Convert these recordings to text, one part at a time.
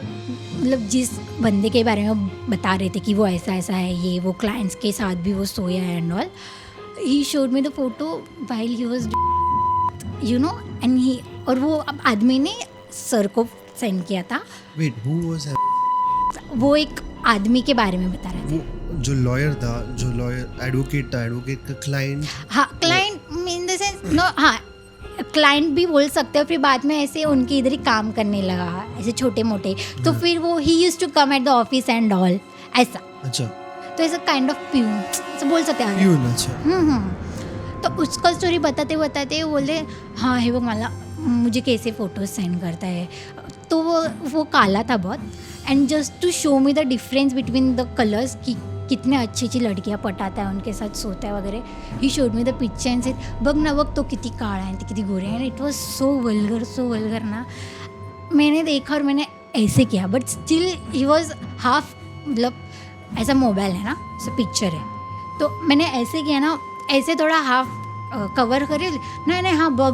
मतलब जिस बंदे के बारे में बता रहे थे कि वो ऐसा ऐसा है, ये वो क्लाइंट्स के साथ भी वो सोया है and all, he showed me the photo while he was and he, और वो अब आदमी ने सर को सेंड किया था. वेट, हु वाज वो एक आदमी के बारे में बता रहे थे. वो जो लॉयर था, जो लॉयर एडवोकेट था, एडवोकेट का क्लाइंट. हाँ, client in the sense no, हाँ क्लाइंट भी बोल सकते हो. फिर बाद में ऐसे उनके इधर ही काम करने लगा ऐसे छोटे मोटे, तो फिर वो he used to come at the office and all ऐसा. अच्छा, तो ऐसा काइंड ऑफ प्यून ऐसा बोल सकते हैं. प्यून. अच्छा. तो उसका स्टोरी बताते बताते वो बोले हाँ हे वो मला मुझे कैसे फ़ोटोज़ सेंड करता है. तो वो काला था बहुत, and just to show me the difference between the colours कि कितने अच्छी अच्छी लड़कियाँ पटाता है, उनके साथ सोता है वगैरह. He showed me the picture and said बघ ना बघ तो किती काळा आहे, किती गोरे हैं. इट वॉज सो वल्गर ना. मैंने देखा और मैंने ऐसे किया, but still he was half, मतलब ऐसा मोबाइल है ना, ऐसा पिक्चर है, तो मैंने ऐसे किया ना, ऐसे थोड़ा हाफ कवर करे. नहीं हाँ बघ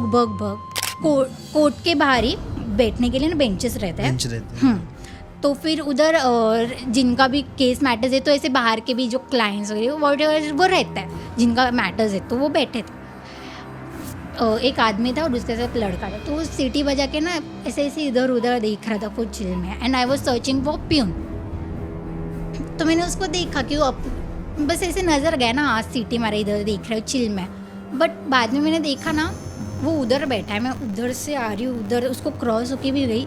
कोर्ट के बाहर ही बैठने के लिए ना बेंचेस रहते बेंच रहते हैं. तो फिर उधर जिनका भी केस मैटर्स है, तो ऐसे बाहर के भी जो क्लाइंट्स वगैरह वो रहता है जिनका मैटर्स है, तो वो बैठे थे. एक आदमी था और उसके साथ लड़का था. तो वो सीटी बजा के ना ऐसे ऐसे इधर उधर देख रहा था फुल चिल में. And I was searching for peon. तो मैंने उसको देखा कि वो बस ऐसे नज़र गया ना, आज सीटी मारे इधर देख रहे हो चिल में. बट बाद में मैंने देखा ना वो उधर बैठा है, मैं उधर से आ रही हूँ, उधर उसको क्रॉस होके भी गई,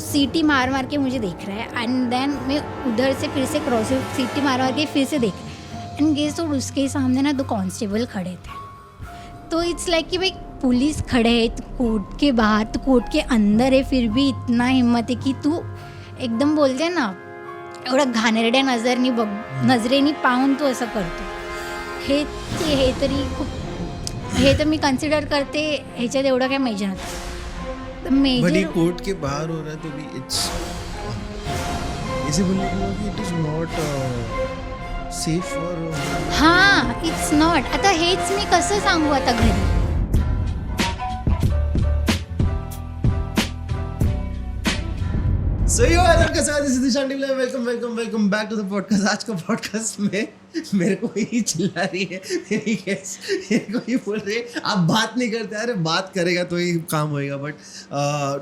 सीटी मार के मुझे देख रहा है. एंड देन मैं उधर से फिर से क्रॉस सीटी मार के फिर से देख. एंड गेस और उसके सामने ना 2 कांस्टेबल खड़े थे. तो इट्स लाइक कि भाई पुलिस खड़े है तो कोर्ट के बाहर, तो कोर्ट के अंदर है, फिर भी इतना हिम्मत है की तू एकदम बोलते ना एवढं घाणेरड्या नजरेनी पाहून तू असं करतो. हे तरी खूप, हे तर मी कन्सिडर करते ह्याच्यात एवढं काय मेजर नव्हतं. बट ये कोर्ट के बाहर हो रहा है तो भी इट्स ऐसे बोलने के लिए कि it is not safe for. हां, इट्स नॉट. आता हेच मी कसं सांगू आता घरी. सही हो यार का साथ इसी शांति में. Welcome back to the podcast. आज का पॉडकास्ट में मेरे को ही चिल्ला रही है मेरी गेस्ट, मेरे को ही बोल रही है आप बात नहीं करते. अरे बात करेगा तो ही काम होएगा. But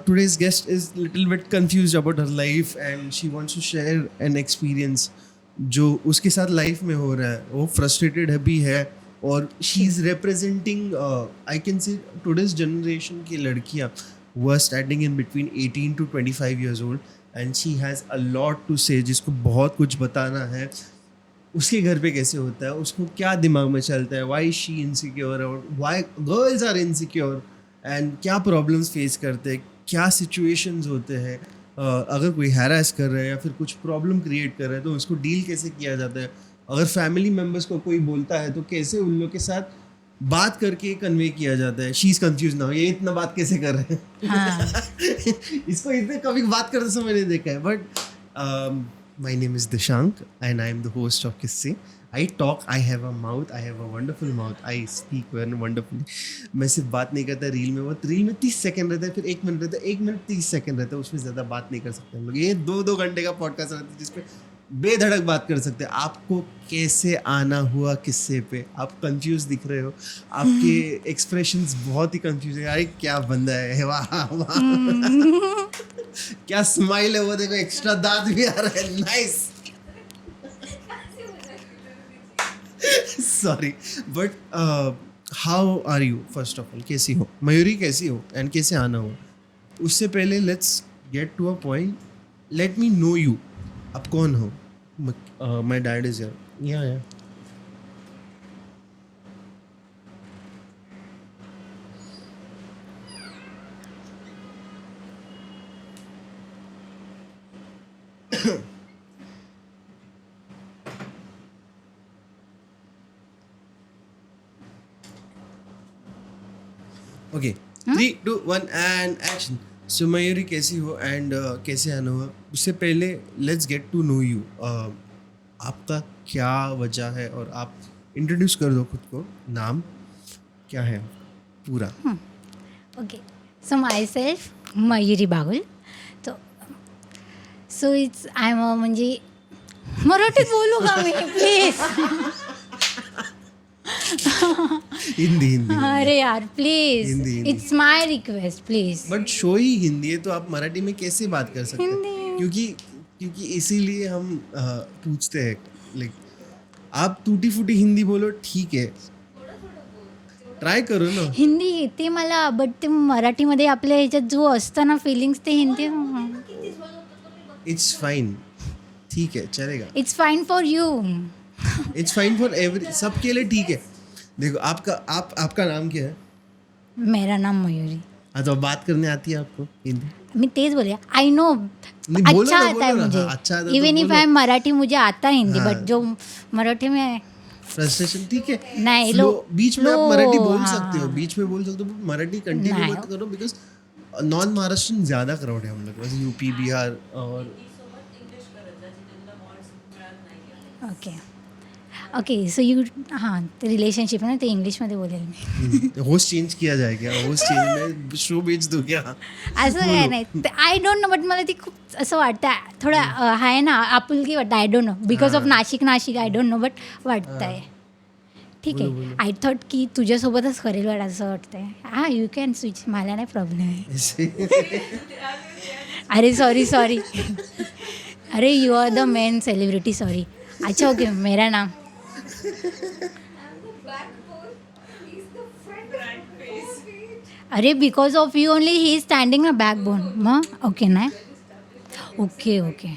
today's guest is little bit confused about her life and she wants to share an experience जो उसके साथ लाइफ में हो रहा है. वो फ्रस्ट्रेटेड है भी है, और she is representing I can say today's generation की लड़कियाँ who are standing in between 18 to 25 years old, and she has a lot to say, जिसको बहुत कुछ बताना है. उसके घर पे कैसे होता है, उसको क्या दिमाग में चलता है, why is she insecure और why girls are insecure, and क्या problems face करते हैं, क्या situations होते हैं. अगर कोई harass कर रहा है या फिर कुछ problem create कर रहा है तो उसको deal कैसे किया जाता है. अगर family members को कोई बोलता है तो कैसे उन लोग के साथ बात करके कन्वे किया जाता है. शी इज कंफ्यूज ना, ये इतना बात कैसे कर रहे हैं. हाँ. इसको इतने कभी बात करते समय नहीं देखा है. But my name is Dishank and I am the host of Kisse. I talk, I have a mouth, I have a wonderful mouth, I speak very wonderfully. मैं सिर्फ बात नहीं करता रील में. वो रील में 30 सेकंड रहता है, फिर 1 मिनट रहता है, 1 मिनट 30 सेकंड रहता है, उसमें ज़्यादा बात नहीं कर सकते हम लोग. ये 2 घंटे का पॉडकास्ट रहता है जिसपे बेधड़क बात कर सकते हैं. आपको कैसे आना हुआ किस्से पे, आप कंफ्यूज दिख रहे हो, आपके एक्सप्रेशंस बहुत ही कंफ्यूज है. अरे क्या बंदा है, वाह वाह क्या स्माइल है वो, देखो एक्स्ट्रा दांत भी आ रहा है. Nice. Sorry. But how are you first of all, कैसी हो मयूरी, कैसी हो एंड कैसे आना हुआ. उससे पहले let's get to a point. Let me know you. आप कौन हो. My dad is ya okay. 3, 2, 1 and action. So Mayuri कैसी हो एंड कैसे आना हुआ. उससे पहले let's get to know you. आपका क्या वजह है और आप इंट्रोड्यूस कर दो खुद को. नाम क्या है पूरा. Okay, so my self Mayuri Bagul. तो सो इट्स आय एम म्हणजे मराठीत बोलू का मी प्लीज. हिंदी हिंदी अरे यार please, Hindi. It's my request please. But show ही हिंदी है तो आप मराठी में कैसे बात कर सकते हैं? हिंदी. क्योंकि इसीलिए हम पूछते हैं लाइक आप टूटी फूटी हिंदी बोलो ठीक है, ट्राय करो ना. हिंदी येते मला, बट ते मराठीमध्ये आपल्या ह्याच्यात जो असतं ना फिलिंग्स ते हिंदी. इट्स फाइन, ठीक है चलेगा. It's fine for you. It's fine for every, सबके लिए ठीक है. देखो आपका नाम क्या है? मेरा नाम मयूरी. हाँ तो बात करने आती है आपको हिंदी? मी तेच बोले आई नो. नहीं, बोलो अच्छा ना, आता है बोलो ना. मुझे. हाँ, अच्छा आता है तो इवन इफ बोलो. आई एम मराठी मुझे आता है हिंदी, हाँ. बट जो मराठी में फ्रस्ट्रेशन ठीक है. नहीं, बीच में आप लो, मराठी बोल हाँ. सकते हो, बीच में बोल सकते हो, मराठी कंटिन्यू नहीं. मत करो बिकॉज नॉन महाराष्ट्र ज़्यादा क्राउड है हम लोग के पास, यूपी बिहार और ओके ओके. सो यू हां ते रिलेशनशिप ना ते इंग्लिशमध्ये बोलेल मी. होस्ट चेंज किया जाएगा. होस्ट चेंज में शो बेच दो क्या? असं काय नाही, आय डोंट नो, बट मला ती खूप असं वाटतं थोडं आहे ना आपुलकी वाटतं. आय don't no because of Nashik I don't no, but वाटतंय. ठीक आहे. आय थॉट की तुझ्यासोबतच करेल वाट असं वाटतंय. हां यू कॅन स्विच, मला नाही प्रॉब्लेम आहे. अरे सॉरी अरे you are the main celebrity, sorry. अच्छा ओके. मेरा नाम अरे because of you only he is standing ना बॅकबोन. मग ओके नाही okay.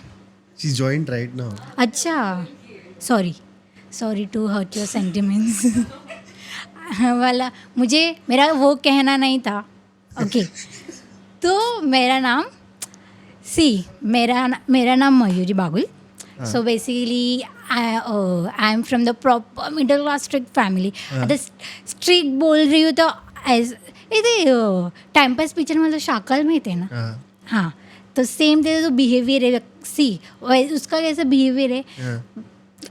She joined right now. अच्छा sorry to hurt your sentiments. मुझे मेरा वो कहना नहीं था. ओके. तो मेरा नाम Mayuri Bagul. So basically I am from the proper middle class street family. आता स्ट्रीट बोल रही हूँ तो एज ते टाइमपास पिक्चरमधलं शाकल माहिती आहे ना. हाँ तो सेम तेरा जो बिहेवियर है उसका कैसा बिहेवियर है.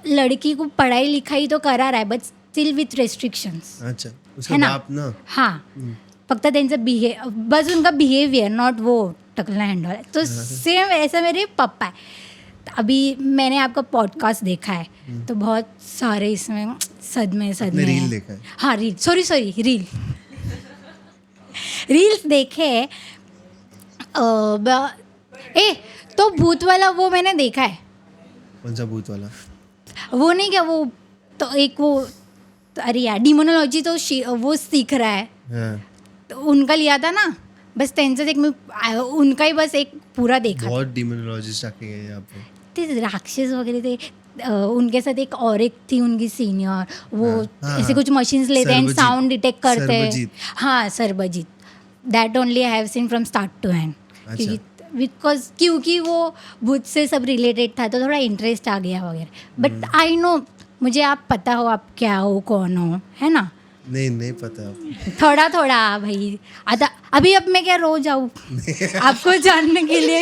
लड़की को पढ़ाई लिखाई तो करा रहा है बट स्टिल विथ रेस्ट्रिक्शंस. अच्छा उसका है ना? बाप ना. हाँ फक्त त्यांचं बस उनका बिहेवियर नॉट वो टकला हैंडल है. तो सेम ऐसा मेरे पापा है. अभी मैंने आपका पॉडकास्ट देखा है तो बहुत सारे इसमें सदमे रील हैं. देखा है? हाँ रील सॉरी रील्स देखे. तो भूत वाला वो मैंने देखा है. कौन सा भूत वाला? वो नहीं क्या वो तो एक वो अरे यार डिमोनोलॉजी तो वो सीख रहा है. हाँ. तो उनका लिया था ना, बस त्यांचंच एक मी उनका ही बस एक पूरा देखा. बहुत डिमोनोलॉजिस्ट आके गए यहाँ पे. ते राक्षस वगैरह थे. उनके साथ एक और एक थी उनकी सीनियर, वो हाँ, ऐसे कुछ मशीन्स लेते हैं, सरबजीत. साउंड डिटेक्ट करते हैं. सरबजीत. हाँ Sarabjit. That only I have seen from start to end. क्योंकि वो भूत से सब रिलेटेड था तो थोड़ा इंटरेस्ट आ गया वगैरह. बट आई नो मुझे आप पता हो आप क्या हो कौन हो, है ना. नहीं पता. थोड़ा भाई. आता अभी अब मैं क्या रोज आऊँ आपको जानने के लिए.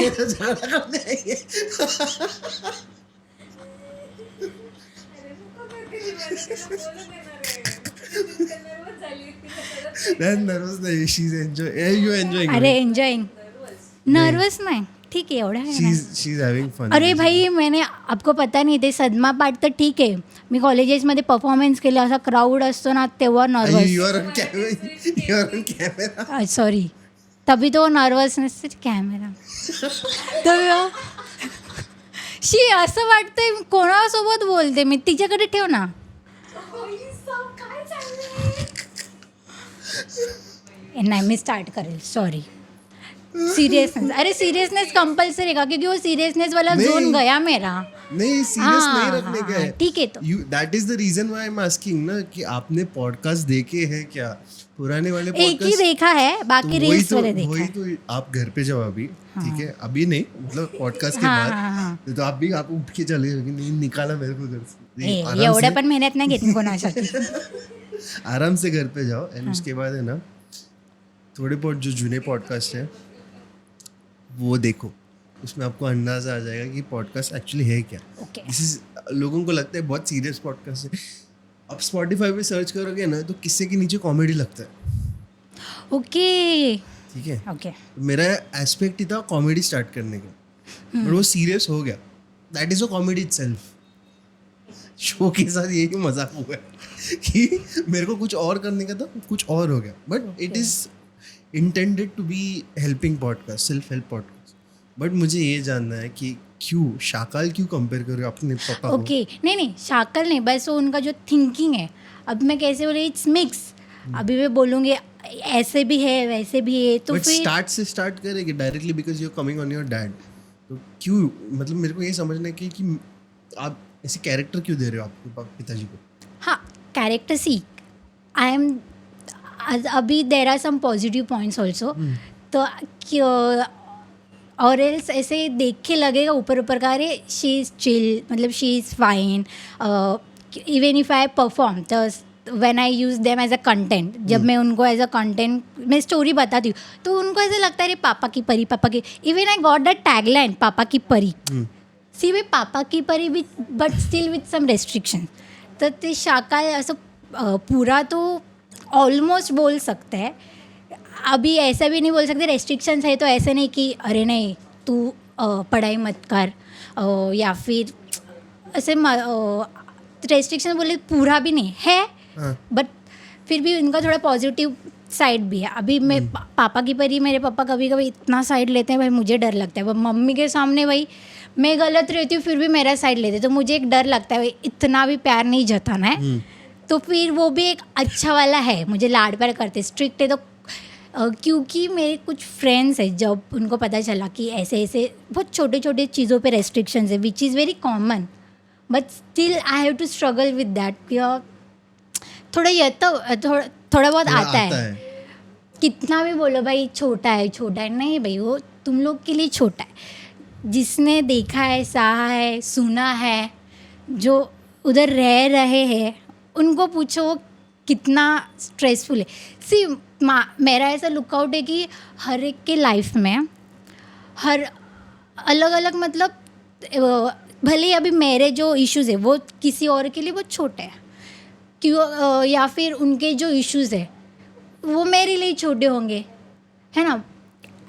नर्वस नहीं. She is enjoying. You enjoying? अरे एन्जॉईंग. नर्वस नाही. ठीक आहे एवढं आहे ना. She is having fun. अरे भाई मैंने आपको पता नहीं ते सदमा पाठ तर ठीक आहे. मी कॉलेजेसमध्ये परफॉर्मन्स केलं, असा क्राऊड असतो ना तेव्हा you nervous. Are on camera. Sorry तभी तो नर्वसनेस कॅमेरा. तर शी असं वाटतंय कोणासोबत बोलते मी. तिच्याकडे ठेव ना. नाही मी स्टार्ट करेल. सॉरी. सीरियसनेस. अरे सीरियसनेस कंपल्सरी का, क्योंकि वो सीरियसनेस वाला नहीं. जोन गया मेरा. नहीं सीरियस हाँ, नहीं रखने का है. ठीक है तो. You that is the reason why I am asking ना कि आपने पॉडकास्ट देखे हैं क्या? पुराने वाले एक ही पॉडकास्ट देखा है, बाकी रील्स वाले देखा वही है. तो आप घर पे जाओ अभी. ठीक है अभी नहीं मतलब पॉडकास्ट के हाँ, बाद. हाँ, हाँ. तो आप उठ के चले जाओगे. नहीं निकाला मेरे को घर से. ए, आराम एवढ्या से- पण मेहनत नाही घेत मी कोणासाठी. आराम से घर पे जाओ हाँ. एंड उसके बाद है ना थोड़े बहुत जो जूने पॉडकास्ट है वो देखो. उसमें आपको अंदाजा आ जाएगा कि पॉडकास्ट एक्चुअली है क्या. ओके. दिस इज लोगों को लगता है बहुत सीरियस पॉडकास्ट है. आप स्पॉटिफाई पे सर्च करोगे ना तो किस्से के नीचे कॉमेडी लगता है. ओके ठीक है. ओके. मेरा एस्पेक्ट ही था कॉमेडी स्टार्ट करने का. बट वो सीरियस हो गया. That is a comedy itself. Show के साथ यही मजाक हुआ है कि मेरे को कुछ और करने का था, कुछ और हो गया. But it is intended to be helping podcast, self help podcast. But मुझे ये जानना है कि क्यों शाकाल क्यों कंपेयर कर रहे हो अपने पापा को? ओके नहीं शाकल नहीं, बस वो उनका जो थिंकिंग है. अब मैं कैसे बोले, इट्स मिक्स. अभी मैं बोलूँगी ऐसे भी है वैसे भी है, तो बट फिर स्टार्ट से स्टार्ट करेंगे directly because you are coming on your dad. तो क्यों, मतलब मेरे को ये समझना है कि आप ऐसे कैरेक्टर क्यों दे रहे हो आपके पिताजी को? हाँ, कैरेक्टर सी आई एम अभी there are some positive points also. तो और एल्स ऐसे देख के लगेगा ऊपर ऊपर का, अरे शी इज़ चिल, मतलब she is fine. Even if I perform तो when I use them as a content, जब मैं उनको एज अ कंटेंट मैं स्टोरी बताती हूँ तो उनको ऐसा लगता है अरे पापा की परी, पापा की. Even I got that tagline पापा की परी. सी वे पापा की परी with but still with some restriction. तर ते शाकाल असं पूरा तो ऑलमोस्ट बोल सकते हैं. अभी ऐसा भी नहीं बोल सकते रेस्ट्रिक्शंस है तो ऐसे नहीं कि अरे नहीं तू पढ़ाई मत कर, या फिर ऐसे रेस्ट्रिक्शन बोले पूरा भी नहीं है. बट फिर भी उनका थोड़ा पॉजिटिव साइड भी है. अभी मैं पापा की परी, मेरे पापा कभी कभी इतना साइड लेते हैं भाई, मुझे डर लगता है. वो मम्मी के सामने भाई मैं गलत रहती हूँ फिर भी मेरा साइड लेते, तो मुझे एक डर लगता है भाई इतना भी प्यार नहीं जताना है. तो फिर वो भी एक अच्छा वाला है, मुझे लाड प्यार करते. स्ट्रिक्ट है तो क्योंकि मेरे कुछ फ्रेंड्स हैं जब उनको पता चला कि ऐसे ऐसे बहुत छोटे छोटे चीज़ों पे रेस्ट्रिक्शंस है which is very common, but still I have to struggle with that. थोड़ा ये तो थोड़ा बहुत आता है. कितना भी बोलो भाई छोटा है, नहीं भाई वो तुम लोग के लिए छोटा है. जिसने देखा है, सहा है, सुना है, जो उधर रह रहे हैं उनको पूछो वो कितना स्ट्रेसफुल है. सी मेरा ऐसा लुकआउट है कि हर एक के लाइफ में हर अलग अलग, मतलब भले ही अभी मेरे जो इश्यूज़ है वो किसी और के लिए बहुत छोटे हैं क्यों, या फिर उनके जो इश्यूज़ है वो मेरे लिए छोटे होंगे, है ना.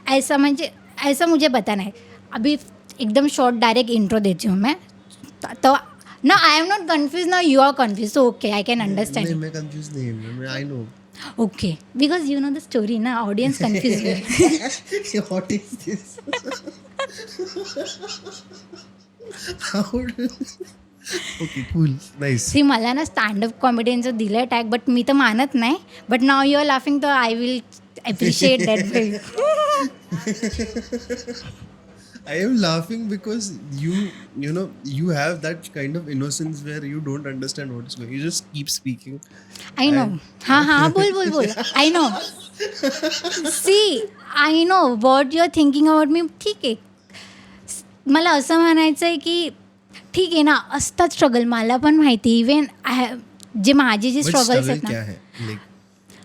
ऐसा मुझे बताना है. अभी एकदम शॉर्ट डायरेक्ट इंट्रो देती हूँ मैं. तो ना आई एम नॉट कंफ्यूज, ना you are confuse, so okay I can understand. नहीं मैं कंफ्यूज नहीं हूँ, I know. Okay because you know the story ना, ऑडियंस कंफ्यूज है. What is this? How do... Okay, cool, nice. See मला ना stand-up कॉमेडियनचं दिलं टॅग, बट मी तर मानत नाही. But now you are laughing तर I will appreciate that. I am laughing because you know you have that kind of innocence where you don't understand what is going. You just keep speaking. I know. हां बोल I know. See I know what you are thinking about me. ठीक आहे, मला असं म्हणायचं आहे की ठीक आहे ना, असतात स्ट्रगल, मला पण माहिती. इवन जे माझे जे But स्ट्रगल्स struggle आहेत क्या ना. है? Like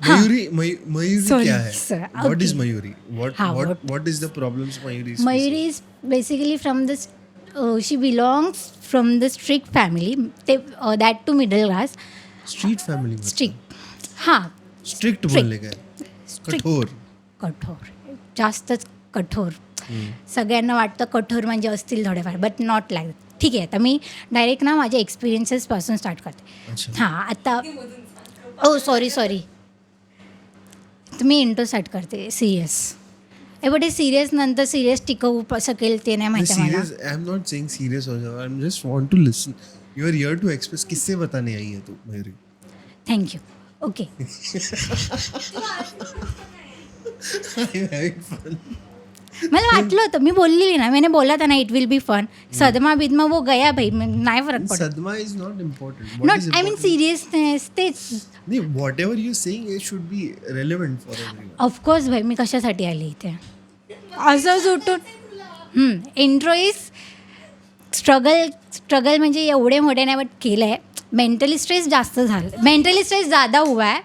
मयूरी Sorry, क्या है? sir. What is Okay. Mayuri? हाँ, What is the problems Mayuri is Mayuri is basically from this, she belongs from the strict family, that to middle class. facing? Street family मतलब. Strict. हाँ, Strict बोलने का है. Strict. कठोर. जास्तच कठोर. सगळ्यांना वाटतं कठोर म्हणजे असतील थोडेफार, बट नॉट लाईक दॅट. ठीक आहे, आता मी डायरेक्ट ना माझ्या एक्सपिरियन्सेसपासून स्टार्ट करते. अच्छा. हां, आता सॉरी तर मी इंट्रो स्टार्ट करते. सिरियस बट हे सिरियस नंतर सिरियस टिकवू शकेल ते नाही माहिती मला. Serious. I'm not saying serious हो जाओ. I'm just want to listen. You are here to express. किससे बताने आई है तू Mayuri? Thank you. Okay. I'm having fun. मला वाटलं होतं, मी बोललेली ना, मैंने बोला था ना इट विल बी फन. सदमा बिदमा वो गया भाई, नाही फरक पडत. Sadma is not important. What not is I mean important? Seriousness तेच. नहीं, whatever you're saying it should be relevant for everyone. Of course भाई, मी कशासाठी आली इथे असं उठून. इंट्रो इज स्ट्रगल म्हणजे एवढे मोठे नाही, बट केलं है. मेंटली स्ट्रेस जास्त झालं, मेंटली स्ट्रेस ज़्यादा हुआ है,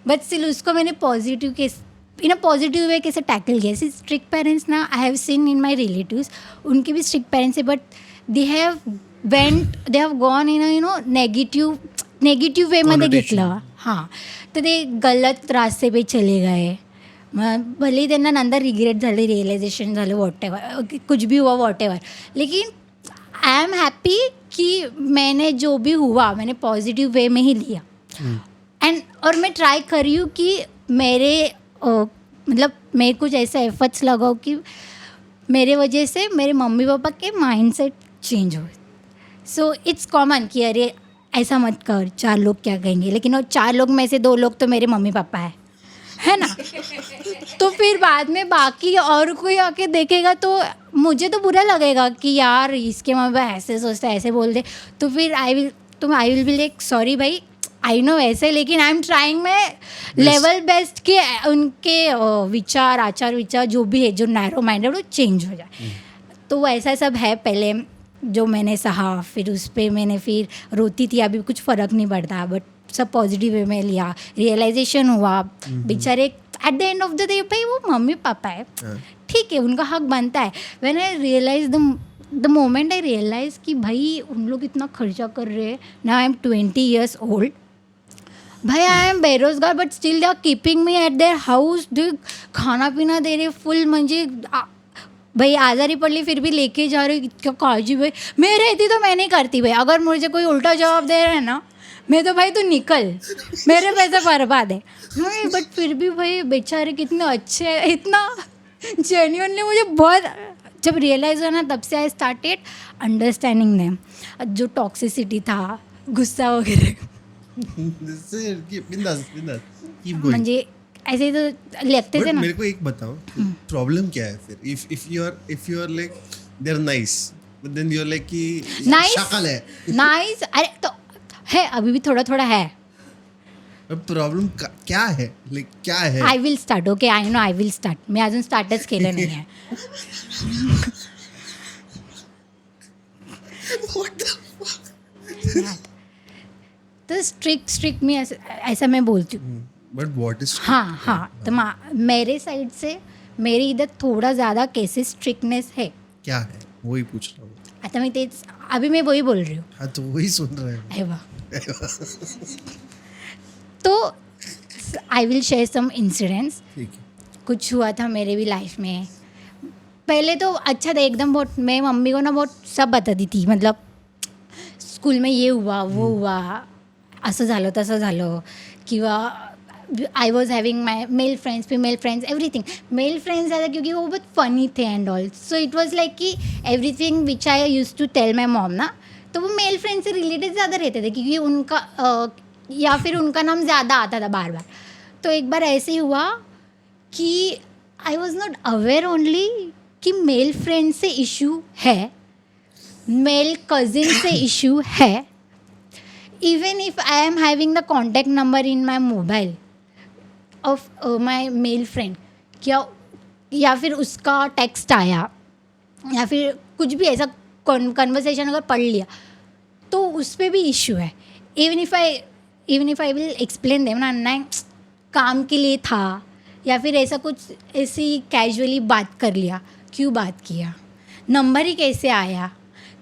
बट स्टिल उसको मैंने positive case in a positive way कैसे टैकल किया. सी स्ट्रिक्ट पेरेंट्स ना, I have seen in my relatives, उनके भी स्ट्रिक्ट पेरेंट्स है, but they have gone in negative वेमध्ये घेतलं. हां, तर ते गलत रास्ते पे चले गए. भले त्यांना नंतर रिग्रेट झाले, रिअलायझेशन झालं, कुछ भी हुआ वॉटेवर, लेकिन आई एम हैप्पी कि मैंने जो भी हुआ मैंने पॉजिटिव वे में ही लिया. और मैं ट्राई कर रही हूँ कि मतलब मैं कुछ ऐसा एफर्ट्स लगाऊँ कि मेरे वजह से मेरे मम्मी पापा के माइंडसेट चेंज हो. सो इट्स कॉमन कि अरे ऐसा मत कर, 4 लोग क्या कहेंगे, लेकिन वो 4 लोग में से 2 लोग तो मेरे मम्मी पापा है ना. तो फिर बाद में बाकी और कोई आके देखेगा तो मुझे तो बुरा लगेगा कि यार इसके मम्मी पापा ऐसे सोचते, ऐसे बोल दे. तो फिर आई विल बी लाइक सॉरी भाई, आई नो वैसे, लेकिन आई एम ट्राइंग मैं लेवल बेस्ट कि उनके विचार, आचार विचार जो भी है, जो नैरो माइंडेड, वो चेंज हो जाए. तो वो ऐसा सब है पहले जो मैंने सहा, फिर उस पर मैंने फिर रोती थी, अभी कुछ फ़र्क नहीं पड़ता, बट सब पॉजिटिव वे में लिया, रियलाइजेशन हुआ. बेचारे at the end of the day भाई वो मम्मी पापा है, ठीक है, उनका हक बनता है. When I realise the moment I realise कि भाई उन लोग इतना खर्चा कर रहे हैं. Now I am 20 years old. भाई आई एम बेरोजगार but still they are keeping me at their house. दे खाना पीना दे रहे फुल, म्हणजे भाई आज़ारी पडली फिर भी लेके जा रहे. इतका काळजी भाई. मैं रहती तो मैं नहीं करती भाई. अगर मुझे कोई उल्टा जवाब दे रहा है ना, मैं तो भाई तू निकल, मेरे पैसे बर्बाद है. बट फिर भी भाई बेचारे कितने अच्छे हैं, इतना जेन्युइनली मुझे बहुत जब रियलाइज़ हुआ ना, तब से आई स्टार्टेड अंडरस्टैंडिंग देम. जो टॉक्सिसिटी था, गुस्सा वगैरह, म्हणजे ऐसे तो लगते थे ना. मेरे को एक बताओ, प्रॉब्लम क्या है फिर? If you are like they are nice, but then you are like कि शक्ल है नाइस. अरे तो है, अभी भी थोड़ा थोड़ा है. प्रॉब्लम क्या है, लाइक क्या है? I will start. Okay, I know I will start. मी अजून स्टार्टच केलं नाही आहे. तो स्ट्रिक्ट मी ऐसा मैं बोलती हूँ. But what is? हाँ तो मेरे साइड से मेरे इधर थोड़ा ज़्यादा केसेस स्ट्रिक्टनेस है. क्या है वही पूछ रहा हूँ. आता मैं तेच अभी मैं वही बोल रही हूँ. हाँ तो वही सुन रहे हैं. अरे वाह. तो I will share some incidents. ठीक है. कुछ हुआ था मेरे भी लाइफ में. पहले तो अच्छा था एकदम. बहुत मैं मम्मी को ना बहुत सब बताती थी, मतलब स्कूल में ये हुआ वो हुआ, असं झालं तसं झालं, किंवा I was having my male friends, female friends, everything. Male friends ज़्यादा क्योंकि वो बहुत फ़नी थे and all. So it was like कि everything which I use to tell my mom ना, तो वो मेल फ्रेंड से रिलेटेड ज़्यादा रहते थे, क्योंकि उनका या फिर उनका नाम ज़्यादा आता था बार बार. तो एक बार ऐसे ही हुआ कि आई वॉज नॉट अवेयर ओनली कि मेल फ्रेंड से इशू है, मेल कज़िन से इशू है. Even if I am having the contact number in my mobile of my male friend, क्या या फिर उसका टेक्स्ट आया या फिर कुछ भी ऐसा कन्वर्सेशन अगर पढ़ लिया, तो उस पर भी इशू है. Even if I will explain them ना, नहीं काम के लिए था, या फिर ऐसा कुछ ऐसी कैजुअली बात कर लिया. क्यों बात किया, नंबर ही कैसे आया,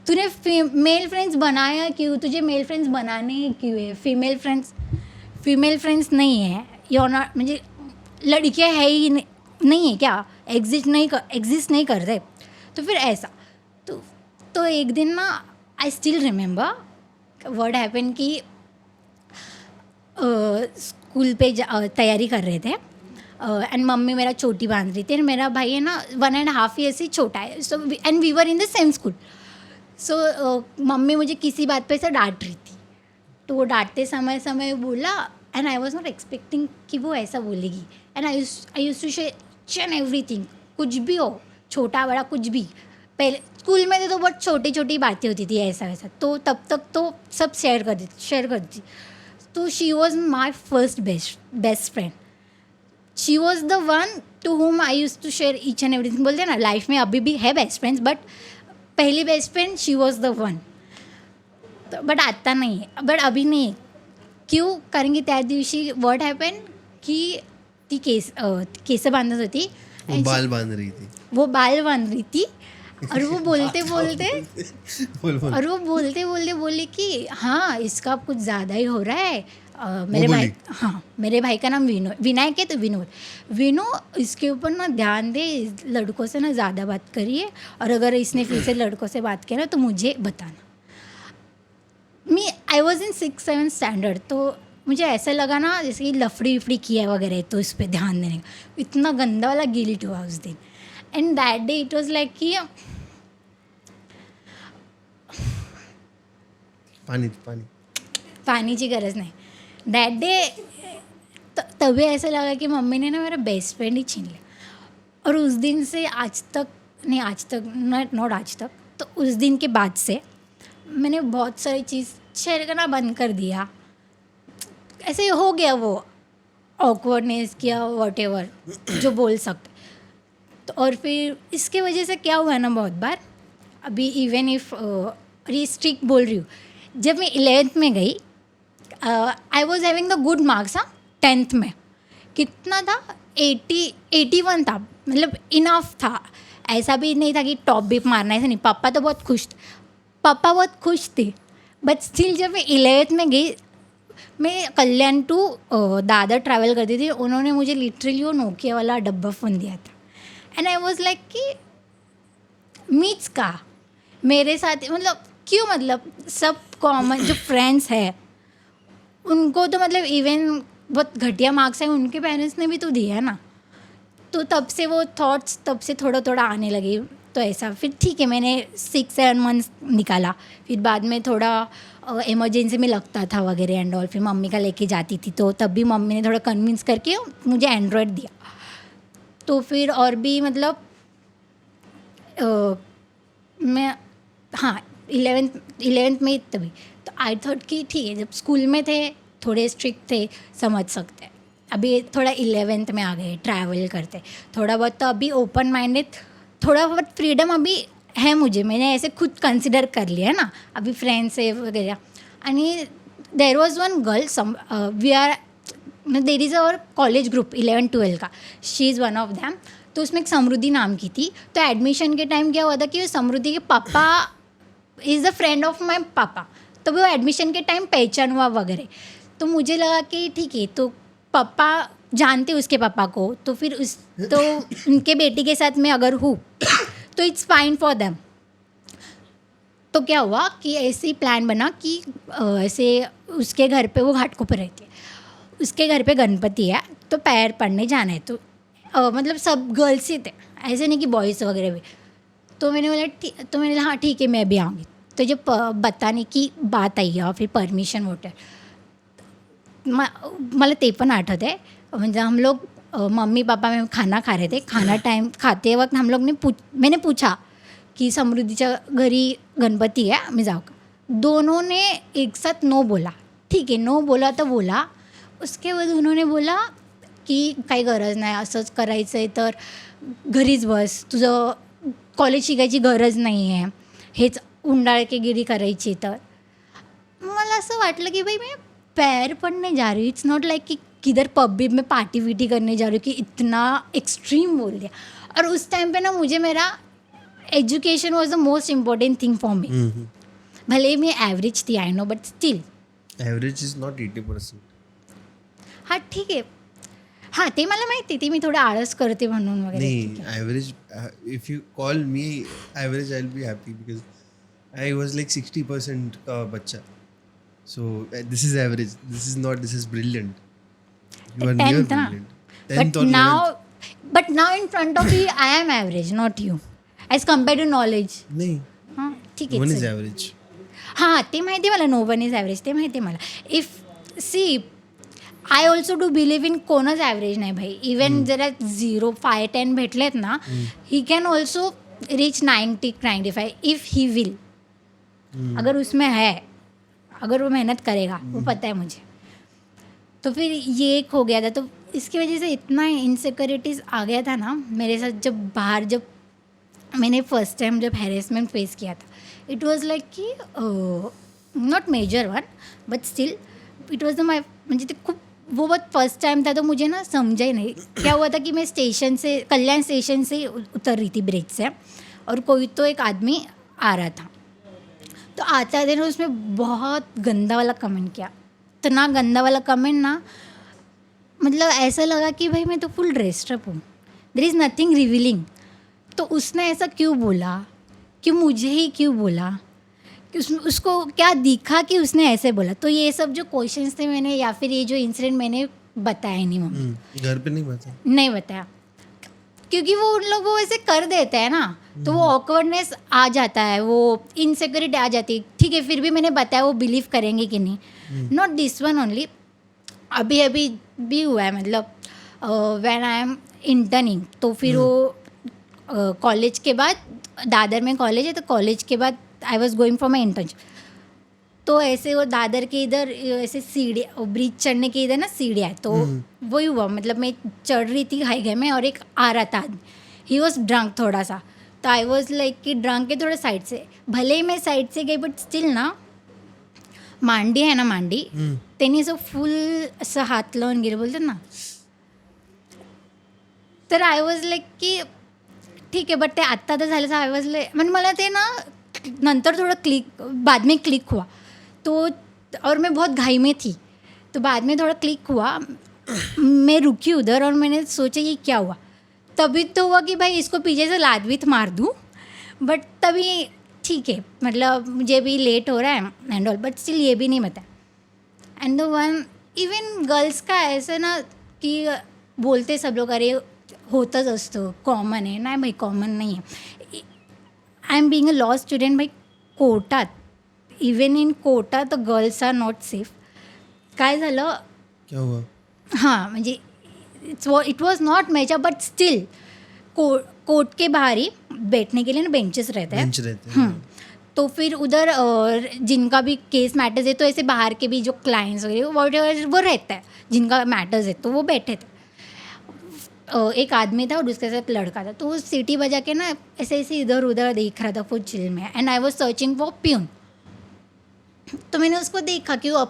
तूने मेल फ्रेंड्स बनाया क्यों, तुझे मेल फ्रेंड्स बनाने क्यों है. फीमेल फ्रेंड्स नहीं है, यू नॉट, म्हणजे लड़कियाँ है ही नहीं है क्या, एग्जिस्ट नहीं करते. तो फिर ऐसा तो एक दिन ना I still remember what happen कि स्कूल पे तैयारी कर रहे थे एंड मम्मी मेरा चोटी बांध रही थी. एंड मेरा भाई है ना 1.5 years से छोटा है. So and we were in the same school. So mummy मुझे किसी बात पे से डांट रही थी. तो वो डांटते समय बोला, and I was not expecting कि वो ऐसा बोलेगी. And I use to share each and everything, कुछ भी हो, छोटा बड़ा कुछ भी. पहले स्कूल में तो बहुत छोटी छोटी बातें होती थी ऐसा वैसा, तो तब तक तो सब शेयर कर दी. तो she was my first best friend. She was the one to whom I use to share each and everything. बोलते हैं ना, लाइफ में अभी भी है बेस्ट फ्रेंड्स, बट पहली best friend she was the one. But आता नाही आहे, बट अभी नाही. क्यों, कारण की त्या दिवशी व्हॉट हॅपन की ती केस बांधत होती. वो बाल बांध रही थी. वो बाल बांध रही थी और वो बोलते बोलते बोल बोल। और वो बोलते बोलते बोले कि हाँ इसका कुछ ज़्यादा ही हो रहा है। मेरे बोली? भाई, हाँ मेरे भाई का नाम विनायक है, तो विनो इसके ऊपर ना ध्यान दे, इस लड़कों से ना ज़्यादा बात करिए, और अगर इसने फिर से लड़कों से बात किया ना तो मुझे बताना। आई वॉज इन 6-7 स्टैंडर्ड, तो मुझे ऐसा लगा ना जैसे कि लफड़ी वफड़ी किया वगैरह, तो इस पर ध्यान देने का इतना गंदा वाला गिल्ट हुआ उस दिन। And that day it was like कि पानी पानीची गरज नाही। दॅट डे तभी ऐसा लगा कि मम्मी ने ना मेरा बेस्ट फ्रेंड ही छीन लिया। और उस दिन से आज तक नॉट आज तक, तो उस दिन के बाद से मैंने बहुत सारी चीज़ शेयर करना बंद कर दिया। ऐसे हो गया वो ऑकवर्डनेस किया वॉटेवर जो बोल सकते। तो और फिर इसके वजह से क्या हुआ ना, बहुत बार अभी इवन इफ ये स्ट्रिक्ट बोल रही हूँ, जब मैं 11th में गई आई was having the good marks. हाँ 10th में कितना था, 81 था, मतलब इनफ था। ऐसा भी नहीं था कि टॉप भी मारना, ऐसा नहीं। पापा तो बहुत खुश थे, बट स्टिल जब मैं 11th में गई, मैं कल्याण टू दादर ट्रैवल करती थी, उन्होंने मुझे लिटरली वो नोकिया वाला डब्बा फ़ोन दिया था। एंड आई वॉज लाइक कि मीट्स का मेरे साथ, मतलब क्यों, मतलब सब कॉमन जो फ्रेंड्स है उनको तो मतलब इवन बहुत घटिया मार्क्स हैं, उनके पेरेंट्स ने भी तो दिया है ना। तो तब से वो थॉट्स तब से थोड़ा थोड़ा आने लगे। तो ऐसा फिर ठीक है, मैंने 6-7 मंथ्स निकाला। फिर बाद में थोड़ा इमरजेंसी में लगता था वगैरह एंड ऑल, फिर मम्मी का लेके जाती थी, तो तब भी मम्मी ने थोड़ा कन्विंस करके मुझे एंड्रॉयड दिया। तो फिर और भी मतलब मैं, हाँ 11th में तभी तो आई थॉट कि ठीक है, जब स्कूल में थे थोड़े स्ट्रिक्ट थे, समझ सकते हैं। अभी थोड़ा 11th में आ गए, ट्रैवल करते थोड़ा बहुत, तो अभी ओपन माइंडेड, थोड़ा बहुत फ्रीडम अभी है मुझे, मैंने ऐसे खुद कंसिडर कर लिया है ना अभी फ्रेंड्स है वगैरह। आणि there was one girl we are, there is our college group 11-12 का, she is one of them. तो उसमें एक समृद्धि नाम की थी। तो एडमिशन के टाइम क्या हुआ था कि समृद्धि के पापा is the friend of my पापा, तो वो एडमिशन के टाइम पहचान हुआ वगैरह। तो मुझे लगा कि ठीक है, तो पापा जानते उसके पापा को, तो फिर तो उनके बेटी के साथ मैं अगर हूँ तो इट्स फाइन फॉर देम। तो क्या हुआ कि ऐसे ही प्लान बना कि ऐसे उसके घर पे, वो घाटकों पर रहती है, उसके घर पे गणपति है, तो पैर पड़ने जाना है। तो मतलब सब गर्ल्स ही थे, ऐसे नहीं कि बॉयज़ वगैरह भी। तो मैंने बोला हाँ ठीक है, मैं भी आऊँगी। तो जब बताने की बात आई और फिर परमिशन वोटर, मला ते पण आठवत आहे। म्हणजे हम लोग मम्मी पापा में खाना खा रहे थे, खाना टाइम खाते वक्त हम लोग ने मैंने पूछा कि समृद्धीच्या घरी गणपति है, मैं जाऊ का? दोनों ने एक साथ नो बोला। ठीक आहे, नो बोला तर बोला। उसके बाद उन्होंने बोला की काही गरज नाही, असंच करायचं आहे तर घरीच बस, तुझं कॉलेज शिकायची गरज नाही आहे, हेच उंडाळकेगिरी करायची। तर मला असं वाटलं की भाई मैं पैर पड़ने जा रही हूँ, इट्स नॉट लाइक कि किधर पब में पार्टी वीटी करने जा रही हूँ कि इतना एक्सट्रीम बोल दिया। और उस टाइम पे ना मुझे मेरा education was the most important thing for me. भले ही मैं एवरेज थी, I know, but still average is not 80%. हाँ ठीक आहे, हाँ ते मला माहिती, ते मी थोडं आळस करते म्हणून वगैरे। नहीं, average, if you call me average I will be happy because I was like 60% का बच्चा. So this is average. This is brilliant. You are near 10th, brilliant. But now in front of you, I am average, not you. As compared to knowledge. नहीं. हाँ ठीक आहे. One is average. हाँ ते माहिती आहे मला, नो वन इज ॲव्हरेज, ते माहिती आहे मला. If see I also do believe in कोणच ॲव्हरेज नाही भाई. इवन जरा 0, 5, 10 भेटलेत ना, he can also reach 90-95 if he will. अगर उसमें है, अगर वो मेहनत करेगा, वो पता है मुझे. तो फिर ये एक हो गया था. तो इसकी वजह से इतना इनसिक्योरिटीज़ आ गया था ना मेरे साथ. जब बाहर, जब मैंने फर्स्ट टाइम जब हैरेसमेंट फेस किया था, इट वाज लाइक कि not major one but still it was my, म्हणजे ते खूप, वो बहुत फर्स्ट टाइम था. तो मुझे ना समझा ही नहीं. क्या हुआ था कि मैं स्टेशन से, कल्याण स्टेशन से उतर रही थी ब्रिज से, और कोई तो एक आदमी आ रहा था, तो आता देर उसमें बहुत गंदा वाला कमेंट किया, इतना गंदा वाला कमेंट ना, मतलब ऐसा लगा कि भाई मैं तो फुल ड्रेस्ड अप हूँ, देयर इज़ नथिंग रिवीलिंग। तो उसने ऐसा क्यों बोला, कि मुझे ही क्यों बोला, कि उसको क्या दिखा कि उसने ऐसे बोला। तो ये सब जो क्वेश्चंस थे मैंने, या फिर ये जो इंसिडेंट मैंने बताया नहीं मम्मी, घर पे नहीं बताया, क्योंकि वो उन लोग वो ऐसे कर देते हैं ना, तो वो ऑकवर्डनेस आ जाता है, वो इनसिक्योरिटी आ जाती है। ठीक है, फिर भी मैंने बताया, वो बिलीव करेंगे कि नहीं। नॉट दिस वन ओनली, अभी अभी भी हुआ है, मतलब व्हेन आई एम इंटर्निंग, तो फिर वो कॉलेज के बाद, दादर में कॉलेज है, तो कॉलेज के बाद I was going for my internship. तो ऐसे वो दादर के इधर ऐसे सीढ़ी, ब्रिज चढ़ने के इधर ना सीढ़ियाँ है, तो वही हुआ, मतलब मैं चढ़ रही थी हाईवे में और एक आ रहा था, ही वॉज ड्रंक थोड़ा सा, तो आई वॉज लाइक कि ड्रंक के थोड़ा साइड से, भले ही मैं साइड से गई बट स्टिल ना, मांडी आहे ना मांडी, त्यांनी असं फुल असं हात लावून गेलं बोलतात ना, तर आय वॉज लाईक की ठीक आहे, बट ते आत्ता तर झालं, आय वॉज लाईक, म्हणजे मला ते ना नंतर थोड़ा बाद में क्लिक हुआ, तो और मैं बहुत घाई में थी, तो बाद में थोड़ा क्लिक हुआ, मैं रुकी उधर और मैंने सोचा ये क्या हुआ। तभी तो हुआ कि भाई इसको पीछे से लादवीत मार दूँ, बट तभी ठीक है, मतलब मुझे भी लेट हो रहा है एंड ऑल, बट स्टिल ये भी नहीं बता। And the one, even girls का ऐसा ना कि बोलते सब लोग अरे होतच असतं, कॉमन आहे, नाही भाई कॉमन नाही आहे। I am being a law student, भाई कोर्टात, इवन इन कोर्टात the girls are not safe. काय झालं, क्या हुआ? हाँ म्हणजे it was not major, but still court के बाहर ही बैठने के लिए ना बेंचेस रहते हैं। तो फिर उधर जिनका भी केस मैटर्स है, तो ऐसे बाहर के भी जो क्लाइंट्स वगैरह वो रहता है, जिनका मैटर्स है, तो वो बैठे थे। एक आदमी था और उसके साथ लड़का था, तो वो सीटी बजा के ना ऐसे ऐसे इधर उधर देख रहा था फुल चिल में, and I was searching for peon. तो मैंने उसको देखा कि वो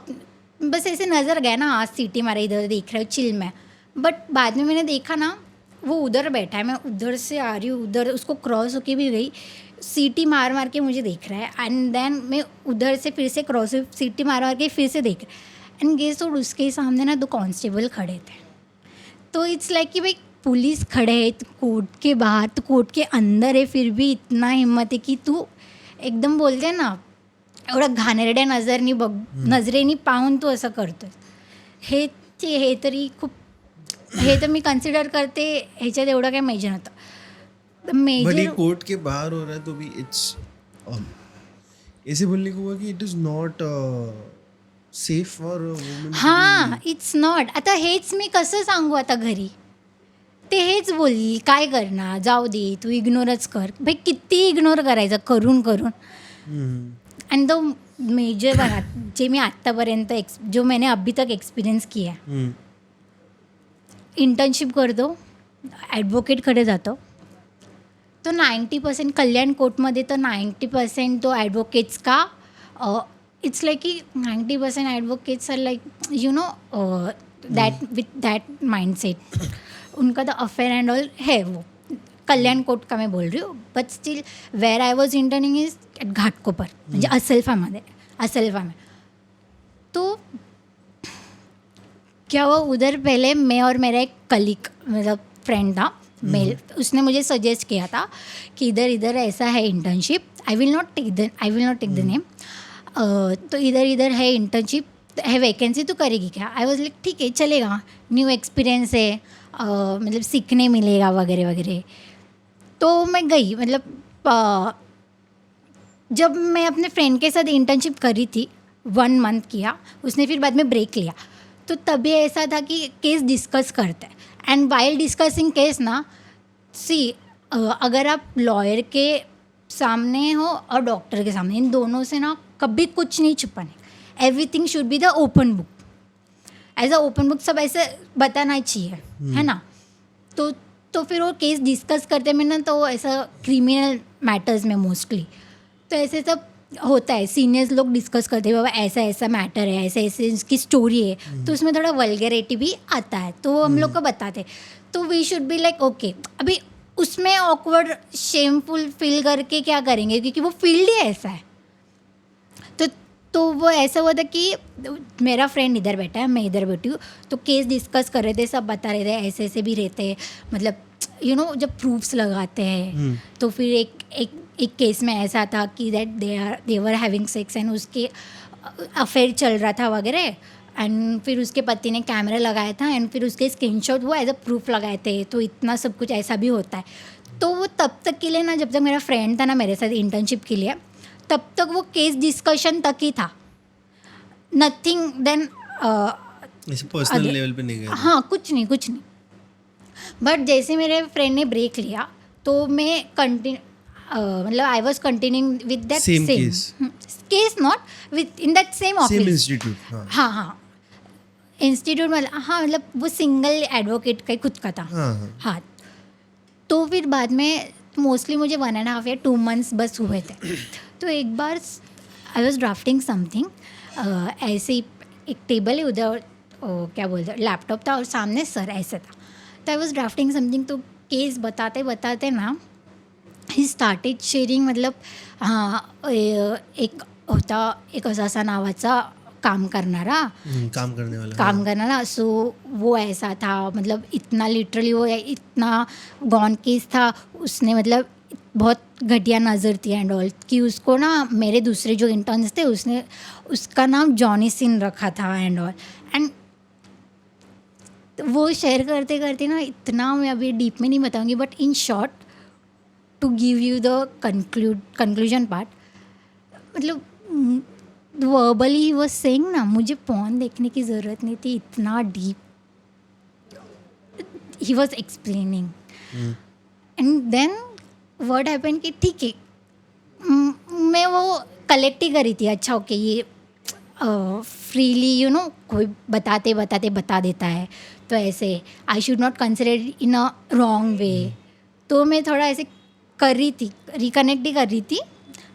बस ऐसे नज़र गया ना, आज सीटी मारा, इधर देख रहा है चिल में, बट बाद में मैंने देखा ना वो उधर बैठा है, मैं उधर से आ रही हूँ, उधर उसको क्रॉस होके भी गई, सीटी मार मार के मुझे देख रहा है, एंड देन मैं उधर से फिर से क्रॉस सीटी मार मार के फिर से देख रहा है, एंड गेस और उसके सामने ना 2 कांस्टेबल खड़े थे। तो इट्स लाइक कि भाई पुलिस खड़े है तो कोर्ट के बाहर, तो कोर्ट के अंदर है, फिर भी इतना हिम्मत है की तू एकदम बोलते ना एवढं घाणेरड्या नजरेनी पाहून तू असं करतोय, हे तरी खूप, हे तर मी कन्सिडर करते ह्याच्यात एवढं काय मेजर नव्हतं। बड़ी कोर्ट के बाहर हो रहा है तो भी इट्स ऐसे बोलने को हुआ कि it is not safe for woman. हां, इट्स नॉट। आता हेच मी कसं सांगू आता घरी, ते हेच बोलली, काय करणार, जाऊ दे तू इग्नोरच कर, भाई किती इग्नोर करायचं करून करून। एंड द मेजर बना जे मी आत्तापर्यंत जो मैंने अभी तक एक्सपिरियंस किया, इंटर्नशिप करतो, ॲडव्होकेटकडे जातो, तो 90% कल्याण कोर्टमध्ये तर 90% तो ॲडव्होकेट्स का इट्स लाइक कि 90% advocates are like you know that with that mindset, उनका तो अफेयर एंड ऑल है, वो कल्याण कोर्ट का मैं बोल रही हूँ, but still where I was interning is at Ghatkopar, म्हणजे असलफा में। तो क्या हुआ उधर, पहले मैं और मेरा एक कलीग मतलब फ्रेंड था मेल, उसने मुझे सजेस्ट किया था कि इधर ऐसा है internship, I will not take the name, तो इधर है इंटर्नशिप है, वैकेंसी तो करेगी क्या? आई वॉज लाइक ठीक है चलेगा, न्यू एक्सपीरियंस है, मतलब सीखने मिलेगा वगैरह वगैरह। तो मैं गई, मतलब जब मैं अपने फ्रेंड के साथ इंटर्नशिप करी थी 1 मंथ किया, उसने फिर बाद में ब्रेक लिया, तो तभी ऐसा था कि केस डिस्कस करते हैं, एंड वाइल डिस्कसिंग केस ना सी, अगर आप लॉयर के सामने हो और डॉक्टर के सामने, इन दोनों से ना कभी कुछ नहीं छुपाने, everything should be the open book, as a open book सब ऐसे बताना चाहिए, है ना। तो फिर वो केस डिस्कस करते में ना, तो ऐसा क्रिमिनल मैटर्स में मोस्टली तो ऐसे सब होता है, सीनियर्स लोग डिस्कस करते हैं, बाबा ऐसा ऐसा मैटर है, ऐसे ऐसे इसकी स्टोरी है, तो उसमें थोड़ा वल्गैरिटी भी आता है, तो वो हम लोग को बताते, तो we should be like okay. अभी उसमें ऑकवर्ड शेमफुल फील करके क्या करेंगे, क्योंकि वो फील्ड ही ऐसा है। तो वो ऐसा हुआ था कि मेरा फ्रेंड इधर बैठा है, मैं इधर बैठी हूँ, तो केस डिस्कस कर रहे थे, सब बता रहे थे ऐसे ऐसे भी रहते हैं, मतलब जब प्रूफ्स लगाते हैं तो फिर एक केस में ऐसा था कि that they were having sex and उसके अफेयर चल रहा था वगैरह, एंड फिर उसके पति ने कैमरा लगाया था एंड फिर उसके स्क्रीनशॉट वो एज अ प्रूफ लगाए थे, तो इतना सब कुछ ऐसा भी होता है। तो वो तब तक के लिए ना, जब तक मेरा फ्रेंड था ना मेरे साथ इंटर्नशिप के लिए, तब तक वो केस डिस्कशन तक ही था, नथिंग देन ऐसे पर्सनल लेवल पे नहीं गए? हाँ, कुछ नहीं। बट जैसे मेरे फ्रेंड ने ब्रेक लिया तो मैं मतलब I was continuing with that Same same case. Case, not with in that same same office. Institute? हाँ, इंस्टीट्यूट में, हाँ, मतलब वो सिंगल एडवोकेट का ही खुद का था। हाँ, तो फिर बाद में मोस्टली मुझे 1.5 या 2 months बस हुए थे। तो एक बार आई वॉज ड्राफ्टिंग समथिंग, ऐसे ही एक टेबल है उधर, क्या बोलते हैं, लैपटॉप था और सामने सर ऐसे था, तो आई वॉज ड्राफ्टिंग समथिंग, तो केस बताते बताते ना ही स्टार्टेड शेअरिंग, मतलब एक होता एक असा नावाचा काम करणारा, काम करना, सो वो ऐसा था, मतलब इतना लिटरली वो इतना गॉन केस था, उसने मतलब बहुत घटिया नज़र थी एंड ऑल, कि उसको ना मेरे दूसरे जो इंटर्न्स थे उसने उसका नाम जॉनी सिन रखा था एंड ऑल, एंड वो शेयर करते करते ना, इतना मैं अभी डीप में नहीं बताऊंगी, but in short to give you the conclusion part, मतलब वर्बली वो सेइंग ना, मुझे पॉर्न देखने की ज़रूरत नहीं थी, इतना डीप ही was explaining. And then word happen कि ठीक है, मैं वो कलेक्ट ही करी थी, अच्छा ओके, ये फ्रीली कोई बताते बताते बता देता है, तो ऐसे I should not consider in a wrong way, तो मैं थोड़ा ऐसे कर रही थी, रिकनेक्ट ही कर रही थी,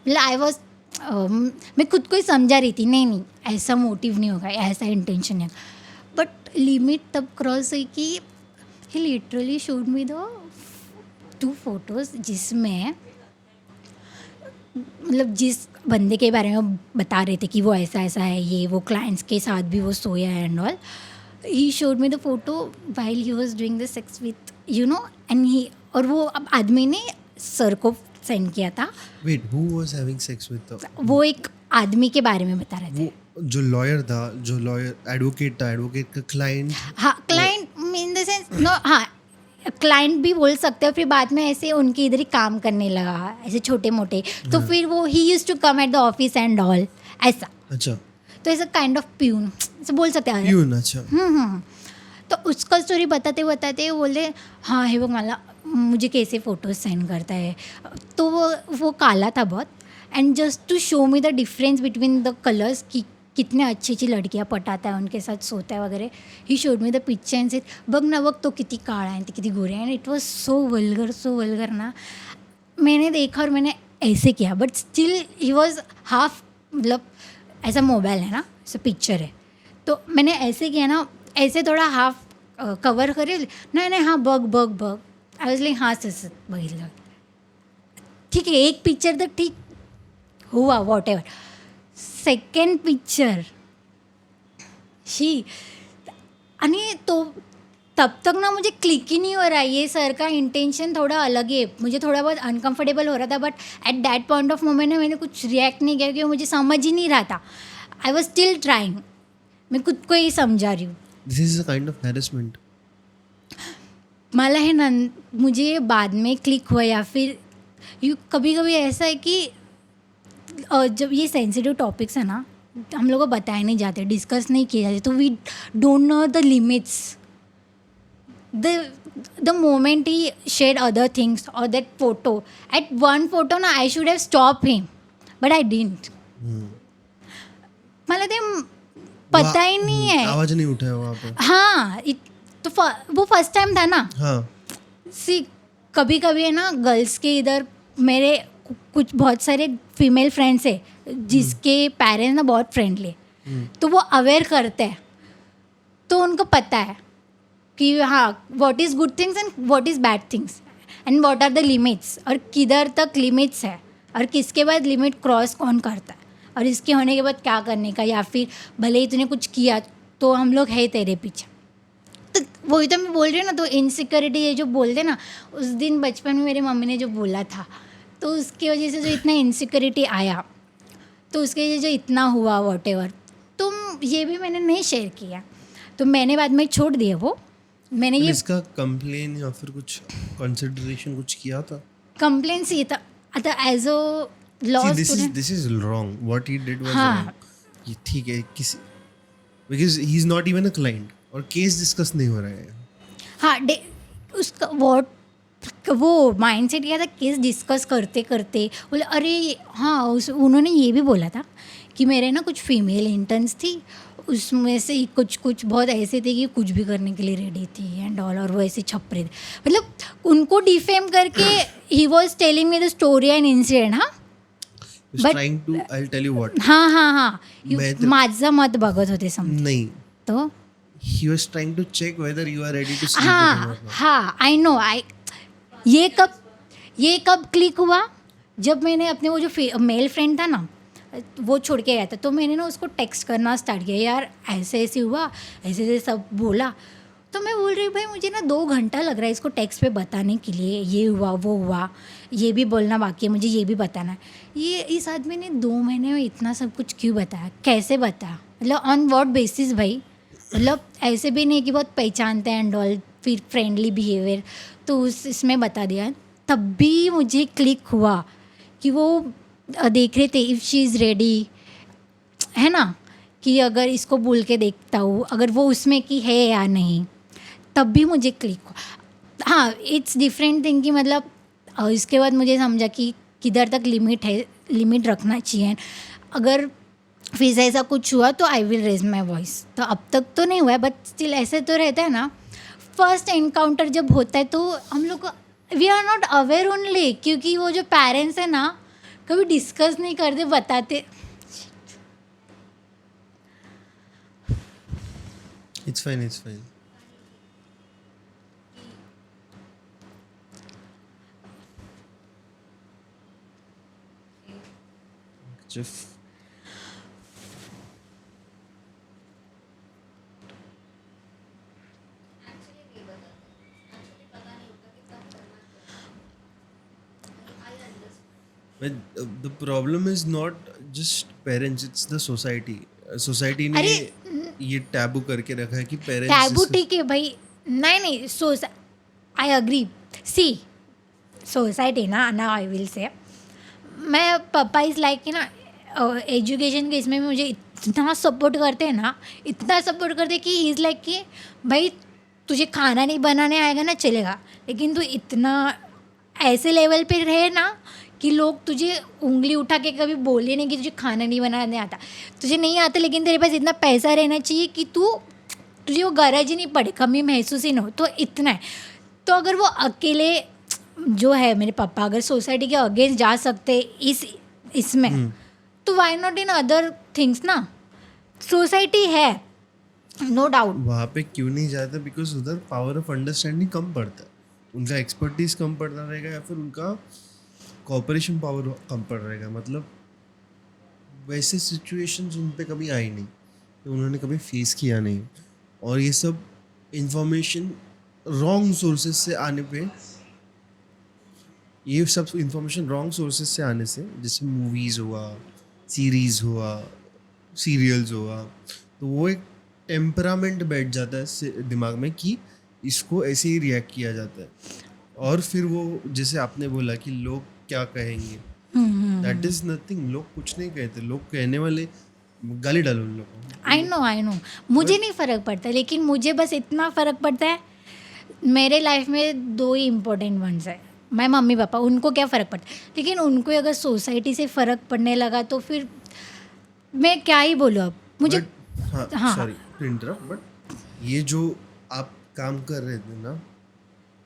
मतलब आई वॉज मैं खुद को ही समझा रही थी, नहीं ऐसा मोटिव नहीं होगा, ऐसा इंटेंशन है, बट लिमिट तब क्रॉस हुई कि he literally showed me the 2 photos जिसमें मतलब जिस बंदे के बारे में बता रहे थे कि वो ऐसा ऐसा है, ये वो क्लाइंट्स के साथ भी वो सोया है and all, he showed me the photo while he was doing the sex with and he, और वो अब आदमी ने सर को सेंड किया था। Wait, who was having sex with? वो एक आदमी के बारे में बता रहे थे, वो जो लॉयर एडवोकेट था, एडवोकेट का क्लाइंट? हाँ, client in the sense no, हाँ, क्लाइंट भी बोल सकते हो, फिर बाद में ऐसे उनके इधर ही काम करने लगा, ऐसे छोटे मोटे, तो फिर वो he used to come at the office and all, ऐसा। अच्छा, तो ऐसा काइंड ऑफ प्यून ऐसे बोल सकते हैं। प्यून, अच्छा। तो उसका स्टोरी बताते बताते बोले, हाँ हे वो मला मुझे कैसे फ़ोटोज़ सेंड करता है, तो वो काला था बहुत, and just to show me the difference between the colours, कि कितने अच्छी अच्छी लड़कियाँ पटाता है, उनके साथ सोता है वगैरह, he showed me the picture and said बघ ना बघ तो किती काळा आहे, किती गोरे हैं, and it was so vulgar ना, मैंने देखा और मैंने ऐसे किया, but still he was half, मतलब ऐसा मोबाइल है ना, ऐसा पिक्चर है, तो मैंने ऐसे किया ना, ऐसे थोडा हाफ कवर करेल, नाही हाँ बघ आय वॉज लाईक, हाँ सर बघितलं, ठीक आहे, एक पिक्चर तर ठीक हुआ, what ever, second picture she, आणि तो तब तक ना मुझे क्लिक ही नहीं हो रहा है, ये सर का इंटेंशन थोड़ा अलग है, मुझे थोड़ा बहुत अनकंफर्टेबल हो रहा था, but at that point of moment में मैंने कुछ रिएक्ट नहीं किया, क्योंकि मुझे समझ ही नहीं रहा था, आई वॉज स्टिल ट्राइंग, मैं खुद को ही समझा रही हूँ। This is a kind of harassment. मला है ना, मुझे बाद में क्लिक हुआ, या फिर कभी कभी ऐसा है कि जब ये सेंसिटिव टॉपिक्स है ना, हम लोग को बताए नहीं जाते, डिस्कस नहीं किए जाते, तो we don't know the limits, the moment he shared other things or that photo, at one photo ना I should have stopped him, but I didn't. मला ते पता ही नहीं है, आवाज नहीं उठाया वहाँ पे। हाँ, तो वो फर्स्ट टाइम था ना। हाँ, सी कभी कभी है ना, गर्ल्स के इधर मेरे कुछ बहुत सारे फीमेल फ्रेंड्स है जिसके पेरेंट्स ना बहुत फ्रेंडली, तो वो अवेयर करते हैं, तो उनको पता है कि हाँ what is good things and what is bad things, and what are the limits, और किधर तक लिमिट्स है और किसके बाद लिमिट क्रॉस कौन करता है, और इसके होने के बाद क्या करने का, या फिर भले ही तूने कुछ किया तो हम लोग है तेरे पीछे। तो वही तो मैं बोल रही हूँ ना, तो इनसिक्योरिटी ये जो बोलते ना, उस दिन बचपन में मेरी मम्मी ने जो बोला था, तो उसकी वजह से जो इतना इनसिक्योरिटी आया, तो उसके वजह से जो इतना हुआ वॉटेवर, तो ये भी मैंने नहीं शेयर किया, तो मैंने बाद में छोड़ दिया वो। मैंने ये इसका कंप्लेन या फिर कुछ कंसिडरेशन कुछ किया था? कंप्लेंट्स ये था as a law student. This is wrong, what he did was हाँ। रॉन्ग। ये ठीक है, किसी because he is not even a client और केस डिस्कस नहीं हो रहा है। हाँ, उसका वो माइंडसेट किया था, केस डिस्कस करते करते बोले अरे हाँ, उन्होंने ये भी बोला था कि मेरे ना कुछ फीमेल इंटर्न्स थी, उसमें से कुछ बहुत ऐसे थे कि कुछ भी करने के लिए रेडी थी एंड ऑल, और वो ऐसे छपरे थे, मतलब उनको डिफेम करके he was telling me the story and incident. हाँ He's trying to, I'll tell you what. हाँ मैं तो- माझं मत बघत होते समज नहीं, तो he was trying to check whether you are ready to sleep with him or हाँ not. हाँ आई नो। ये कब क्लिक हुआ, जब मैंने अपने वो जो मेल फ्रेंड था ना, वो छोड़ के आया था, तो मैंने ना उसको टेक्स्ट करना स्टार्ट किया, यार ऐसे ऐसे हुआ, ऐसे ऐसे सब बोला। तो मैं बोल रही हूँ भाई मुझे ना 2 घंटा लग रहा है इसको टेक्स्ट पे बताने के लिए, ये हुआ वो हुआ, ये भी बोलना बाकी है, मुझे ये भी बताना है। ये इस आदमी ने 2 महीने में इतना सब कुछ क्यों बताया, कैसे बताया, मतलब ऑन व्हाट बेसिस भाई, मतलब ऐसे भी नहीं कि बहुत पहचानते हैं एंड ऑल, फिर फ्रेंडली बिहेवियर, तो इसमें बता दिया। तब भी मुझे क्लिक हुआ कि वो देख रहे थे इफ़ शी इज़ रेडी, है ना, कि अगर इसको बोल के देखता हूँ अगर वो उसमें की है या नहीं, तब भी मुझे क्लिक हुआ। हाँ, इट्स डिफरेंट थिंग कि मतलब इसके बाद मुझे समझा कि किधर तक लिमिट है, लिमिट रखना चाहिए। अगर फिर से ऐसा कुछ हुआ तो I will raise my voice. तो अब तक तो नहीं हुआ है, बट स्टिल ऐसे तो रहता है ना, फर्स्ट एनकाउंटर जब होता है तो हम लोग we are not aware only, क्योंकि वो जो पेरेंट्स है ना कभी डिस्कस नहीं करते, बताते। It's fine, it's fine. Just but the problem is not just parents, it's the society. Society ने ये टैबू करके रखा है कि पेरेंट्स टैबू ठीक है भाई, नहीं आई अग्री। सी सोसाइटी ना आई विल से, मैं पापा इज़ लाइक कि ना एजुकेशन के इसमें मुझे इतना सपोर्ट करते हैं ना, इतना सपोर्ट करते कि ही इज़ लाइक कि भाई तुझे खाना नहीं बनाने आएगा ना चलेगा, लेकिन तू इतना ऐसे लेवल पे रहे ना कि लोग तुझे उंगली उठा के कभी बोले नहीं कि तुझे खाना नहीं बनाने आता, तुझे नहीं आता, लेकिन तेरे पास इतना पैसा रहना चाहिए कि तुझे वो गरज ही नहीं पड़े, कमी महसूस ही ना हो, तो इतना है। तो अगर वो अकेले जो है मेरे पापा अगर सोसाइटी के अगेंस्ट जा सकते इसमें तो why not in other things ना। सोसाइटी है नो डाउट, वहाँ पे क्यों नहीं जाता? बिकॉज उधर पावर ऑफ अंडरस्टैंडिंग कम पड़ता है, उनका एक्सपर्टीज कम पड़ता रहेगा या फिर उनका कॉपरेशन पावर कम पड़ रहेगा। मतलब वैसे सिचुएशंस उन पे कभी आई नहीं, तो उन्होंने कभी फेस किया नहीं, और ये सब इंफॉर्मेशन रॉन्ग सोर्सेज से आने पे, ये सब इंफॉर्मेशन रॉन्ग सोर्सेज से आने से, जैसे मूवीज़ हुआ, सीरीज़ हुआ, सीरियल्स हुआ, तो वो एक टेम्परामेंट बैठ जाता है दिमाग में कि इसको ऐसे ही रिएक्ट किया जाता है, और फिर वो जैसे आपने बोला कि लोग क्या कहेंगे, दैट इज नथिंग। लोग कुछ नहीं कहते, लोग कहने वाले गाली डालो उन लोगों को। आई नो मुझे नहीं फ़र्क पड़ता, लेकिन मुझे बस इतना फ़र्क पड़ता है, मेरे लाइफ में 2 ही इम्पोर्टेंट वंस है, मैं मम्मी पापा, उनको क्या फ़र्क पड़ता है, लेकिन उनको अगर सोसाइटी से फ़र्क पड़ने लगा तो फिर मैं क्या ही बोलूँ अब मुझे। हाँ सॉरी टू इंटरप्ट, बट ये जो आप काम कर रहे थे ना,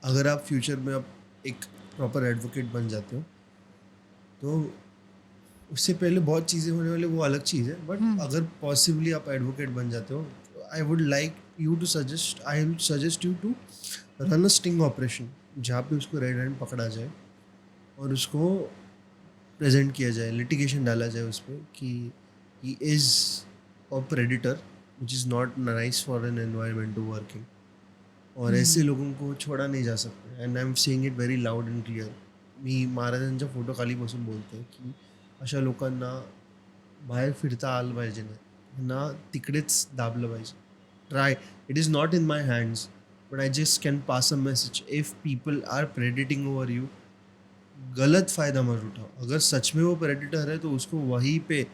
अगर आप फ्यूचर में आप एक प्रॉपर एडवोकेट बन जाते हो तो उससे पहले बहुत चीज़ें होने वाली, वो अलग चीज़ है, बट अगर पॉसिबली आप एडवोकेट बन जाते हो, I would like you to suggest, I will suggest you to run a sting operation जहाँ पे उसको रेड हैंड पकड़ा जाए और उसको प्रेजेंट किया जाए, लिटिगेशन डाला जाए उस पर कि he is a predator which is not nice for an environment to working. और ऐसे लोगों को छोड़ा नहीं जा सकता. And I am saying it very loud and clear. मी महाराजांच्या फोटो खाली बसून बोलतोय की अशा लोकांना बाहेर फिरता आलं पाहिजे नाही ना, तिकडेच दाबलं पाहिजे. Try. It is not in my hands but I just can pass a message. If people are predating over you, गलत फ़ायदा मत उठाओ. अगर सच में वो प्रेडिटर है तो उसको वहीं पे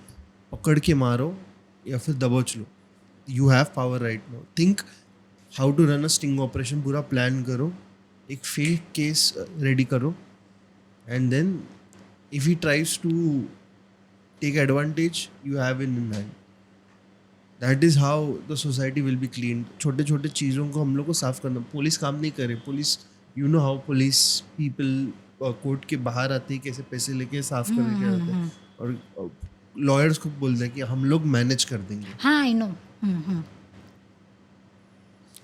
पकड़ के मारो या फिर दबोच लो. You have power right now. Think how to run a sting operation. पूरा प्लान करो, एक फेक केस रेडी करो, and then if he tries to take advantage you have in hand. That is how the society will be clean. छोटे छोटे चीज़ों को हम लोग को साफ करना. पुलिस काम नहीं करे. Police, you know how police people court के बाहर आते ही कैसे पैसे लेके साफ करके आते हैं, और लॉयर्स को बोलते हैं कि हम लोग मैनेज कर देंगे. हाँ आई नो.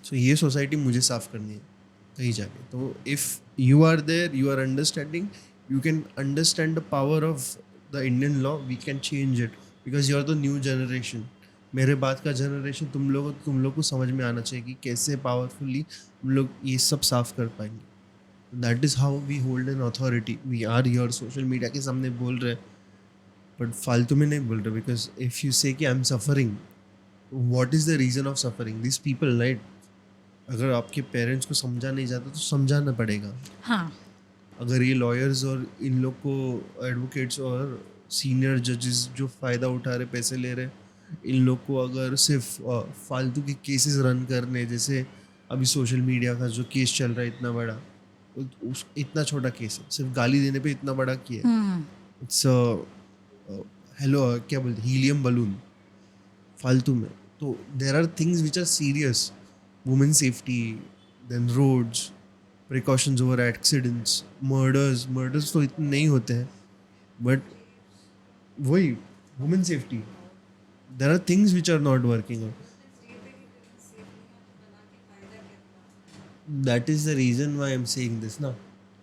सो ये सोसाइटी मुझे साफ करनी है कहीं जाके. तो if you are there, you are understanding, you can understand the power of the Indian law. We can change it because you are the new generation. मेरे बाद का जनरेशन, तुम लोग को समझ में आना चाहिए कि कैसे पावरफुली हम लोग ये सब साफ कर पाएंगे. That is how we hold an authority. We are here social media के सामने बोल रहे, बट फालतू में नहीं बोल रहे. बिकॉज इफ़ यू से कि I am suffering, what is the reason of suffering? This people, right? अगर आपके पेरेंट्स को समझा नहीं जाता तो समझाना पड़ेगा. हाँ. अगर ये लॉयर्स और इन लोग को, एडवोकेट्स और सीनियर जजेस जो फ़ायदा उठा रहे, पैसे ले रहे, इन लोग को अगर सिर्फ फालतू के केसेस रन करने, जैसे अभी सोशल मीडिया का जो केस चल रहा है इतना बड़ा, इतना छोटा केस है, सिर्फ गाली देने पे इतना बड़ा किया. इट्स हेलो क्या बोलते, हीलियम बलून फालतू में. तो there are things which are serious. Women safety, then roads, precautions over accidents, murders तो इतने नहीं होते हैं, बट वही women safety, there are things which are not working. That is the reason why I am saying this ना.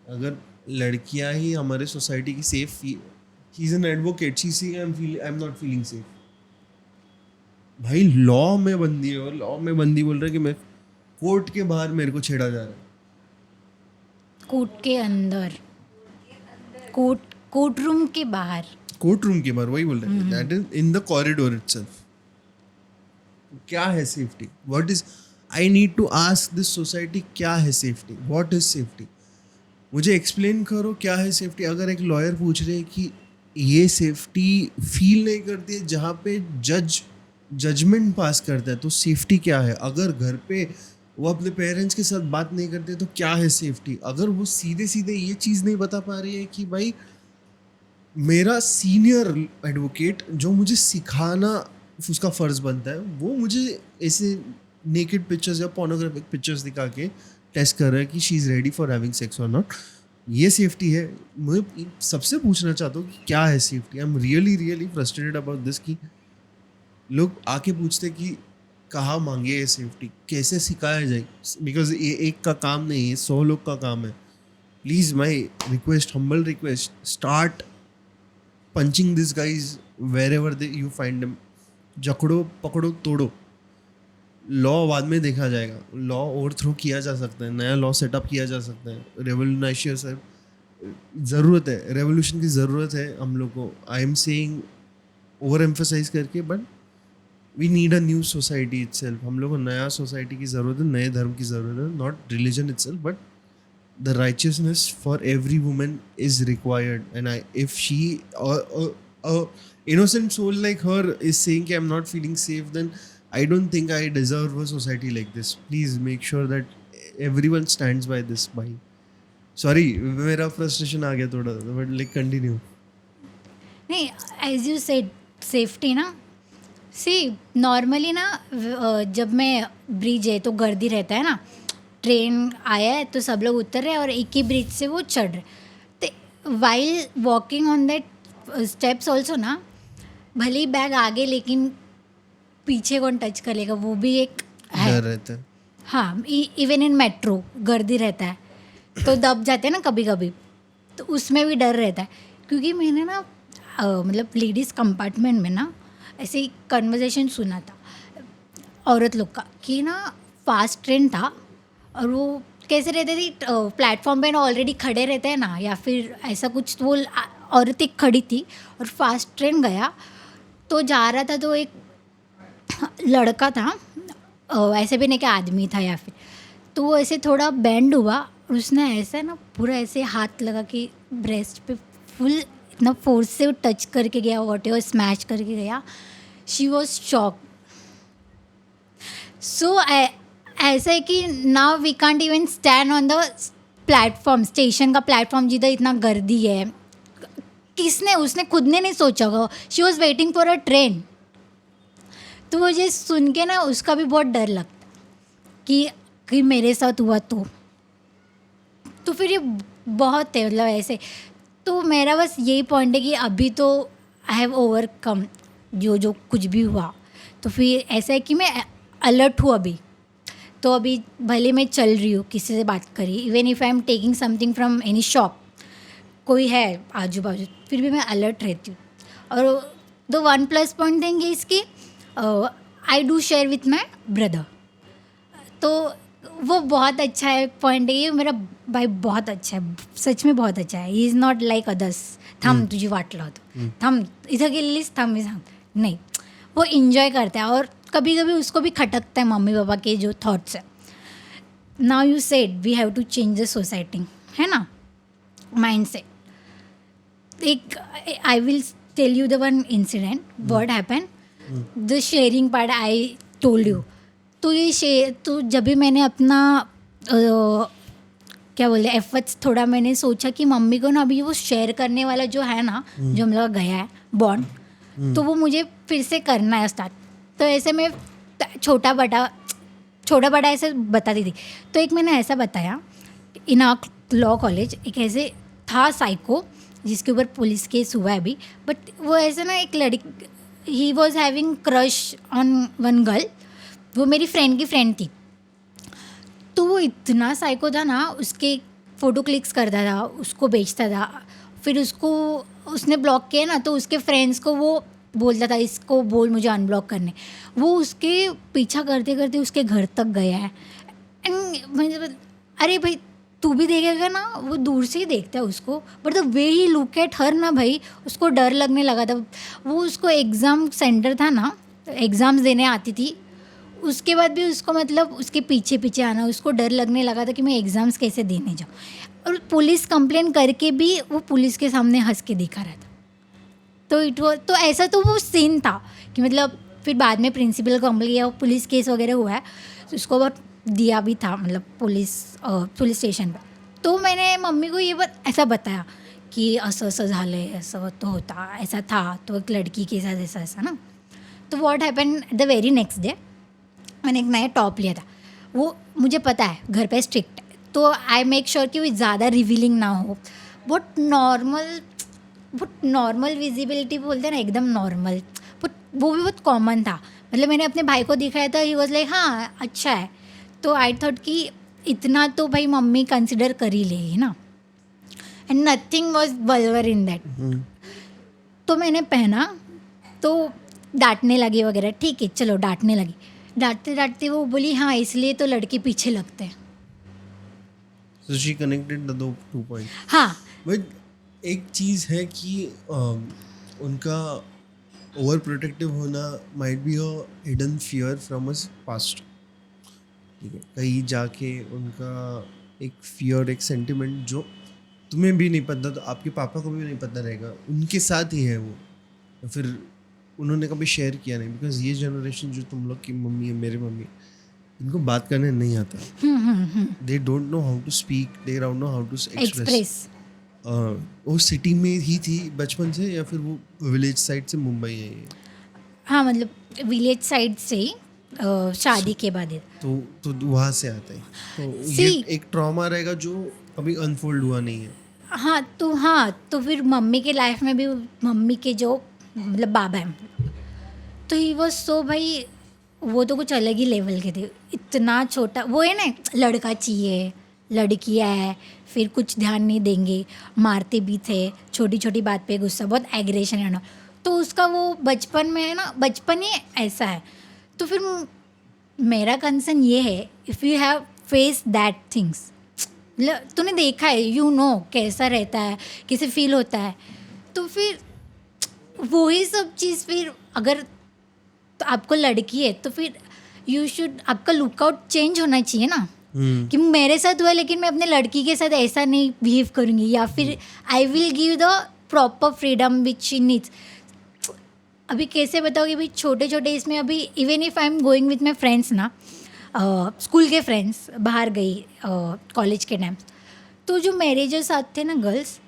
अगर लड़कियां ही हमारे सोसाइटी की safe, he is an advocate, she see I am not feeling safe. भाई law में बंदी है, और लॉ में बंदी बोल रहा है कि मैं कोर्ट के बाहर मेरे को छेड़ा जा रहा है. कोर्ट के अंदर, कोर्ट रूम के बाहर. कोर्ट रूम के बाहर, वही बोल रहे हैं. That is in the corridor itself. क्या है safety? What is, I need to ask this society, क्या है सेफ्टी? What is safety? मुझे एक्सप्लेन करो क्या है सेफ्टी. अगर एक लॉयर पूछ रहे कि ये सेफ्टी फील नहीं करती है जहाँ पे जजमेंट पास करता है, तो सेफ्टी क्या है? अगर घर पे वो अपने पेरेंट्स के साथ बात नहीं करते तो क्या है सेफ्टी? अगर वो सीधे सीधे ये चीज़ नहीं बता पा रही है कि भाई मेरा सीनियर एडवोकेट जो मुझे सिखाना उसका फ़र्ज़ बनता है, वो मुझे ऐसे नेकेड पिक्चर्स या पोर्नोग्राफिक पिक्चर्स दिखा के टेस्ट कर रहा है कि she is ready for having sex और नॉट, ये सेफ्टी है? मैं सबसे पूछना चाहता हूँ कि क्या है safety. I am really frustrated about this कि लोग आके पूछते कि कहाँ मांगे ये सेफ्टी, कैसे सिखाया जाए. बिकॉज ये एक का काम नहीं है, 100 लोग का काम है. Please my request, humble request, start punching this guys wherever they you find them. जकड़ो, पकड़ो, तोड़ो. लॉ बाद में देखा जाएगा. लॉ ओवरथ्रो किया जा सकता है, नया लॉ सेटअप किया जा सकता है. रेवोल्यूशन ज़रूरत है, रेवोल्यूशन की ज़रूरत है हम लोग को. I am saying over emphasise करके, but we need a new society itself. हम लोग को नया सोसाइटी की ज़रूरत है, नए धर्म की ज़रूरत है. Not religion itself, but the righteousness for every woman is required. And if she, a innocent soul like her is saying कि I'm not feeling safe, then I don't think I deserve a society like this. Please make sure that everyone stands by this. Bhai, sorry, मेरा frustration आ गया थोड़ा, but like continue. नहीं, as you said safety ना, सी normally ना जब मैं bridge है तो गर्दी रहता है ना, ट्रेन आया है तो सब लोग उतर रहे हैं और एक ही ब्रिज से वो चढ़ रहे. तो while walking on that steps also ना, भले ही बैग आगे लेकिन पीछे कौन टच करेगा, वो भी एक है. डर रहता है. हाँ, इवन इन मेट्रो गर्दी रहता है तो दब जाते हैं ना कभी कभी, तो उसमें भी डर रहता है। क्योंकि मैंने ना मतलब लेडीज़ कंपार्टमेंट में ना ऐसे कन्वर्सेशन सुना था औरत लोग का कि ना फास्ट ट्रेन था और वो कैसे रहते थे, प्लेटफॉर्म पे ना ऑलरेडी खड़े रहते हैं ना, या फिर ऐसा कुछ, तो वो औरत एक खड़ी थी और फास्ट ट्रेन गया तो जा रहा था, तो एक लड़का था, ऐसे भी नहीं कि आदमी था या फिर, तो वो ऐसे थोड़ा बेंड हुआ और उसने ऐसा ना पूरा ऐसे हाथ लगा कि ब्रेस्ट पे फुल इतना फोर्स से टच करके गया, वॉट एवर स्मैश करके गया। She was shock. सो ऐसा है कि now we can't even stand on the platform, station का प्लेटफॉर्म जिधर इतना गर्दी है, किसने, उसने खुद ने नहीं सोचा होगा, she was waiting for a train. तो मुझे सुन के ना उसका भी बहुत डर लगता कि मेरे साथ हुआ तो फिर ये बहुत है मतलब ऐसे। तो मेरा बस यही पॉइंट है कि अभी तो आई हैव ओवरकम जो कुछ भी हुआ, तो फिर ऐसा है कि मैं अलर्ट हूँ अभी। तो अभी भले मैं चल रही हूँ, किसी से बात करी, even if I am taking something from any shop, कोई है आजू बाजू, फिर भी मैं अलर्ट रहती हूँ। और the one plus point thing is कि I do share with my brother, तो वो बहुत अच्छा है पॉइंट है। ये मेरा भाई बहुत अच्छा है, सच में बहुत अच्छा है। He is not like others, थम तुझी वाट लावतो, थम इधर गेलीस, थम इधर नहीं, वो इन्जॉय करता है। और कभी कभी उसको भी खटकता है मम्मी पापा के जो थॉट्स है। Now you said we have to change the society, है ना, माइंड सेट। एक I will tell you the one incident what happen, the sharing part I told you. तो ये शेयर, तो जब भी मैंने अपना क्या बोलते एफर्ट्स थोड़ा मैंने सोचा कि मम्मी को ना अभी वो शेयर करने वाला जो है ना, जो हम लोग गया है बॉन्ड, तो वो मुझे फिर से करना है स्टार्ट। तो ऐसे में छोटा बड़ा ऐसे बताती थी। तो एक मैंने ऐसा बताया, इन आ लॉ कॉलेज एक ऐसे था साइको जिसके ऊपर पुलिस केस हुआ है अभी, बट वो ऐसे ना एक लड़की, he was having crush on one girl, वो मेरी फ्रेंड की फ्रेंड थी। तो वो इतना साइको था ना, उसके फ़ोटो क्लिक्स करता था, उसको बेचता था, फिर उसने ब्लॉक किया ना, तो उसके फ्रेंड्स को वो बोलता था इसको बोल मुझे अनब्लॉक करने। वो उसके पीछा करते करते उसके घर तक गया है। एंड मतलब अरे भाई तू भी देखेगा ना, वो दूर से ही देखता है उसको, but the way he look at her ना भाई, उसको डर लगने लगा था। वो उसको एग्ज़ाम सेंटर था ना, एग्ज़ाम्स देने आती थी, उसके बाद भी उसको मतलब उसके पीछे पीछे आना, उसको डर लगने लगा था कि मैं एग्ज़ाम्स कैसे देने जाऊँ। और पुलिस कंप्लेन करके भी वो पुलिस के सामने हंस के दिखा रहा था। तो ऐसा तो वो सीन था कि मतलब फिर बाद में प्रिंसिपल कंप्लेन किया, पुलिस केस वगैरह हुआ है, तो उसको बहुत दिया भी था मतलब पुलिस स्टेशन पर। तो मैंने मम्मी को ये ऐसा बताया कि असं झालं आहे, असं तो होता, ऐसा था, तो एक लड़की के साथ ऐसा ना। तो what happen the very next day, मैंने एक नया टॉप लिया था। वो मुझे पता है घर पे स्ट्रिक्ट है, तो आई मेक श्योर कि वो ज़्यादा रिवीलिंग ना हो, बहुत नॉर्मल विजिबिलिटी बोलते हैं ना, एकदम नॉर्मल। बट वो भी बहुत कॉमन था, मतलब मैंने अपने भाई को दिखाया था, ही वॉज लाइक हाँ अच्छा है। तो आई थॉट कि इतना तो भाई मम्मी कंसिडर कर ही लेगी ना, and nothing was vulgar in that. तो मैंने पहना तो डांटने लगी वगैरह, ठीक है चलो डांटने लगी, डांटते डांटते वो बोली हाँ इसलिए तो लड़के पीछे लगते हैं। So she connected the two points. हाँ But एक चीज़ है कि उनका ओवर प्रोटेक्टिव होना might be a hidden fear from us past. ठीक है, कहीं जाके उनका एक फियर, एक सेंटिमेंट जो तुम्हें भी नहीं पता, तो आपके पापा को भी नहीं पता रहेगा, उनके साथ ही है वो, या फिर उन्होंने कभी शेयर किया नहीं। बिकॉज ये जनरेशन जो तुम लोग की मम्मी है, मेरी मम्मी, इनको बात करने नहीं आता। They don't know how to speak, they don't know how to express. वो सिटी में ही थी बचपन से या फिर वो विलेज साइड से मुंबई है ये? हाँ मतलब विलेज साइड से ही शादी के बाद है। तो वहाँ से आता है, तो ये एक ट्रॉमा रहेगा जो अभी अनफोल्ड हुआ नहीं है। हाँ तो फिर मम्मी के लाइफ में भी मम्मी के जो मतलब बाबा हैं, तो ही वो सो भाई वो तो कुछ अलग ही लेवल के थे। इतना छोटा वो है ना, लड़का चाहिए, लड़कियाँ है, फिर कुछ ध्यान नहीं देंगे, मारते भी थे, छोटी छोटी बात पे गुस्सा, बहुत एग्रेशन है ना। तो उसका वो बचपन में है ना, बचपन ही ऐसा है। तो फिर मेरा कंसर्न ये है, if you have face that things, तूने देखा है, यू नो कैसा रहता है, कैसे फील होता है, तो फिर वही सब चीज़ फिर अगर तो आपको लड़की है तो फिर यू शुड, आपका लुकआउट चेंज होना चाहिए ना, कि मेरे साथ हुआ लेकिन मैं अपने लड़की के साथ ऐसा नहीं बिहेव करूँगी, या फिर I will give the proper freedom which she needs. अभी कैसे बताओगे भाई, छोटे छोटे इसमें अभी even if I am going with my friends ना, स्कूल के फ्रेंड्स, बाहर गई कॉलेज के टाइम, तो जो मेरे जो साथ थे ना गर्ल्स,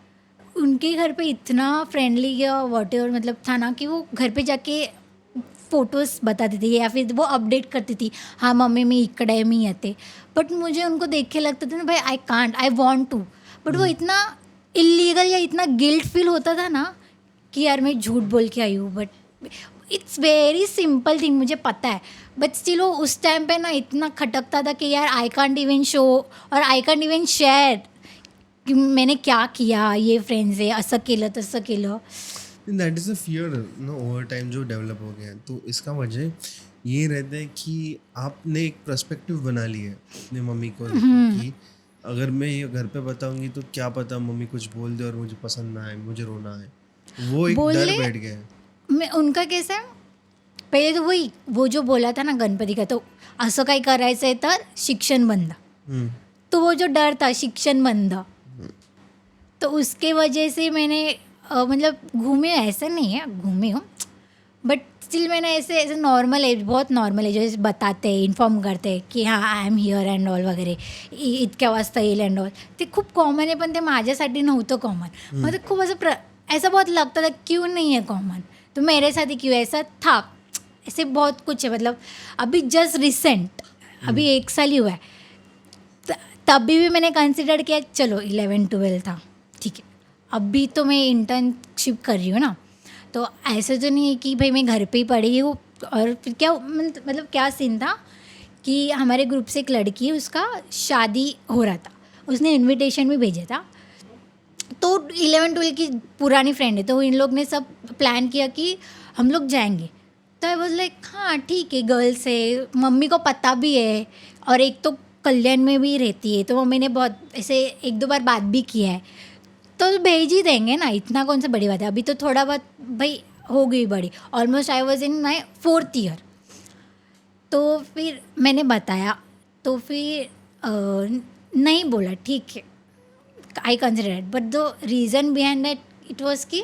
उनके घर पे इतना फ्रेंडली या वॉट एवर मतलब था ना, कि वो घर पे जाके फ़ोटोज़ बताती थी या फिर वो अपडेट करती थी, हाँ मम्मी मी इकड़े मी आते। बट मुझे उनको देख के लगता था ना भाई I can't, I want to, but वो इतना इलीगल या इतना गिल्ट फील होता था ना कि यार मैं झूठ बोल के आई हूँ। But it's very simple thing, मुझे पता है, बट स्टिल वो उस टाइम पे ना इतना खटकता था कि यार आई कांट इवन शो और आई कांट इवन शेयर की मैंने क्या किया, ये फ्रेंड्स है असं केलं तसं केलं. That is a fear no over time जो डेवलप हो गया है. तो इसका वजह ये रहता है कि आपने एक पर्सपेक्टिव बना ली है अपनी मम्मी को कि अगर मैं ये घर पे बताऊंगी तो क्या पता मम्मी कुछ बोल दे और मुझे पसंद ना आए, मुझे रोना है. वो एक डर बैठ गया है. मैं उनका कैसा है, पहिले तो वही वो जो बोला था ना गणपती का, तो असं काही करायचं आहे तर शिक्षण बंद. तो वो जो डर था शिक्षण बंद, तो उसके वजह से मैंने मतलब घूमे, ऐसा नहीं है घूमे हूँ, बट स्टिल मैंने ऐसे ऐसे नॉर्मल है, बहुत नॉर्मल है, जो बताते हैं इन्फॉर्म करते हैं की हां I am here and all वगैरे, इतक्या वाजता येईल अँड ऑल, ते खूप कॉमन आहे, पण ते माझ्यासाठी नव्हतं कॉमन. मतलब खूप असं ऐसा बहुत लगता था क्यों नहीं है कॉमन, तो मेरे साथ ही क्यों ऐसा था. ऐसे बहुत कुछ है, मतलब अभी जस्ट रिसेंट अभी 1 साल ही हुआ है, तभी भी मैंने कंसिडर किया चलो 11-12 था ठीक है, अभी तो मैं इंटर्नशिप कर रही हूँ ना, तो ऐसा तो नहीं है कि भाई मैं घर पे ही पढ़ी हूँ. और फिर क्या मतलब क्या सीन था कि हमारे ग्रुप से एक लड़की है, उसका शादी हो रहा था, उसने इनविटेशन भी भेजा था, तो 11-12 की पुरानी फ्रेंड है, तो इन लोग ने सब प्लान किया कि हम लोग जाएंगे. तो आई वॉज लाइक हाँ ठीक है, गर्ल्स है, मम्मी को पता भी है, और एक तो कल्याण में भी रहती है, तो मम्मी ने बहुत ऐसे 1-2 बार बात भी किया है, तो भेज ही देंगे ना, इतना कौन सा बड़ी बात है. अभी तो थोड़ा बहुत भाई हो गई बड़ी, almost I was in my 4th year. तो फिर मैंने बताया, तो फिर नहीं बोला ठीक है, I consider it, but the reason behind that it was कि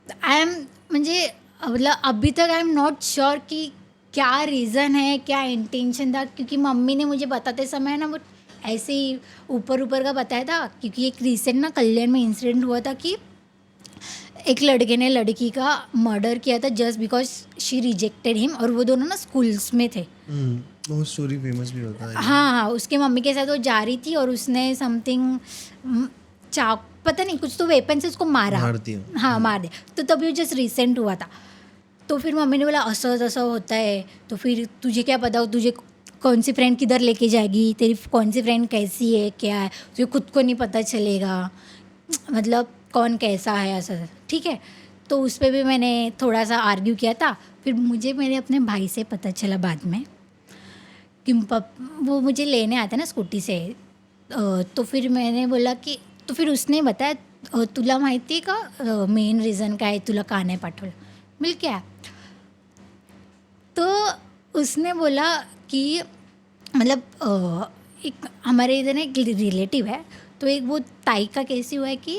आई एम म्हणजे मतलब अभी तक आई एम नॉट श्योर कि क्या रीज़न है, क्या इंटेंशन था, क्योंकि मम्मी ने मुझे बताते समय ना वो ऐसे ही ऊपर ऊपर का बताया था. क्योंकि एक रिसेंट ना कल्याण में इंसिडेंट हुआ था कि एक लड़के ने लड़की का मर्डर किया था just because she rejected him, और वो दोनों ना स्कूल्स में थे. वो स्टोरी फेमस भी होता है. हाँ, उसके मम्मी के साथ वो जा रही थी और उसने समथिंग पता नहीं कुछ तो वेपन से उसको मार दिया. हाँ मार दिया. तो तभी वो जस्ट रिसेंट हुआ था. तो फिर मम्मी ने बोला असं तसं होता है, तो फिर तुझे क्या पता हो, तुझे कौन सी फ्रेंड किधर लेके जाएगी, तेरी कौन सी फ्रेंड कैसी है क्या है, तुझे खुद को नहीं पता चलेगा, मतलब कौन कैसा है ऐसा. ठीक है, तो उस पर भी मैंने थोड़ा सा आर्ग्यू किया था. फिर मुझे मेरे अपने भाई से पता चला बाद में कि वो मुझे लेने आता ना स्कूटी से, तो फिर मैंने बोला कि, तो फिर उसने बताया तुला माहिती आहे का मेन रिझन काय आहे, तुला का नाही पाठवलं. मिल क्या, तो उसने बोला कि मतलब एक हमारे इधर ना एक रिलेटिव है, तो एक वो ताई का कैसे हुआ है कि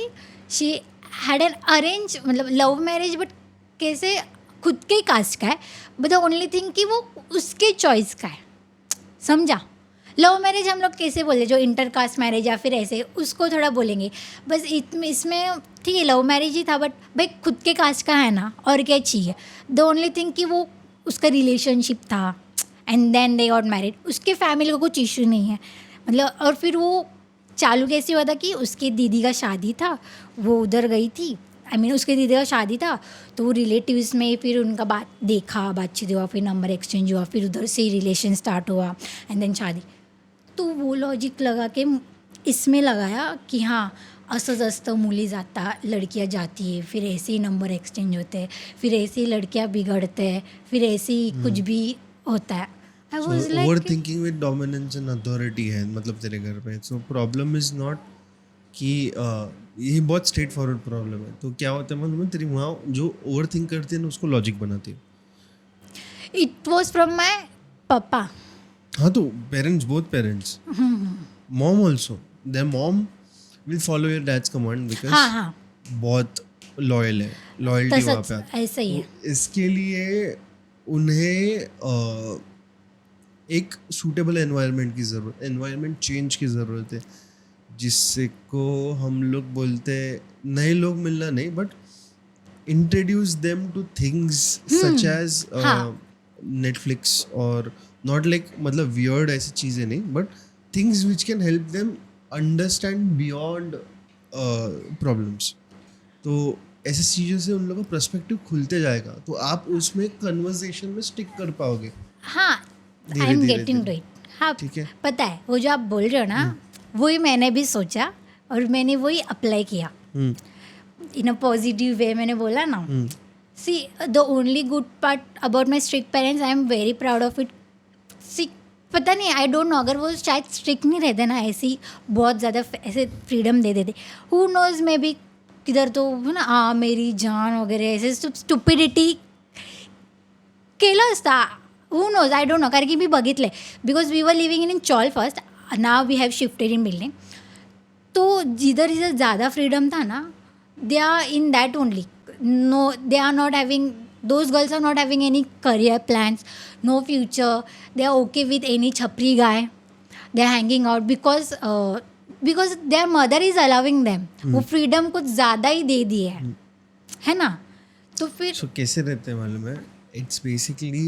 शी हैड एन अरेंज मतलब लव मैरिज, बट कैसे खुद के कास्ट का है, बट द ओनली थिंग कि वो उसके चॉइस का है. समझा, लव मैरिज हम लोग कैसे बोले, जो इंटर कास्ट मैरिज या फिर ऐसे उसको थोड़ा बोलेंगे. बस इसमें ठीक है लव मैरिज ही था, बट भाई खुद के कास्ट का है ना, और क्या चाहिए. द ओनली थिंग कि वो उसका रिलेशनशिप था and then they got married. उसके फैमिली को कुछ इशू नहीं है मतलब. और फिर वो चालू कैसे हुआ था कि उसकी दीदी का शादी था, वो उधर गई थी, आई मीन उसके दीदी का शादी था, तो वो रिलेटिव्स में फिर उनका बातचीत हुआ, फिर नंबर एक्सचेंज हुआ, फिर उधर से ही रिलेशन स्टार्ट हुआ एंड देन शादी. तो वो लॉजिक लगा के इसमें लगाया की हां असंच असतं, मुली जाता, लड़कियां जाती है, फिर ऐसे ही नंबर एक्सचेंज होते हैं, फिर ऐसे ही लड़कियां बिगड़ते हैं, फिर ऐसे ही कुछ भी होता है. I was over like thinking with dominance and authority है मतलब तेरे घर पे. सो प्रॉब्लम इज नॉट कि ये बहुत स्ट्रेट फॉरवर्ड प्रॉब्लम है. तो क्या होता है मालूम है, तेरी माँ जो ओवर थिंक करती है ना उसको लॉजिक बनाती है. It was from my papa. हाँ तो parents, both parents, mom also, there mom will follow your dad's command because हाँ हाँ बहुत लॉयल है, लॉयल्टी वहाँ पे तसंच आती है. ऐसा ही है. तो इसके लिए उन्हें एक सूटेबल एनवायरनमेंट की ज़रूरत, एनवायरनमेंट चेंज की ज़रूरत है, जिससे को हम लोग बोलते हैं नए लोग मिलना नहीं, but introduce them to things such as हाँ. नेटफ्लिक्स और नॉट लाइक मतलब वियर्ड ऐसी चीज़ें नहीं, but things which can help them understand beyond problems. तो ऐसी चीज़ों से उन लोगों का पर्सपेक्टिव खुलते जाएगा, तो आप उसमें कन्वर्सेशन में स्टिक कर पाओगे. हाँ आई धीरे एम धीरे गेटिंग टू इट. हाँ ठीक है. पता है वो जो आप बोल रहे हो ना वही मैंने भी सोचा और मैंने वही अप्लाई किया इन अ पॉजिटिव वे. मैंने बोला ना see the only good part about my strict parents I am very proud of it. See पता नहीं आई डोंट नो अगर वो शायद स्ट्रिक्ट नहीं रहते ना, ऐसे ही बहुत ज़्यादा ऐसे फ्रीडम दे देते, हु नोज मे बी किधर तो है ना मेरी जान वगैरह ऐसे स्टुपिडिटी केलं असता. Who knows I don't know, कारण की मी बघितलं because we were living in chawl first, now we have shifted in building. तो जिधर जिधर ज़्यादा फ्रीडम था ना they are in that only. No they are not having, those girls are not having any career plans, no future, they are okay with any chapri guy, they are hanging out because their mother is allowing them. वो freedom कुछ ज़्यादा ही दे दी है ना. तो फिर सो कैसे रहते हैं मालूम है, it's basically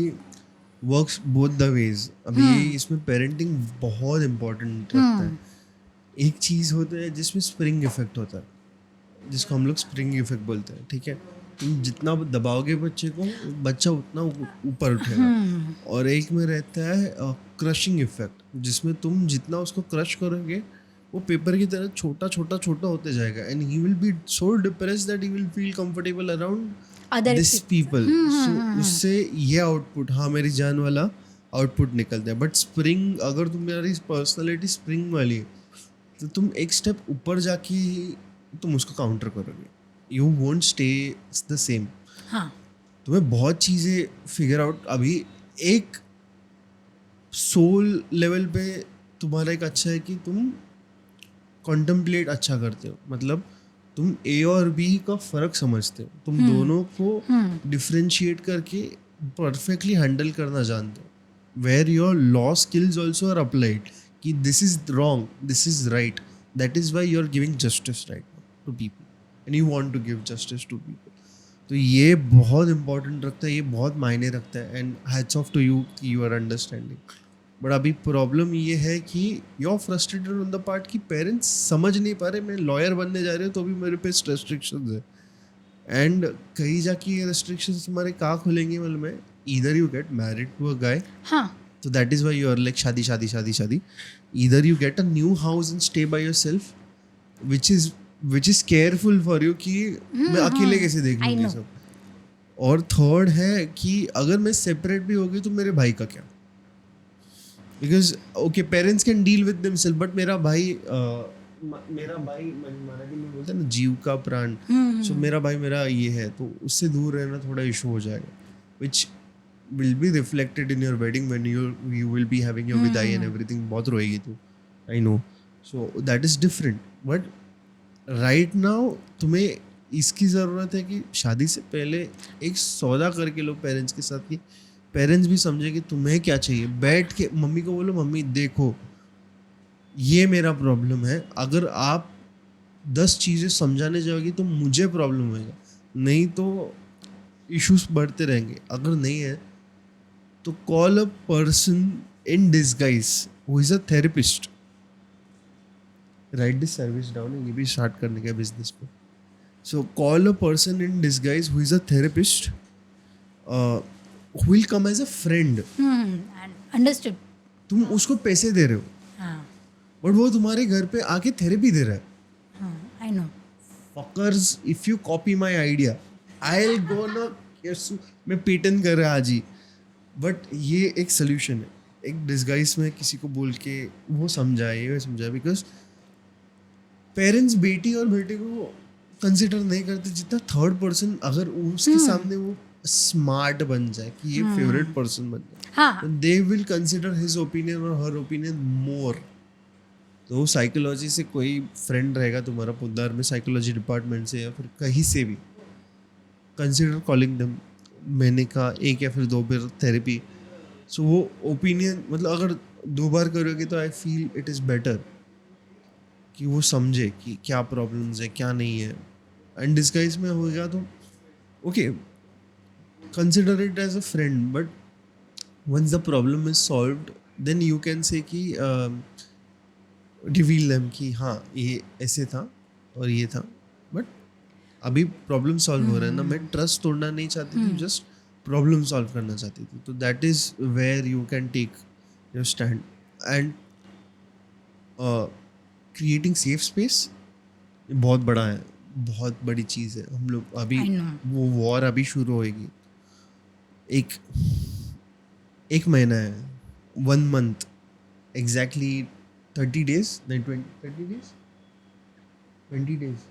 works both the ways. अभी इसमें पेरेंटिंग बहुत इम्पोर्टेंट रखता है. एक चीज़ होता है जिसमें स्प्रिंग इफेक्ट होता है, जिसको हम लोग स्प्रिंग इफेक्ट बोलते हैं. ठीक है, तुम जितना दबाओगे बच्चे को, बच्चा उतना ऊपर उठेगा. और एक में रहता है क्रशिंग इफेक्ट, जिसमें तुम जितना उसको क्रश करोगे वो पेपर की तरह छोटा छोटा छोटा होते जाएगा, and he will be so depressed that he will feel comfortable around this people. So उससे ये आउटपुट, हाँ मेरी जान वाला आउटपुट निकलता है. बट स्प्रिंग, अगर तुम्हारी पर्सनालिटी स्प्रिंग वाली है तो तुम एक स्टेप ऊपर जाके तुम उसको काउंटर करोगे. You won't stay the same. हाँ तुम्हें बहुत चीज़ें फिगर आउट. अभी एक सोल लेवल पे तुम्हारा एक अच्छा है कि तुम कॉन्टम्पलेट अच्छा करते हो, मतलब तुम ए और बी का फ़र्क समझते हो, तुम दोनों को डिफ्रेंशिएट करके परफेक्टली हैंडल करना जानते हो. Where your law skills also are applied कि this is wrong, this is right. That is why you are giving justice right to people and you want to give justice to people. तो ये बहुत important रखता है, ये बहुत मायने रखता है. And hats off to you कि यू आर अंडरस्टैंडिंग. बट अभी प्रॉब्लम ये है कि you are frustrated on the part कि पेरेंट्स समझ नहीं पा रहे, मैं लॉयर बनने जा रहे हूँ तो भी मेरे पे रेस्ट्रिक्शंस है. एंड कहीं जाके ये रेस्ट्रिक्शंस तुम्हारे कहाँ खुलेंगे मालूम है, either you get married to a guy. हाँ So that is why you are like शादी शादी शादी शादी. Either you get a new house and stay by yourself, which is careful for you कि मैं अकेले कैसे देख लूँगी सब. और थर्ड है कि अगर मैं सेपरेट भी हो गई तो मेरे भाई का क्या. Because okay, parents can deal with themselves, but मेरा भाई मराठी में बोलते हैं ना जीव का प्राण. So मेरा भाई मेरा ये है, तो उससे दूर रहना थोड़ा इशू हो जाएगा, which will be reflected in your wedding when you will be having your vidai and everything. बहुत रोएगी तू, I know. So that is different. But right now तुम्हें इसकी ज़रूरत है कि शादी से पहले एक सौदा करके लो पेरेंट्स के साथ, कि पेरेंट्स भी समझे कि तुम्हें क्या चाहिए. बैठ के मम्मी को बोलो, मम्मी देखो ये मेरा प्रॉब्लम है, अगर आप 10 चीज़ें समझाने जाओगी तो मुझे प्रॉब्लम होएगा, नहीं तो इश्यूज बढ़ते रहेंगे. अगर नहीं है तो call a person in disguise who is a therapist. Right this service down, ये भी स्टार्ट करने का बिजनेस पे. So call a person in disguise who is a therapist, who will come as a friend. Understood. तुम उसको पैसे दे रहे हो, हाँ बट वो तुम्हारे घर पे आके थेरेपी दे रहा है. हाँ I know. Fuckers, if you copy my idea, I'll go ना मैं पेटेंट कर रहा आज ही. बट ये एक सोल्यूशन है, एक डिस्गाइज में किसी को बोल के वो समझाए बिकॉज पेरेंट्स बेटी और बेटे को कंसिडर नहीं करते जितना थर्ड पर्सन. अगर उसके सामने वो स्मार्ट बन जाए कि ये फेवरेट पर्सन बन जाए, हाँ they will consider his opinion और हर ओपिनियन मोर. तो साइकोलॉजी से कोई फ्रेंड रहेगा तुम्हारा पुद्दार में, साइकोलॉजी डिपार्टमेंट से या फिर कहीं से भी, कंसिडर कॉलिंग दम. मैंने कहा एक या फिर 2 बार थेरेपी. सो वो ओपिनियन मतलब अगर 2 बार करोगे तो I feel it is better कि वो समझे कि क्या प्रॉब्लम्स है क्या नहीं है. एंड डिस्गाइज में होगा तो okay, consider it as a friend. But once the problem is solved then you can say कि रिवील देम कि हाँ ये ऐसे था और ये था. बट अभी प्रॉब्लम सॉल्व हो रहा है ना, मैं ट्रस्ट तोड़ना नहीं चाहती थी, जस्ट प्रॉब्लम सॉल्व करना चाहती थी. तो that is where you can take your stand. And creating safe space बहुत बड़ा है, बहुत बड़ी चीज़ है. हम लोग अभी I know. वो वॉर अभी शुरू होएगी, एक महीना है, 1 month एग्जैक्टली 30 days नहीं 20 days 20 days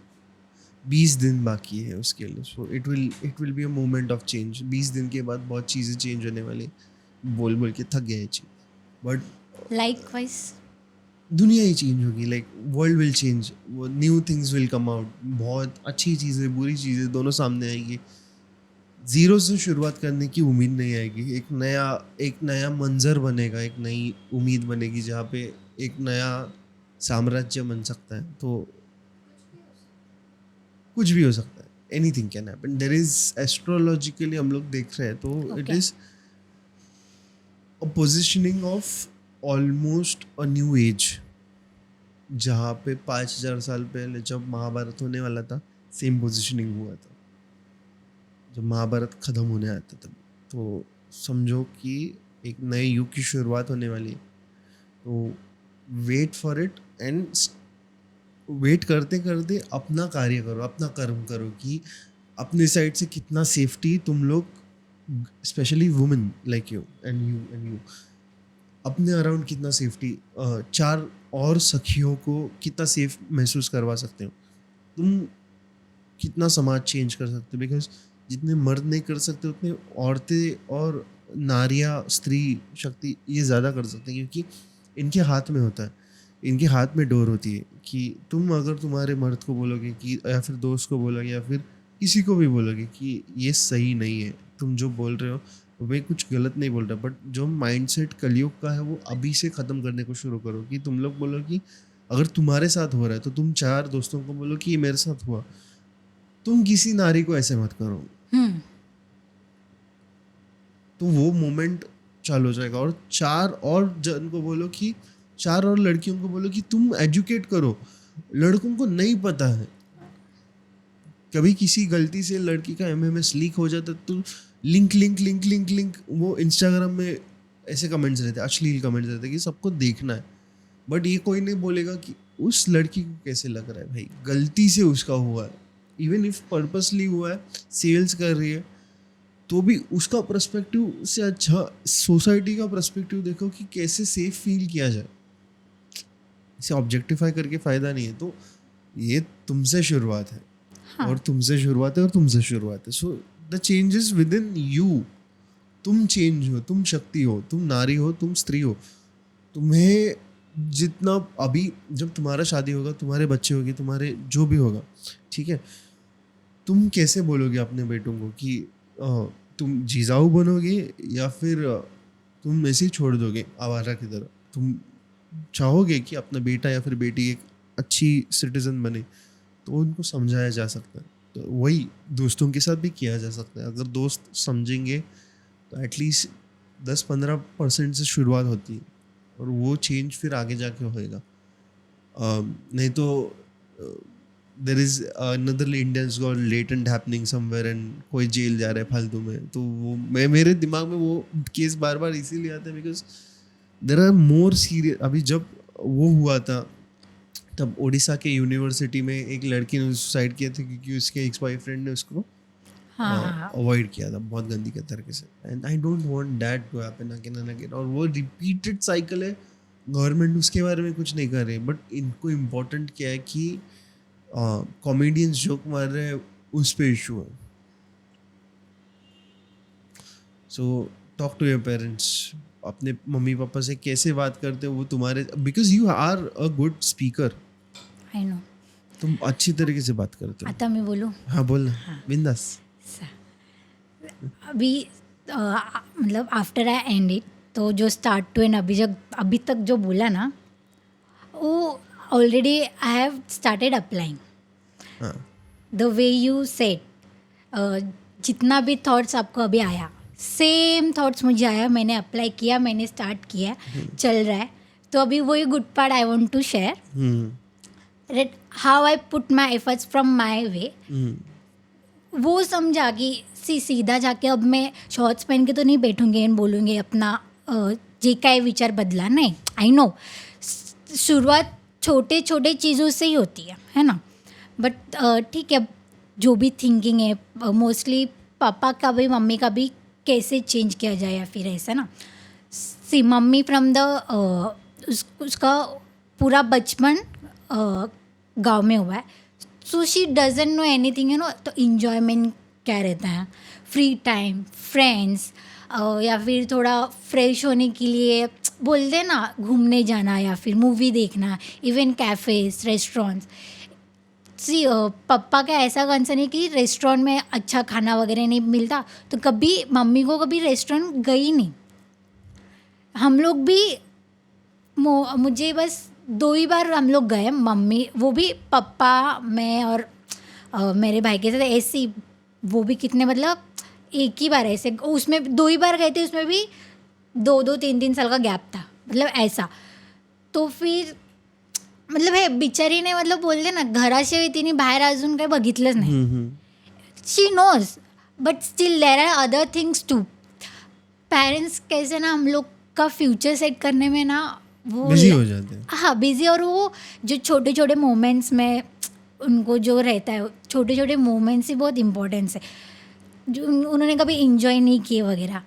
20 दिन बाकी है उसके लिए. So it will be a moment of change. 20 दिन के बाद बहुत चीज़ें चेंज होने वाली. बोल के थक गए ये चीज़. बट लाइकवाइज दुनिया ही चेंज होगी. Like world will change, new things will come out. बहुत अच्छी चीज़ें बुरी चीज़ें दोनों सामने आएगी. ज़ीरो से शुरुआत करने की उम्मीद नहीं आएगी. एक नया मंजर बनेगा, एक नई उम्मीद बनेगी जहाँ पे एक नया साम्राज्य बन सकता है. तो कुछ भी हो सकता है, anything can happen. There is astrologically हम लोग देख रहे हैं तो it Okay. Is a positioning of almost a new age. जहाँ पे 5000 साल पहले जब महाभारत होने वाला था, सेम पोजिशनिंग हुआ था जब महाभारत खत्म होने आया था तब. तो समझो कि एक नए युग की शुरुआत होने वाली है. तो wait for it and wait करते करते अपना कार्य करो, अपना कर्म करो कि अपने साइड से कितना सेफ्टी तुम लोग, specially women like you and you अपने अराउंड कितना सेफ्टी 4 और सखियों को कितना सेफ महसूस करवा सकते हो. तुम कितना समाज चेंज कर सकते हो. बिकॉज जितने मर्द नहीं कर सकते उतने औरतें और नारियाँ, स्त्री शक्ति ये ज़्यादा कर सकते हैं. क्योंकि इनके हाथ में होता है, इनके हाथ में डोर होती है कि तुम अगर तुम्हारे मर्द को बोलोगे कि या फिर दोस्त को बोलोगे या फिर किसी को भी बोलोगे कि ये सही नहीं है, तुम जो बोल रहे हो मैं कुछ गलत नहीं बोल रहा, बट जो माइंडसेट कलयुग का है वो अभी से ख़त्म करने को शुरू करो. कि तुम लोग बोलो कि अगर तुम्हारे साथ हो रहा है तो तुम 4 दोस्तों को बोलो कि ये मेरे साथ हुआ. तुम किसी नारी को ऐसे मत करो. तो वो मोमेंट चालू हो जाएगा. और 4 और जन को बोलो कि 4 और लड़कियों को बोलो कि तुम एजुकेट करो. लड़कों को नहीं पता है, कभी किसी गलती से लड़की का MMS लीक हो जाता तो लिंक वो इंस्टाग्राम में ऐसे कमेंट्स रहते हैं, अश्लील कमेंट्स रहते हैं कि सबको देखना है. बट ये कोई नहीं बोलेगा कि उस लड़की को कैसे लग रहा है. भाई गलती से उसका हुआ है, इवन इफ पर्पसली हुआ है, सेल्स कर रही है, तो भी उसका पर्सपेक्टिव से अच्छा सोसाइटी का पर्सपेक्टिव देखो कि कैसे सेफ फील किया जाए. इसे ऑब्जेक्टिफाई करके फ़ायदा नहीं है. तो ये तुमसे शुरुआत है. हाँ. और तुमसे शुरुआत है और तुमसे शुरुआत है. So the changes with in you. तुम चेंज हो, तुम शक्ति हो, तुम नारी हो, तुम स्त्री हो. तुम्हें जितना अभी जब तुम्हारा शादी होगा, तुम्हारे बच्चे होंगे, तुम्हारे जो भी होगा, ठीक है, तुम कैसे बोलोगे अपने बेटों को कि तुम जीजाऊ बनोगे या फिर तुम ऐसे ही छोड़ दोगे आवारा की तरह. तुम चाहोगे कि अपना बेटा या फिर बेटी एक अच्छी सिटीजन बने, तो उनको समझाया जा सकता है. तो वही दोस्तों के साथ भी किया जा सकता है. अगर दोस्त समझेंगे तो एटलीस्ट 10-15% से शुरुआत होती है और वो चेंज फिर आगे जाके होएगा. नहीं तो there is another Indians got latent happening somewhere and कोई जेल जा रहा है फालतू में. तो वो मेरे दिमाग में वो केस बार बार इसीलिए आता है because there are more serious. अभी जब वो हुआ था, तब उड़ीसा के यूनिवर्सिटी में एक लड़की ने सुसाइड किया था क्योंकि उसके एक्स बॉयफ्रेंड ने उसको हाँ अवॉइड किया था बहुत गंदी के तरीके से. And I don't want that to happen again and again. और वो रिपीटेड साइकिल है. गवर्नमेंट उसके बारे में कुछ नहीं कर रही, बट इनको इम्पोर्टेंट क्या है कि कॉमेडियंस जोक मार रहे हैं उस पे इशू है. So talk to your parents. अपने मम्मी पापा से कैसे बात करते हो वो तुम्हारे, because you are a good speaker. I know. तुम अच्छी तरीके से बात करते हो. आता मैं बोलूँ. हाँ बोल ना, बिंदास. अभी मतलब आफ्टर आई एंड इट, तो जो स्टार्ट टू एंड अभी तक जो बोला ना, वो already I have started applying हाँ. The way you said. जितना भी थॉट्स आपको अभी आया, सेम थॉट्स मुझे आया, मैंने अप्लाई किया, मैंने स्टार्ट किया, चल रहा है. तो अभी वही good part I want to share, that how I put my efforts from my way. वो समझा कि सीधा जाके अब मैं शॉर्ट्स पहन के तो नहीं बैठूंगी एंड बोलूँगी अपना जे काय विचार बदला. नहीं, आई नो शुरुआत छोटे छोटे चीज़ों से ही होती है ना. बट ठीक है, जो भी थिंकिंग है मोस्टली पापा का भी मम्मी का भी कैसे चेंज किया जाए या फिर ऐसा ना. सी मम्मी फ्रॉम द उसका पूरा बचपन गांव में हुआ है, so she doesn't know anything, you know. तो इन्जॉयमेंट क्या रहता है, फ्री टाइम, फ्रेंड्स, या फिर थोड़ा फ्रेश होने के लिए बोलते ना घूमने जाना या फिर मूवी देखना, इवन कैफ़ेज, रेस्टोरेंट्स. सी पापा का ऐसा कंसर्न है कि रेस्टोरेंट में अच्छा खाना वगैरह नहीं मिलता, तो कभी मम्मी को कभी रेस्टोरेंट गई नहीं. हम लोग भी मुझे बस 2 ही बार हम लोग गए, मम्मी, वो भी पापा, मैं और मेरे भाई के साथ ऐसी. वो भी कितने मतलब एक ही बार ऐसे, उसमें 2 ही बार गए थे, उसमें भी 2-2, 3-3 साल का गैप था, मतलब ऐसा. तो फिर मतलब हे बिचारी ने मतलब बोलते ना घराशिवाय तिने बाहेर अजून काही बघितलंच नाही. She knows, but still there are other things too. Parents कैसे ना हम लोग का फ्यूचर सेट करने में ना वो बिजी हो जाते हैं. हाँ बिजी. और वो जो छोटे छोटे मोमेंट्स में उनको जो रहता है, छोटे छोटे मोमेंट्स ही बहुत इम्पोर्टेंस है, जो उन्होंने कभी इंजॉय नहीं किए वगैरह.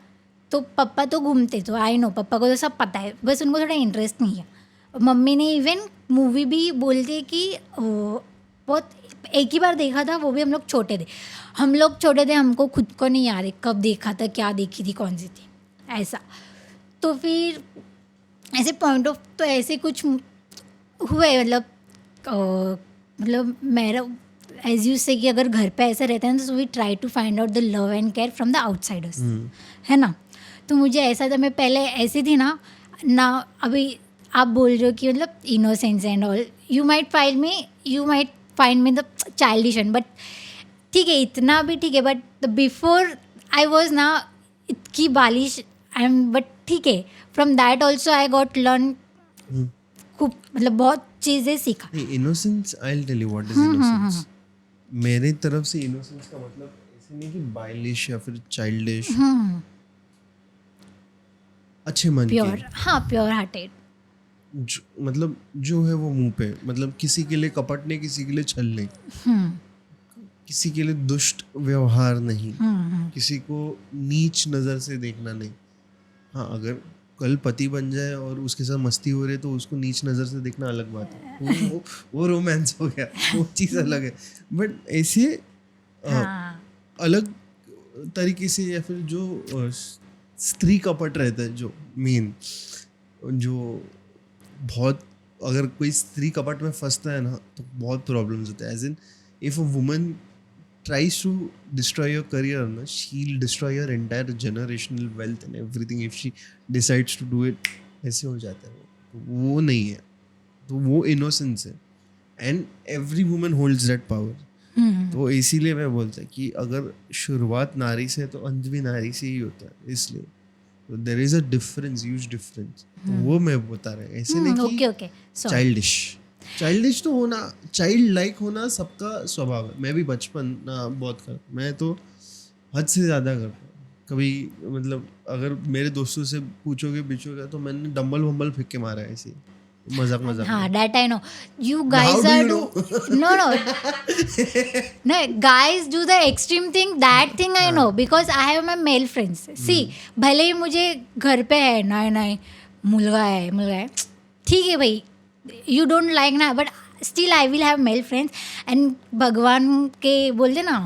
तो पापा तो घूमते, तो आई नो पापा को तो सब पता है, बस उनको थोड़ा इंटरेस्ट नहीं है. मम्मी ने इवन मूवी भी बोलते कि बहुत एक ही बार देखा था, वो भी हम लोग छोटे थे. हमको खुद को नहीं याद है कब देखा था, क्या देखी थी, कौन सी थी, ऐसा. तो फिर ऐसे पॉइंट ऑफ तो ऐसे कुछ हुए, मतलब मेरा एज यू से कि अगर घर पे ऐसा रहता है तो we try to find out the love and care from the outsiders, है ना. तो मुझे ऐसा था, मैं पहले ऐसी थी ना अभी आप बोल रहे हो कि मतलब innocence and all, you might find me the childish, but ठीक है इतना भी ठीक है, बट बिफोर आई वॉज ना इतनी बालिश आई एम. बट ठीक है, from that also I got learn खूब, मतलब बहुत चीज़ें सीखा. Innocence, I will tell you what is innocence. मेरे तरफ से इनोसेंस का मतलब ऐसे नहीं कि बाइलिश या फिर चाइल्डिश, अच्छे मन के, प्योर, हाँ प्योर हार्टेड. मतलब जो है वो मुंह पे, मतलब किसी के लिए कपट नहीं, किसी के लिए छल नहीं, किसी के लिए दुष्ट व्यवहार नहीं, किसी को नीच नज़र से देखना नहीं. हाँ, अगर कल पति बन जाए और उसके साथ मस्ती हो रही है तो उसको नीच नज़र से देखना अलग बात है, वो रोमांस हो गया, वो चीज़ अलग है. बट ऐसे अलग तरीके से, या फिर जो स्त्री कपट रहता है, जो मेन जो बहुत, अगर कोई स्त्री कपट में फंसता है ना तो बहुत प्रॉब्लम्स होते हैं. As in if a woman tries to destroy your career, no, she'll destroy your entire generational wealth and everything if she decides to do it. ऐसे हो जाता है. वो नहीं है, तो वो innocence है, and every woman holds that power. तो इसीलिए मैं बोलता हूँ कि अगर शुरुआत नारी से है तो अंत भी नारी से ही होता है. इसलिए तो there is a difference, huge difference. वो मैं बता रहा हूँ, ऐसे नहीं कि चाइल्डिश तो होना, चाइल्ड लाइक होना सबका स्वभाव है. मैं भी बचपन बहुत करता, मैं तो हद से ज़्यादा करता हूँ. कभी मतलब अगर मेरे दोस्तों से पूछोगे तो मैंने डम्बल वम्बल फेंक के मारा है ऐसे. मजाक हाँ, that I know. You How guys do are you know? no, guys do the extreme thing. That thing I know because I have my male friends. See, भले ही मुझे घर पे है नहीं मुलगा है ठीक है भाई, you don't like ना, but still I will have male friends and भगवान के बोलते ना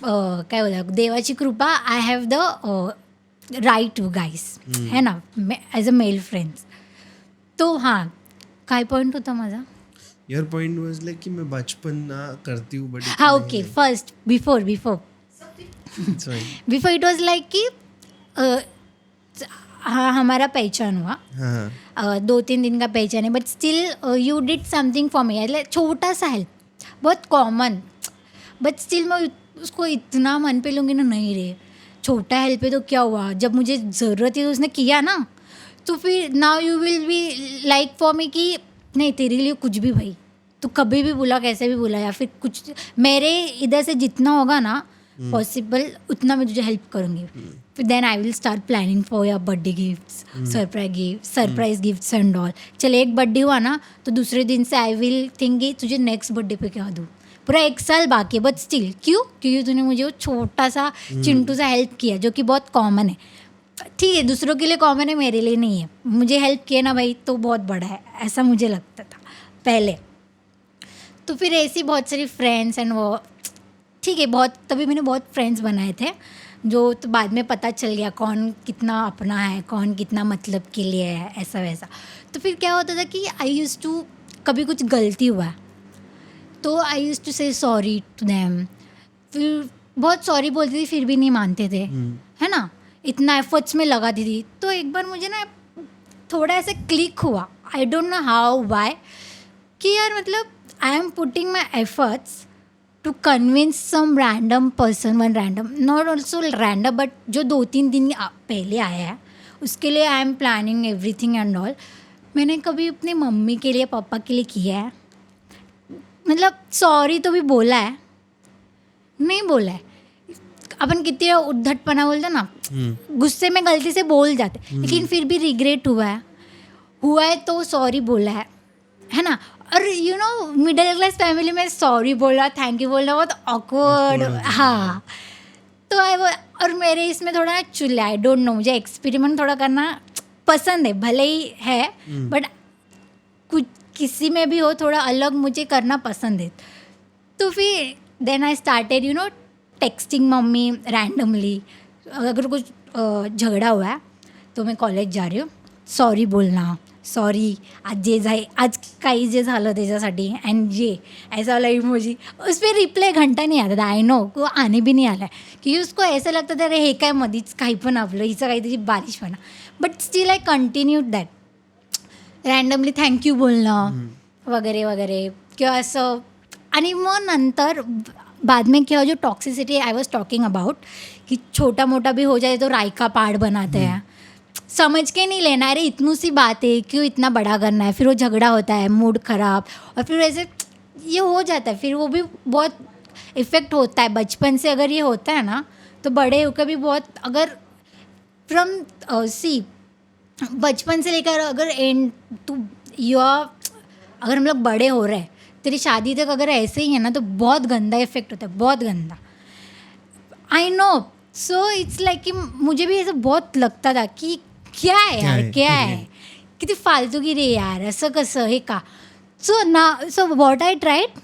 काय बोला देवाची कृपा, I have the right to guys है ना as a male friends. तो हाँ, काय पॉइंट होता माझा? योर पॉइंट वाज लाइक कि मैं बचपन करती हूँ बट हाँ okay, first before it was like कि हाँ हमारा पहचान हुआ, हाँ 2-3 दिन का पहचान है, but still you did something for me, like छोटा सा हेल्प, बहुत कॉमन, बट स्टिल मैं उसको इतना मन पे लूँगी ना, नहीं रे छोटा हेल्प है तो क्या हुआ, जब मुझे ज़रूरत थी तो उसने किया ना, तो फिर now you will be like for me कि नहीं तेरे लिए कुछ भी भाई, तो कभी भी बोला कैसे भी बोला, या फिर कुछ मेरे इधर से जितना होगा ना पॉसिबल उतना मैं तुझे हेल्प करूँगी. फिर then I will start planning for your birthday gifts, surprise gifts and all. चले एक बर्थडे हुआ ना तो दूसरे दिन से आई विल थिंक कि तुझे नेक्स्ट बर्थडे पे क्या दूँ, पूरा 1 साल बाकी है, बट स्टिल क्योंकि तूने मुझे वो छोटा सा चिंटू सा हेल्प किया जो कि बहुत कॉमन है. ठीक है, दूसरों के लिए कॉमन है, मेरे लिए नहीं है, मुझे हेल्प किया ना भाई तो बहुत बड़ा है, ऐसा मुझे लगता था पहले. तो फिर ऐसी बहुत सारी फ्रेंड्स एंड वो ठीक है, बहुत तभी मैंने बहुत फ्रेंड्स बनाए थे, जो तो बाद में पता चल गया कौन कितना अपना है, कौन कितना मतलब के लिए है, ऐसा वैसा. तो फिर क्या होता था कि आई यूज़ टू, कभी कुछ गलती हुआ तो आई यूज़ टू से सॉरी टू देम, फिर बहुत सॉरी बोलती थी फिर भी नहीं मानते थे, है ना, इतना एफर्ट्स में लगाती थी. तो एक बार मुझे ना थोड़ा ऐसे क्लिक हुआ, I don't know how why, कि यार मतलब I am putting my efforts to convince some random person, one random, not also random, but जो 2-3 दिन पहले आया है उसके लिए I am planning everything and all. मैंने कभी अपनी मम्मी के लिए पापा के लिए किया है, मतलब सॉरी तो भी बोला है, नहीं बोला है, अपन कितनी उद्धटपना बोलते ना, गुस्से में गलती से बोल जाते, लेकिन फिर भी रिग्रेट हुआ है तो सॉरी बोला है ना. और you know middle class family में सॉरी बोला, थैंक यू बोलना बहुत ऑकवर्ड. हाँ, तो और मेरे इसमें थोड़ा चुला, आई डोंट नो, मुझे एक्सपेरिमेंट थोड़ा करना पसंद है, भले ही है बट कुछ किसी में भी हो थोड़ा अलग मुझे करना पसंद है. तो फिर then I started you know texting mummy randomly, अगर कुछ झगड़ा हुआ है तो मैं कॉलेज जा रही हूँ, सॉरी बोलना, सॉरी आज काही जे झालं त्याच्यासाठी अँड जे ऐसा वाला इमोजी, उस पर रिप्लाई घंटा नहीं आता था. आई नो वो आने भी नहीं आला है, क्योंकि उसको ऐसा लगता था अरे हे काय मधीच काही पण आपलं हिचं काहीतरी बालिशपणा, but still I continued that randomly thank you बोलणं वगैरे वगैरे किंवा असं. आणि मग नंतर बाद में क्या जो toxicity I was talking about, कि छोटा मोटा भी हो जाए तो राई का पहाड़ बनाते हैं, समझ के नहीं लेना, अरे इतनी सी बात है क्यों इतना बड़ा करना है, फिर वो झगड़ा होता है, मूड ख़राब, और फिर ऐसे ये हो जाता है, फिर वो भी बहुत इफ़ेक्ट होता है. बचपन से अगर ये होता है ना तो बड़े होकर भी बहुत, अगर फ्रॉम सी बचपन से लेकर अगर एंड टू अगर हम लोग बड़े हो रहे हैं तेरी शादी तक अगर ऐसे ही है ना तो बहुत गंदा इफेक्ट होता है, बहुत गंदा. I know, so it's like कि मुझे भी ऐसा बहुत लगता था कि क्या है यार, क्या है किती फालतूगिरी आहे यार, असं कसं हे का. सो व्हॉट आई ट्राइड,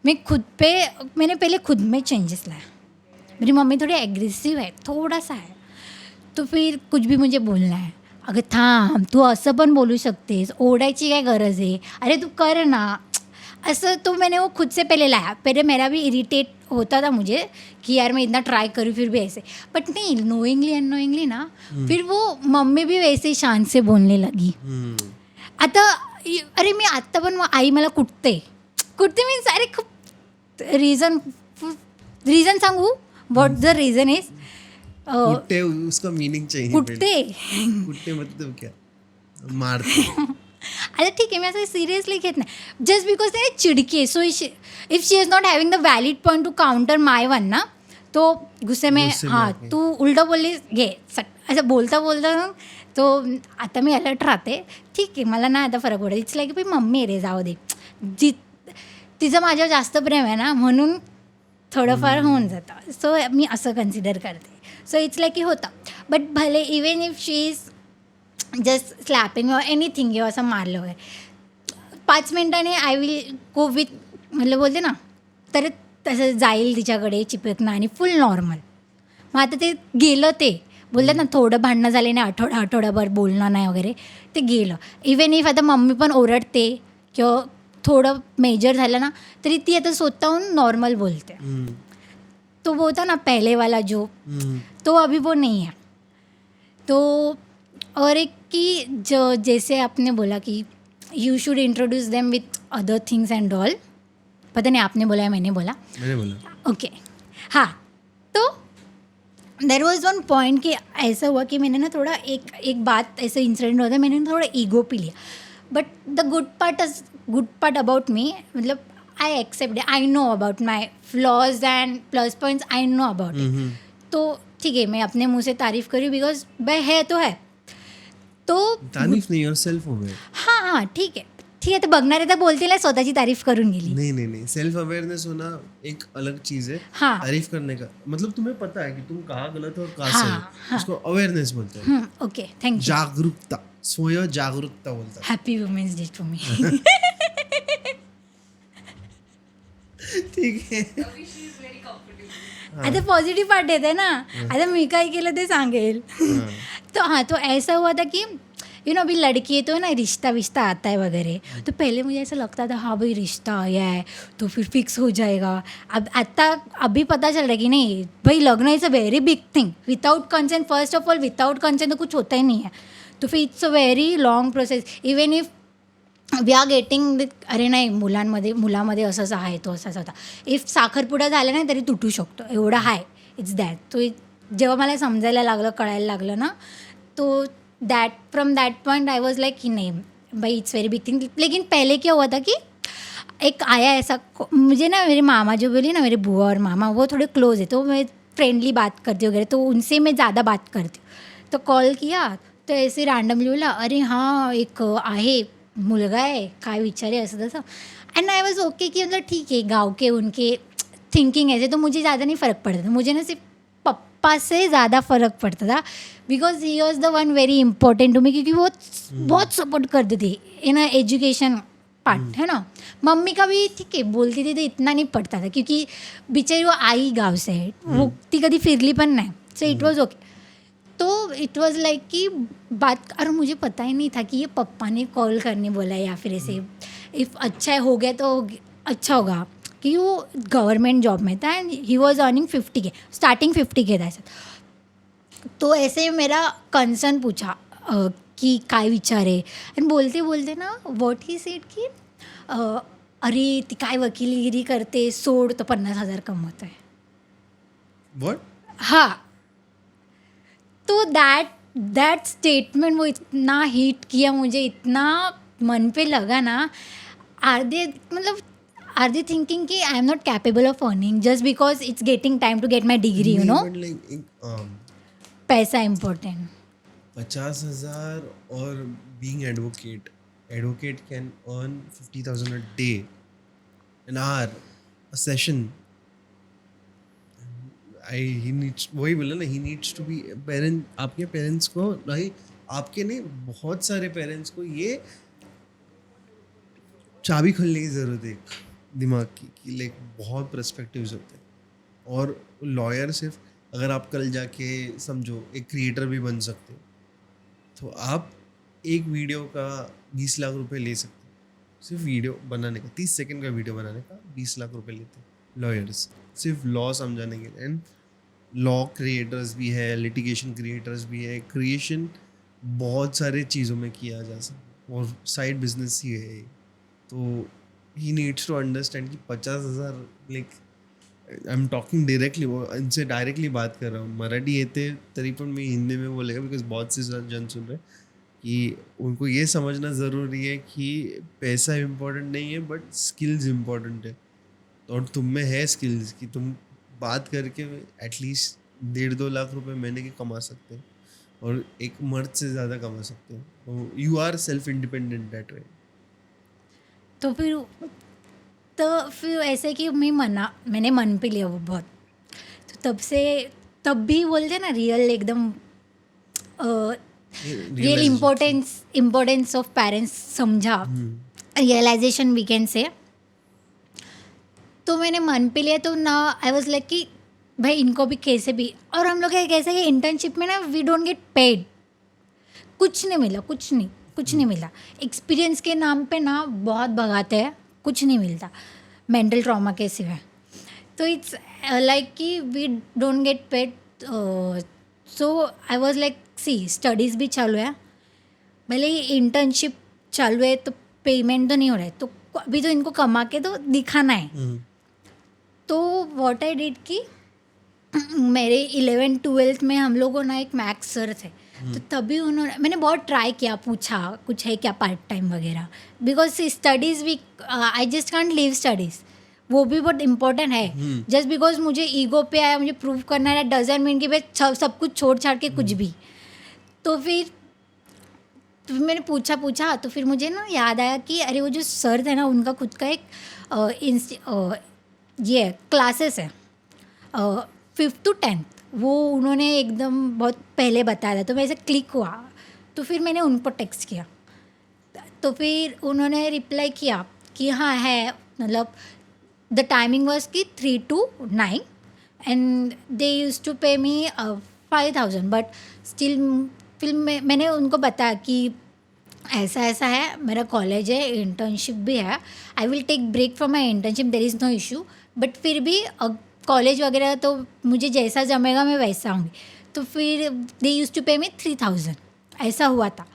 मैंने पहले खुद में चेंजेस लाया. मेरी मम्मी थोड़ी एग्रेसिव है, थोड़ा सा है, तो फिर कुछ भी मुझे बोलना है, अगं थांब तू असं पण बोलू शकतेस, ओरडायची काय गरज आहे, अरे तू कर ना, ऐसा. तो मैंने वो खुद से पहले लाया. पहले मेरा भी इरिटेट होता था मुझे कि यार मैं इतना ट्राई करूँ फिर भी ऐसे, बट नहीं, नोइंगली अननोइंगली ना फिर वो मम्मी भी वैसे ही शांत से बोलने लगी. आता अरे मी आत्ता पण आई मला कुटते मीन्स अरे खूप रिझन सांगू व्हॉट द रिझन इज. कुट्टे उसका मीनिंग चाहिए. कुट्टे मतलब क्या, मारते. अरे ठीक है, मैं ऐसे सीरियसली घेत नाही, जस्ट बिकॉज त्याने चिडकी आहे. So if she is not having the valid point two counter my one ना, तो गुस्से में हाँ तू उल्टा बोलली घे असं बोलता बोलता ना तो आता मी अलर्ट राहते, ठीक आहे मला नाही आता फरक पडत, इट्स लाईक की मम्मी रे जाऊ दे, जी तिचं माझ्यावर जास्त प्रेम आहे ना म्हणून थोडंफार होऊन जातं. सो मी असं कन्सिडर करते. सो इट्स लाईक की होतं. बट भले even if she is just स्लॅपिंग or anything किंवा असं मारलं वगैरे 5 मिनिटांनी आय विल गो विथ म्हणजे बोलते ना तर तसं जाईल तिच्याकडे चिपकणं आणि फुल नॉर्मल. मग आता ते गेलं, ते बोलतात ना थोडं भांडणं झाले नाही आठवड्याभर बोलणं नाही वगैरे, ते गेलं. इवन इफ आता मम्मी पण ओरडते किंवा थोडं मेजर झालं ना तरी ती आता स्वतःहून नॉर्मल बोलते. तो बोलता ना पहलेवाला जो तो अभी वो नहीं है. तो और एक कि जो जैसे आपने बोला कि you should introduce them with other things and all, पता नहीं आपने बोला या मैंने बोला. ओके हाँ. तो देर वॉज वन पॉइंट कि ऐसा हुआ कि मैंने ना थोड़ा एक बात ऐसा इंसिडेंट होता है, मैंने ना थोड़ा ईगो पी लिया. But the good part about me, मतलब I accept, I know about my flaws and plus points, I know about it. तो ठीक है मैं अपने मुंह से तारीफ करी बिकॉज भाई है तो है. तो तारीफ नहीं और सेल्फ अवेयर. हाँ ठीक आहे तर बघणारे तर बोलतील ना स्वतःची तारीफ करून गेली. नहीं सेल्फ अवेयरनेस होना एक अलग चीज है. हाँ. तारीफ करने का मतलब तुम्हें पता है कि तुम कहाँ गलत हो और कहाँ हाँ, सही हो. उसको अवेयरनेस बोलते हैं. Okay thank you. जागरूकता, स्वयं जागरूकता बोलता है. Happy women's day to me. ठीक है. आता पॉझिटिव्ह पार्ट येते ना, आता मी काय केलं ते सांगेल. तो हाँ तो ऐसा हुआ था कि यू नो अभी लड़की है तो ना रिश्ता विश्ता आता है वगैरह, तो पहले मुझे ऐसा लगता था हाँ भाई रिश्ता आया है तो फिर फिक्स हो जाएगा. अब अभी पता चल रहा है कि नहीं भाई लग्न is a very big thing. Without consent, first of all without consent तो कुछ होता ही नहीं है. तो फिर it's a very long process. Even if we are getting अरे नाही मुलामध्ये असंच आहे तो असाच होता. इफ साखरपुडा झाला नाही तरी तुटू शकतो एवढा आहे. It's that. तो जेव्हा मला समजायला लागलं कळायला लागलं ना तो from that point I was like कि नहीं भाई इट्स वेरी बिग थिंग. लेकिन पहले क्या हुआ था कि एक आया ऐसा, मुझे ना मेरे मामा जो बोली ना, मेरे बुआ और मामा वो थोड़े क्लोज है तो मैं फ्रेंडली बात करती वगैरह, तो उनसे मैं ज़्यादा बात करती हूँ. तो कॉल किया तो ऐसे रैंडमली बोला अरे हाँ एक आहे मुलगा आहे काय विचार आहे असं तसं. एंड आई वॉज ओके कि मतलब ठीक है गाँव के उनके थिंकिंग ऐसे, तो मुझे ज़्यादा नहीं फ़र्क पड़ता था. मुझे ना सिर्फ पप्पा से ज़्यादा फ़र्क पड़ता था because he was the one very important to me, क्योंकि वो बहुत सपोर्ट करती थी इन एजुकेशन पार्ट है ना. मम्मी का भी ठीक है बोलती थी तो इतना नहीं पड़ता था क्योंकि बेचारी वो आई गाँव से है, वो ती कधी फिरली पण नाही. सो इट वॉज ओके. तो इट वॉज लाइक कि बात, और मुझे पता ही नहीं था कि ये पप्पा ने कॉल करने बोला है या फिर ऐसे इफ़ अच्छा हो गया तो अच्छा होगा, कि वो गवर्नमेंट जॉब में था and he was earning 50K, starting 50K था ऐसा. तो ऐसे मेरा कंसर्न पूछा की काय विचार आहे, आणि बोलते बोलते ना व्हॉट ही सेड की अरे ती काय वकिलीगिरी करते सोड, तो 50,000 कमवत आहे. व्हाट? हाँ. तो दैट स्टेटमेंट वो इतना हिट किया मुझे, इतना मन पे लगा ना. आर दे थिंकिंग कि I am not capable of earning just because it's getting time to get my degree, you know. पैसा इम्पोर्टेंट. 50,000 और being advocate can earn 50,000 a day, an hour, a session. he needs, वही बोला ना, he needs to be parent. आपके parents को नहीं, आपके नहीं बहुत सारे पेरेंट्स को ये चाबी खोलने की ज़रूरत है दिमाग की, कि लाइक बहुत पर्सपेक्टिव्स होते हैं. और लॉयर सिर्फ, अगर आप कल जाके समझो एक क्रिएटर भी बन सकते हो तो आप एक वीडियो का 20 लाख रुपए ले सकते हो. सिर्फ वीडियो बनाने का, 30 सेकंड का वीडियो बनाने का 20 लाख रुपए लेते हैं लॉयर्स, सिर्फ लॉ समझाने के लिए. एंड लॉ क्रिएटर्स भी है, लिटिगेशन क्रिएटर्स भी है. क्रिएशन बहुत सारे चीज़ों में किया जा सकता और साइड बिजनेस ही है. तो ही नीड्स टू अंडरस्टैंड कि 50,000 like I am talking directly, वो इनसे डायरेक्टली बात कर रहा हूँ. मराठी येते तरी पण मी हिंदी में बोलेगा बिकॉज बहुत से जन सुन रहे कि उनको ये समझना ज़रूरी है कि पैसा इम्पोर्टेंट नहीं है बट स्किल्स इम्पोर्टेंट है. और तुम में है स्किल्स कि तुम बात करके एटलीस्ट 1.5-2 लाख रुपए महीने के कमा सकते हो. और एक मर्द से ज़्यादा कमा सकते हो. You are self independent that way. तो फिर ऐसे कि मैंने मन पे लिया वो बहुत. तो तब भी बोलते ना रियल एकदम रियल इम्पोर्टेंस ऑफ पेरेंट्स समझा, रियलाइजेशन वी कैन से. तो मैंने मन पे लिया. तो ना आई वॉज लाइक कि भाई इनको भी कैसे भी. और हम लोग कैसे कि इंटर्नशिप में ना वी डोंट गेट पेड. कुछ नहीं मिला. एक्सपीरियंस के नाम पे ना बहुत भगाते हैं, कुछ नहीं मिलता मेंटल ट्रॉमा के सिवाय. तो इट्स लाइक कि we don't get paid. So I was like see studies भी चालू है, भले ही इंटर्नशिप चालू है तो पेमेंट तो नहीं हो रहा है, तो अभी तो इनको कमा के तो दिखाना है. तो व्हाट आई डिड कि मेरे 11th-12th में हम लोगों ना एक मैथ्स सर थे. तो तभी मैंने बहुत ट्राई किया, पूछा कुछ है क्या पार्ट टाइम वगैरह, बिकॉज स्टडीज़ भी I just can't leave studies. वो भी बहुत इम्पोर्टेंट है. जस्ट बिकॉज मुझे ईगो पे आया, मुझे प्रूव करना है, डजंट मीन कि भाई सब कुछ छोड़ छाड़ के कुछ भी. तो फिर मैंने पूछा तो फिर मुझे ना याद आया कि अरे वो जो सर थे ना उनका खुद का एक ये क्लासेस है 5th to 10th. वो उन्होंने एकदम बहुत पहले बताया था. तो मेरे से क्लिक हुआ. तो फिर मैंने उनको टेक्स्ट किया. तो फिर उन्होंने रिप्लाई किया कि हाँ है, मतलब द टाइमिंग वॉज कि 3 to 9 and they use to pay me 5,000. But still फिर मैंने उनको बताया कि ऐसा है, मेरा कॉलेज है, इंटर्नशिप भी है, I will take break from my internship, there is no issue. But फिर भी कॉलेज वगैरह तो मुझे जैसा जमेगा मैं वैसा आऊँगी. तो फिर दे यूज टू पे मी 3,000. ऐसा हुआ था.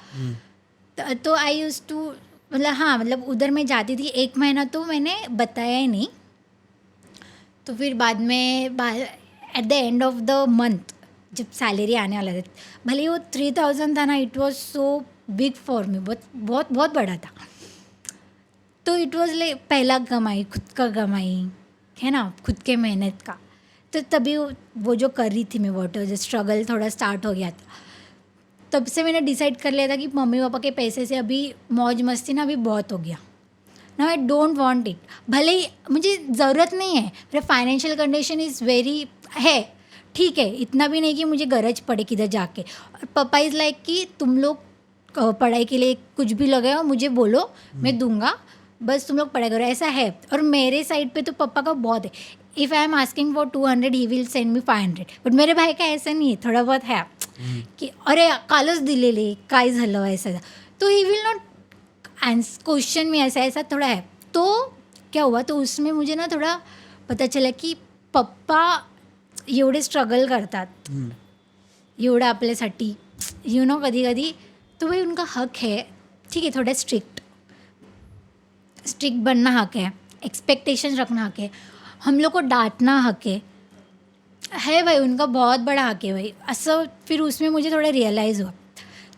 तो आई यूज टू मतलब उधर मैं जाती थी 1 महीना, तो मैंने बताया ही नहीं. तो फिर बाद में at the end of the month जब सैलरी आने वाला था, भले वो 3,000 था ना, it was so big for me, बहुत बहुत बड़ा था. तो इट वॉज लाइक पहला कमाई, खुद का कमाई है ना, खुद के मेहनत का. तो तभी वो जो कर रही थी मैं, वॉट जो स्ट्रगल थोड़ा स्टार्ट हो गया था. तब से मैंने डिसाइड कर लिया था कि मम्मी पापा के पैसे से अभी मौज मस्ती ना अभी बहुत हो गया ना, आई डोंट वांट इट. भले ही मुझे ज़रूरत नहीं है, मेरा फाइनेंशियल कंडीशन इज़ वेरी है, ठीक है, इतना भी नहीं कि मुझे गरज पड़े किधर जाके. और पापा इज़ लाइक कि तुम लोग पढ़ाई के लिए कुछ भी लगाओ, मुझे बोलो, मैं दूंगा, बस तुम लोग पढ़ाई करो, ऐसा है. और मेरे साइड पे तो पापा का बहुत है. If I am asking for 200 he will send me 500. But मेरे भाई का ऐसा नहीं है, थोड़ा बहुत है की अरे कालच दिलेले काय झालं ऐसा. तो ही विल नॉट क्वेश्चन में, ऐसा थोड़ा है. तो क्या हुआ, तो उसमें मुझे ना थोड़ा पता चला की पप्पा एवढे स्ट्रगल करतात एवढं आपल्यासाठी, यू नो, कधी कधी. तो भाई उनका हक है, ठीक है, थोड़ा स्ट्रिक्ट बनना हक है, एक्सपेक्टेशन रखना हक है, हम लोग को डांटना हक है भाई, उनका बहुत बड़ा हक है भाई. असं फिर उसमें मुझे थोड़ा रियलाइज़ हुआ.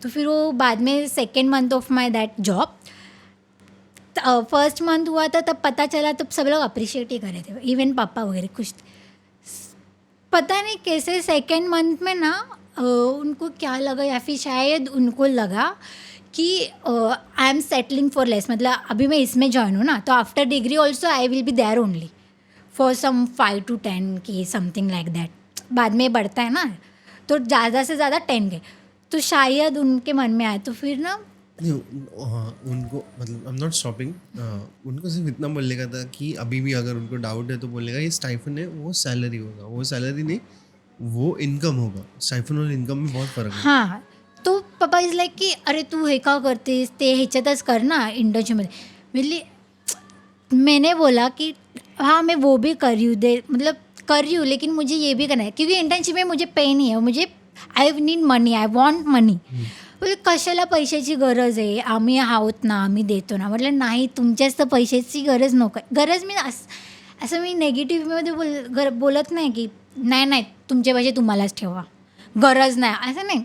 तो फिर वो बाद में 2nd month of my that job, 1st month हुआ था तब पता चला, तब सब लोग अप्रिशिएट ही कर रहे थे, इवन पापा वगैरह खुश थे. पता नहीं कैसे 2nd month में ना उनको क्या लगा, या फिर शायद उनको लगा कि I am settling for less, मतलब अभी मैं इसमें जॉइन हूँ ना, तो after degree also I will be there only for some 5 to 10 की समथिंग लाइक दैट. बाद में बढ़ता है ना, तो ज़्यादा से ज़्यादा 10 के. तो शायद उनके मन में आए. तो फिर ना उनको, मतलब आई एम नॉट स्टॉपिंग, उनको सिर्फ इतना बोलने का था कि अभी भी अगर उनको डाउट है तो बोलने का ये स्टाइफन है, वो सैलरी होगा, वो सैलरी नहीं, वो इनकम होगा. स्टाइफन और इनकम में बहुत फर्क है. हां. तो पप्पा इज लाईक की अरे तू हे का करतेस, ते ह्याच्यातच कर ना इंटर्नशिपमध्ये. म्हणजे मैंने बोला कि हाँ मैं वो भी कर रही हूँ, मतलब कर रही हूँ, लेकिन मुझे ये भी करना है, क्योंकि इंटर्नशिप में मुझे पे नहीं है, मुझे I need money, I want money. म्हणजे कशाला पैशाची गरज आहे, आम्ही आहोत ना, आम्ही देतो ना. म्हटलं नाही, तुमच्याच तर पैशाची गरज नको. गरज मी असं मी नेगेटिव्हमध्ये बोलत नाही की नाही तुमचे पैसे तुम्हालाच ठेवा, गरज नाही, असं नाही.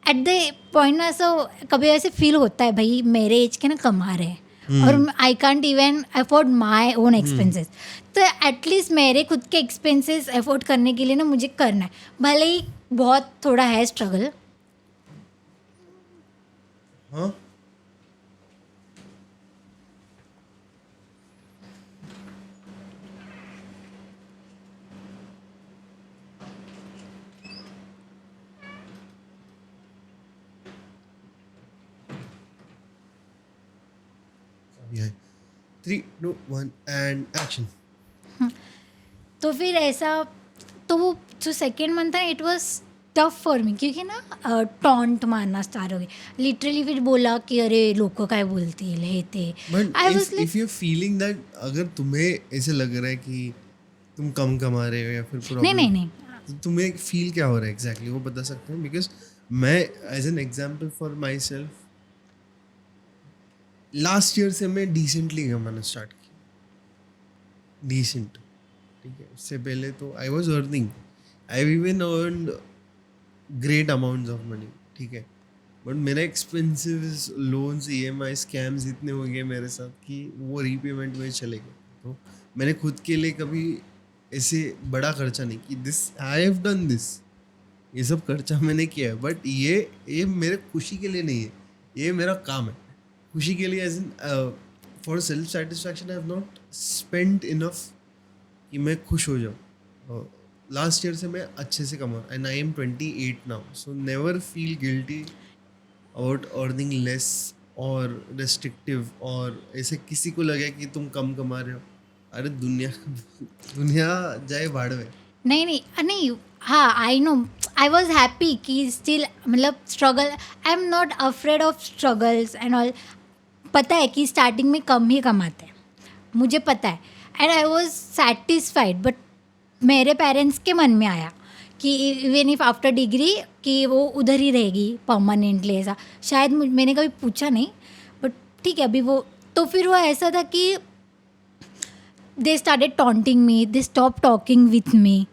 एट द पॉइंट ना ऐसा कभी ऐसे फील होता है भाई मेरे एज के ना कमा रहे हैं और I can't even afford my own expenses. तो एटलीस्ट मेरे खुद के एक्सपेंसेस अफोर्ड करने के लिए ना मुझे करना है, भले ही बहुत थोड़ा है स्ट्रगल, हाँ ये है 3 2 1 एंड एक्शन. तो फिर ऐसा तो वो जो सेकेंड मंथ था it was tough for me क्योंकि ना टॉन्ट मारना स्टार्ट हो गई लिटरली. फिर बोला कि अरे लोग काय बोलतील हे ते. But I was if you feeling that, अगर तुम्हें ऐसे लग रहा है कि तुम कम कमा रहे हो या फिर नहीं प्रॉब्लम, नहीं नहीं तो तुम्हें फील क्या हो रहा है एग्जैक्टली वो बता सकते हैं? बिकॉज मैं as an example for myself, last year से मैं डिसेंटली कमाना स्टार्ट किया. डिसेंट, ठीक है. उससे पहले तो I was earning, I even earned great amounts of money, ठीक है. बट मेरा एक्सपेंसिव लोन्स EMI स्कैम्स इतने हो गए मेरे साथ कि वो रीपेमेंट में चले गए. तो मैंने खुद के लिए कभी ऐसे बड़ा खर्चा नहीं कि this I have done this, ये सब खर्चा मैंने किया है. बट ये मेरे खुशी के लिए नहीं है, ये मेरा काम है. खुशी के लिए as in for self satisfaction I have not spent enough कि मैं खुश हो जाऊँ. लास्ट ईयर से मैं अच्छे से कमा and I M 28 now, so never feel guilty about earning less और रेस्ट्रिक्टिव. और ऐसे किसी को लगे कि तुम कम कमा रहे हो, अरे दुनिया जाए भाड़ में. नहीं हाँ आई नो. आई वॉज हैप्पी कि स्टिल मतलब struggle I am not afraid of struggles and all. पता है कि स्टार्टिंग में कम ही कमाते हैं, मुझे पता है. And I was satisfied. But मेरे पेरेंट्स के मन में आया कि इवन इफ आफ्टर डिग्री कि वो उधर ही रहेगी परमानेंटली. ऐसा शायद मैंने कभी पूछा नहीं, बट ठीक है अभी वो. तो फिर वो ऐसा था कि they started taunting me, they stop talking with me.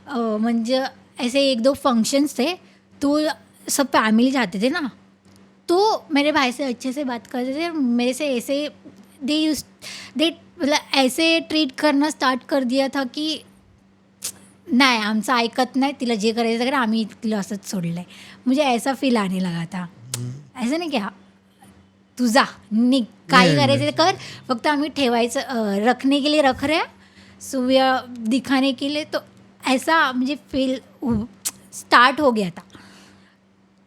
म्हणजे ऐसे 1-2 फंक्शंस थे तो सब फैमिली जाते थे ना, तो मेरे भाई से अच्छे से बात करते थे. मेरे से ऐसे दे मतलब ऐसे ट्रीट करना स्टार्ट कर दिया था की नाही आमचं ऐकत नाही, तिला जे करायचं कर, आम्ही तिला असंच सोडलं आहे. मुझे ऐसा फील आने लगा था. ऐसा नाही क्या तू जा निघ, काही करायचं ते कर, फक्त आम्ही ठेवायचं रखने के लिए रख रहे सो वी आर दिखाने के लिए. तो ऐसा मुझे फील स्टार्ट हो गया था.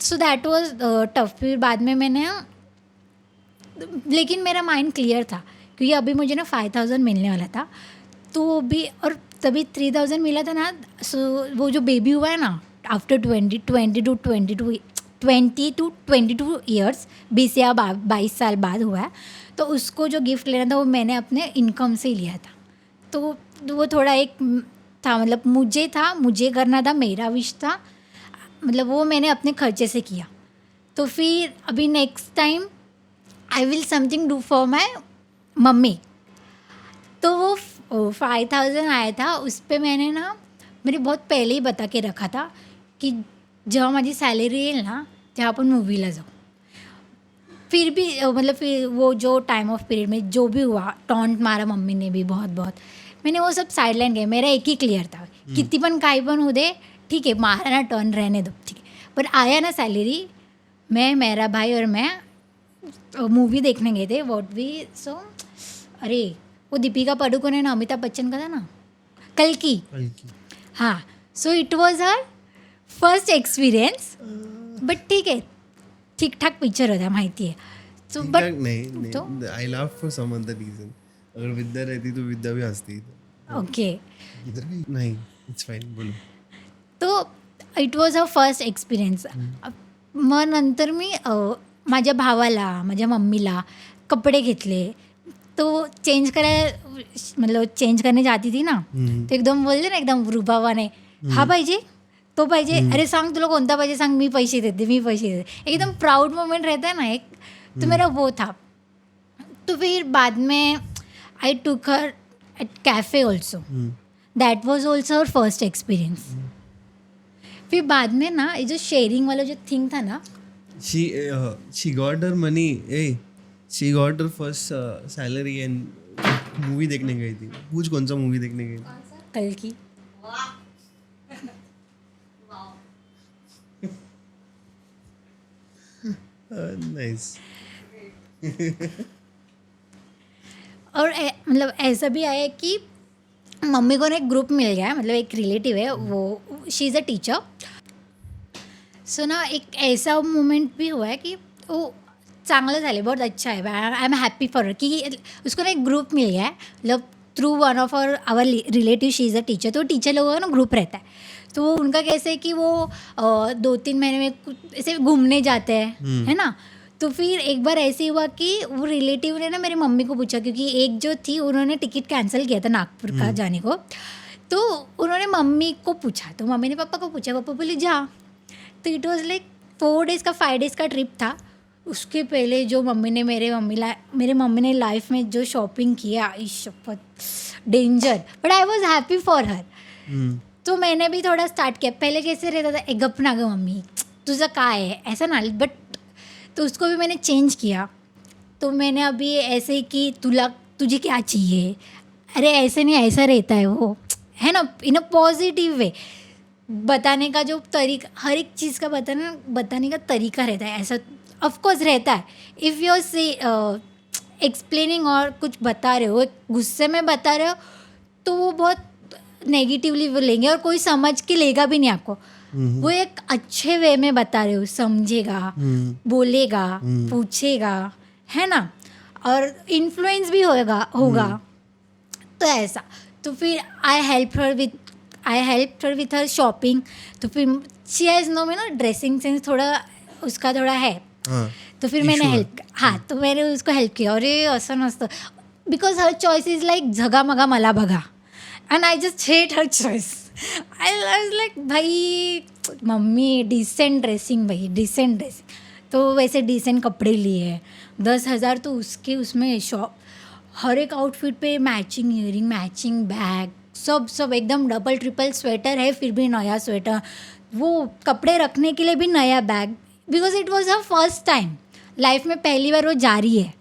So that was tough. फिर बाद में मैंने लेकिन मेरा माइंड क्लियर था क्योंकि अभी मुझे ना 5,000 मिलने वाला था. तो भी और तभी 3,000 मिला था ना. सो वो जो बेबी हुआ है ना आफ्टर 20 to 22 ईयर्स, 20 या 22 साल बाद हुआ है. तो उसको जो गिफ्ट लेना था वो मैंने अपने इनकम से ही लिया था. तो वो थोड़ा एक था मतलब मुझे करना था, मेरा विश था, मतलब वो मैंने अपने खर्चे से किया. तो फिर अभी next time I will something do for my mummy. तो वो 5,000 आया था, उस पर मैंने ना मैंने बहुत पहले ही बता के रखा था कि जेव्हा माझी सॅलरी येईल ना तेव्हा आपण मूवीला जाऊ. फिर भी मतलब फिर वो जो टाइम ऑफ पीरियड में जो भी हुआ, टॉन्ट मारा मम्मी ने भी बहुत बहुत, मैंने वो सब साइडलाइन किया. मेरा एक ही क्लियर था, किती पण काही पण हो दे, ठीक है मारा ना टर्न रहने दो, ठीक है. पर आया ना सैलरी, मैं मेरा भाई और मैं मूवी देखने गए थे व्हाट वी सो. अरे वो दीपिका पादुकोण ने अमिताभ बच्चन का था ना, कल की. हाँ, सो it was her first experience. But ठीक है, ठीक ठाक पिक्चर होता, माहिती है. सो बट नहीं, I love for some other reason. अगर विद्या रहती तो विद्या भी हंसती. ओके नहीं इट्स फाइन, बोलो. तो it was a first experience. मग नंतर मी माझ्या भावाला, माझ्या मम्मीला कपडे घेतले. तो चेंज करायला मतलब चेंज करने जाती थी ना, तो एकदम बोलते ना एकदम रुबावाने, हा पाहिजे तो पाहिजे, अरे सांग तुला कोणता पाहिजे सांग, मी पैसे देते. एकदम प्राउड मोमेंट रहता है ना एक, तो मेरा वो था. तो फिर बाद में I took her at cafe also. That was also her first experience. फिर बाद में ना ये जो शेयरिंग वाला जो थिंग था ना, she got her money. she got her first salary and movie देखने गई थी. पूछ कौन सा मूवी देखने गई थी? कल की. नाइस. और मतलब ऐसा भी आया है कि मम्मी को ना एक ग्रुप मिल गया है, मतलब एक रिलेटिव है वो, शी इज़ अ टीचर. सो ना एक ऐसा मोमेंट भी हुआ है कि वो चांगलं झालं, बहुत अच्छा है. I am happy for her कि उसको ना एक ग्रुप मिल गया है, मतलब through one of our relative, she is a teacher. तो टीचर लोगों का ना ग्रुप रहता है. तो उनका कैसे है कि वो 2-3 महीने में ऐसे घूमने जाते हैं, है ना. तो फिर एक बार ऐसे हुआ कि वो रिलेटिव ने ना मेरी मम्मी को पूछा, क्योंकि एक जो थी उन्होंने टिकट कैंसिल किया था नागपुर का जाने को. तो उन्होंने मम्मी को पूछा, तो मम्मी ने पापा को पूछा, पापा बोले जा. तो इट वॉज लाइक 4 डेज़ का 5 डेज़ का ट्रिप था. उसके पहले जो मम्मी ने मेरे मम्मी ने लाइफ में जो शॉपिंग किया, इस danger, but I was happy for हर. तो मैंने भी थोड़ा स्टार्ट किया. पहले कैसे रहता था, एक गप ना गं मम्मी तुझं काय है, ऐसा ना. बट तो उसको भी मैंने चेंज किया. तो मैंने अभी ऐसे कि तुझे क्या चाहिए, अरे ऐसे नहीं, ऐसा रहता है वो, है ना, इन अ पॉजिटिव वे. बताने का जो तरीका, हर एक चीज़ का बताने का तरीका रहता है. ऐसा ऑफकोर्स रहता है. इफ़ यू से एक्सप्लेनिंग और कुछ बता रहे हो, गुस्से में बता रहे हो, तो वो बहुत नेगेटिवली वो लेंगे और कोई समझ के लेगा भी नहीं आपको. वो एक अच्छे वे में बता रहे हो, समझेगा, बोलेगा, पूछेगा, है ना, और इन्फ्लुएंस भी होगा. तो ऐसा. तो फिर I help her with her shopping. तो फिर शी हैज़ नो में ना ड्रेसिंग सेंस थोड़ा उसका थोड़ा है. तो फिर मैंने तो मैंने उसको हेल्प किया. अरे असं नसतं, because her choice is like झगा मगा मला बघा. And I just hate her choice. I was like भाई मम्मी डिसेंट ड्रेसिंग, भाई डिसेंट ड्रेसिंग. तो वैसे डिसेंट कपड़े लिए 10,000 तो उसमें शॉप, हर एक आउटफिट पे मैचिंग ईयरिंग, मैचिंग बैग, सब एकदम डबल ट्रिपल स्वेटर है, फिर भी नया स्वेटर, वो कपड़े रखने के लिए भी नया bag. Because it was her first time life में, पहली बार वो जा रही है.